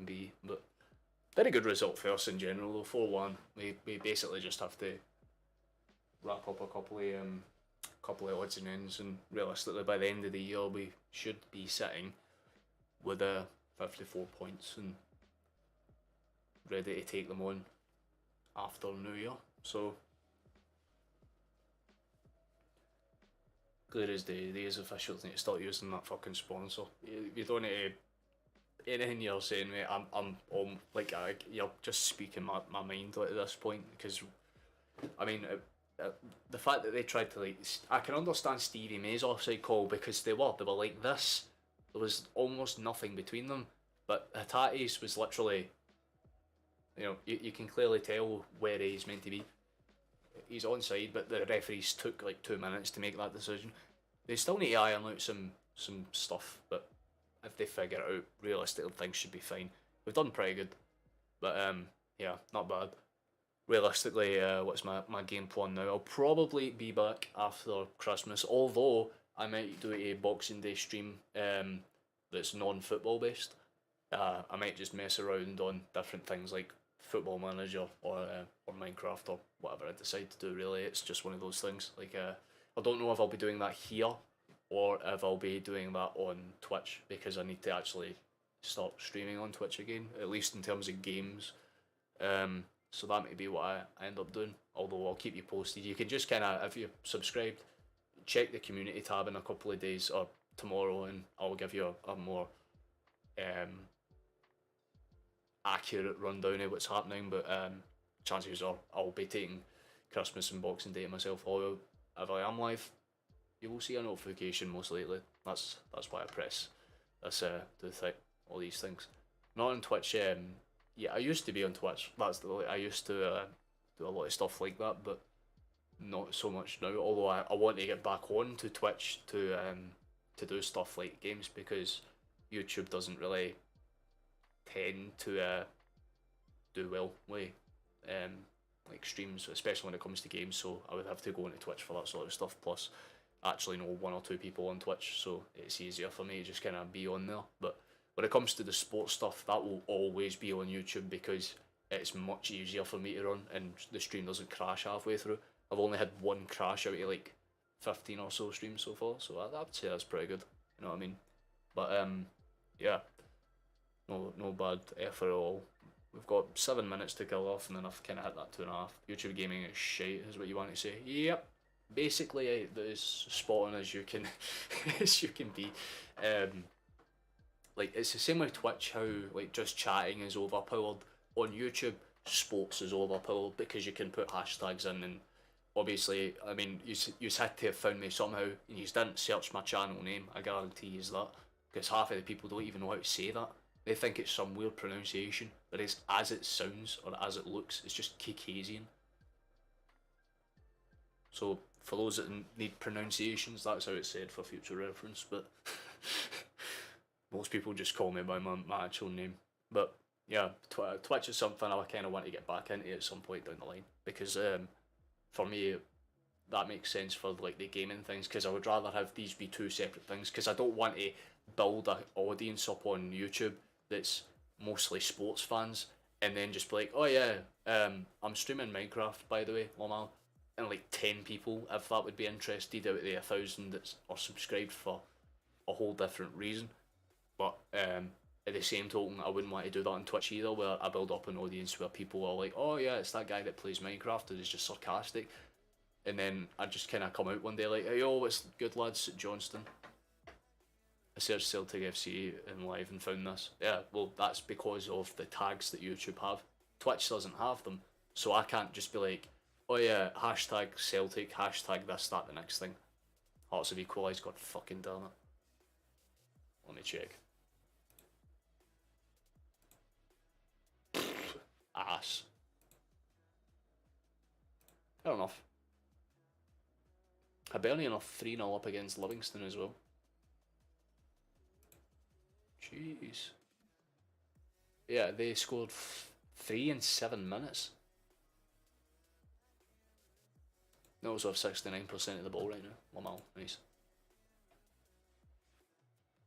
be. But very good result for us in general though. 4-1. We basically just have to wrap up a couple of odds and ends, and realistically by the end of the year we should be sitting with 54 points and ready to take them on after New Year. So clear as day, these officials need to start using that fucking sponsor. You don't need to, anything you're saying, mate. I'm like you're just speaking my mind at this point, because I mean the fact that they tried to like, I can understand Stevie May's offside call because they were like this. There was almost nothing between them, but Hatate's was literally, you know, you can clearly tell where he's meant to be. He's onside, but the referees took like 2 minutes to make that decision. They still need to iron out some stuff, but if they figure it out, realistically things should be fine. We've done pretty good, but yeah, not bad. Realistically, what's my game plan now? I'll probably be back after Christmas, although I might do a Boxing Day stream that's non-football based. I might just mess around on different things like Football Manager or Minecraft or whatever I decide to do. Really, it's just one of those things. Like I don't know if I'll be doing that here or if I'll be doing that on Twitch, because I need to actually start streaming on Twitch again, at least in terms of games. So that may be what I end up doing. Although I'll keep you posted. You can just kind of, if you're subscribed, check the community tab in a couple of days or tomorrow, and I'll give you a more accurate rundown of what's happening. But chances are I'll be taking Christmas and Boxing Day myself. Although if I am live, you will see a notification most likely. That's why I press this all these things. Not on Twitch. Yeah, I used to be on Twitch. I used to do a lot of stuff like that, but not so much now. Although I want to get back on to Twitch to do stuff like games, because YouTube doesn't really tend to do well with like streams, especially when it comes to games. So I would have to go into Twitch for that sort of stuff. Plus, I actually know 1 or 2 people on Twitch, so it's easier for me to just kind of be on there. But when it comes to the sports stuff, that will always be on YouTube, because it's much easier for me to run and the stream doesn't crash halfway through. I've only had one crash out of like 15 or so streams so far, so I'd say that's pretty good. You know what I mean? But yeah, no bad effort at all. We've got 7 minutes to kill off, and then I've kind of hit that 2.5. YouTube gaming is shite, is what you want to say. Yep. Basically, as spot on as you can, as you can be. Like, it's the same with Twitch, how like just chatting is overpowered. On YouTube, sports is overpowered because you can put hashtags in, and obviously, I mean, you had to have found me somehow, and you didn't search my channel name. I guarantee you that, because half of the people don't even know how to say that. They think it's some weird pronunciation, but it's as it sounds or as it looks. It's just Caucasian. So for those that need pronunciations, that's how it's said for future reference. But most people just call me by my actual name. But yeah, Twitch is something I kind of want to get back into at some point down the line, because for me, that makes sense for like the gaming things, because I would rather have these be two separate things, because I don't want to build an audience up on YouTube that's mostly sports fans and then just be like, oh yeah, I'm streaming Minecraft by the way, Lamal, and like 10 people, if that would be interested out of the 1,000 that are subscribed for a whole different reason. But at the same token, I wouldn't want to do that on Twitch either, where I build up an audience where people are like, oh yeah, it's that guy that plays Minecraft and is just sarcastic. And then I just kind of come out one day like, hey yo, what's good lads at Johnstone? I searched Celtic FC in live and found this. Yeah, well, that's because of the tags that YouTube have. Twitch doesn't have them, so I can't just be like, oh yeah, hashtag Celtic, hashtag this, that, the next thing. Hearts have equalised, god fucking damn it. Let me check. Ass. Fair enough. Hibernian are 3-0 up against Livingston as well. Jeez. Yeah, they scored 3 in 7 minutes. They also have 69% of the ball right now. Lamal, nice.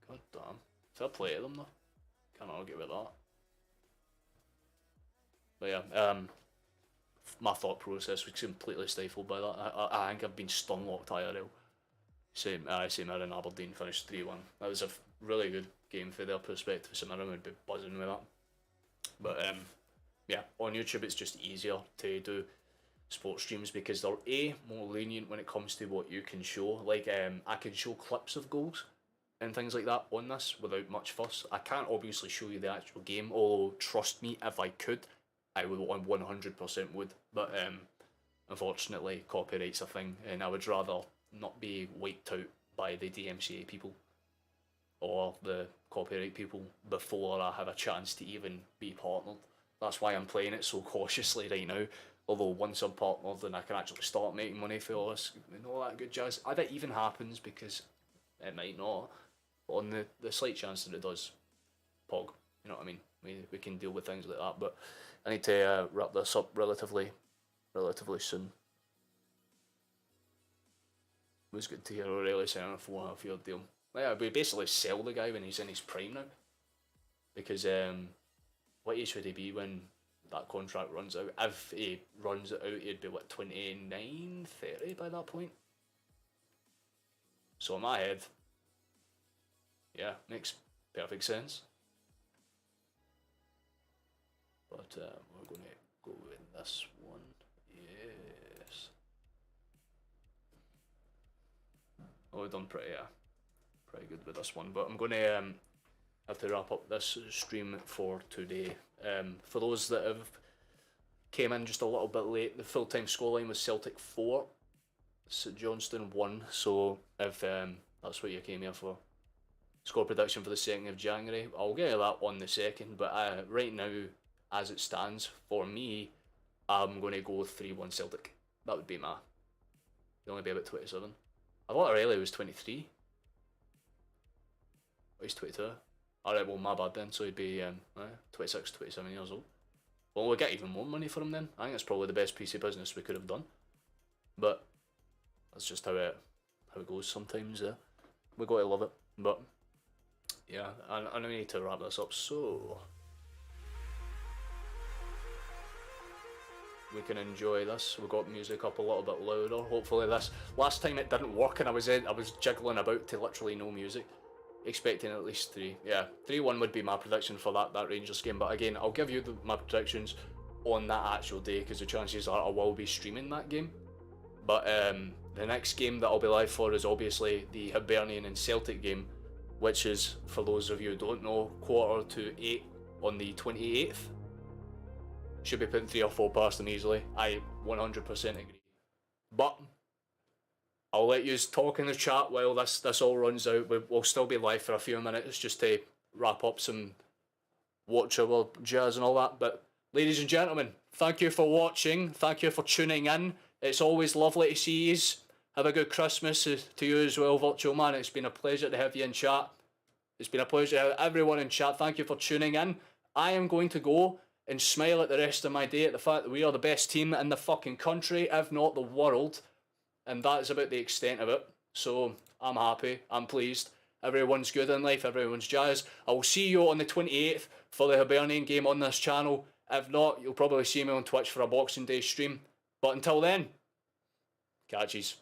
God damn. Fair play to them though. Can't argue with that. But yeah, my thought process was completely stifled by that. I think I've been stunlocked IRL. Same Mirror and Aberdeen finished 3-1. That was a really good game for their perspective. So Mirror would be buzzing with that. But yeah, on YouTube it's just easier to do sports streams because they're more lenient when it comes to what you can show. Like I can show clips of goals and things like that on this without much fuss. I can't obviously show you the actual game, although trust me, if I could, I would 100% would. But unfortunately, copyright's a thing, and I would rather not be wiped out by the DMCA people or the copyright people before I have a chance to even be partnered. That's why I'm playing it so cautiously right now. Although once I'm partnered, then I can actually start making money for all this and all that good jazz. If it even happens, because it might not, but on the slight chance that it does, pog, you know what I mean? We can deal with things like that, but I need to wrap this up relatively soon. It was good to hear O'Reilly signing a 4.5-year deal. Yeah, we basically sell the guy when he's in his prime now, because what age would he be when that contract runs out? If he runs it out, he'd be what, 29, 30 by that point. So in my head, yeah, makes perfect sense. But we're going to go with this one. Yes. Oh, we've done pretty good with this one. But I'm going to have to wrap up this stream for today. For those that have came in just a little bit late, the full-time scoreline was Celtic 4, St Johnstone 1. So if that's what you came here for, score prediction for the 2nd of January, I'll get to that on the 2nd. But right now, as it stands, for me, I'm going to go 3-1 Celtic. That would be He'll only be about 27. I thought O'Reilly was 23. Oh, he's 22. Alright, well, my bad then. So he'd be 26, 27 years old. Well, we'll get even more money for him then. I think that's probably the best piece of business we could have done. But that's just how it goes sometimes. We got to love it. But yeah, I need to wrap this up. So we can enjoy this. We got music up a little bit louder. Hopefully this. Last time it didn't work and I was jiggling about to literally no music. Expecting at least 3. Yeah, 3-1 would be my prediction for that Rangers game. But again, I'll give you my predictions on that actual day because the chances are I will be streaming that game. But the next game that I'll be live for is obviously the Hibernian and Celtic game, which is, for those of you who don't know, 7:45 on the 28th. Should be putting 3 or 4 past them easily. I 100% agree. But I'll let you talk in the chat while this all runs out. We'll still be live for a few minutes just to wrap up some watchable jazz and all that. But ladies and gentlemen, thank you for watching. Thank you for tuning in. It's always lovely to see you. Have a good Christmas to you as well, Virtual Man. It's been a pleasure to have you in chat. It's been a pleasure to have everyone in chat. Thank you for tuning in. I am going to go and smile at the rest of my day at the fact that we are the best team in the fucking country, if not the world. and that's about the extent of it. So I'm happy, I'm pleased. Everyone's good in life, everyone's jazzed. I'll see you on the 28th for the Hibernian game on this channel. If not, you'll probably see me on Twitch for a Boxing Day stream. But until then, catches.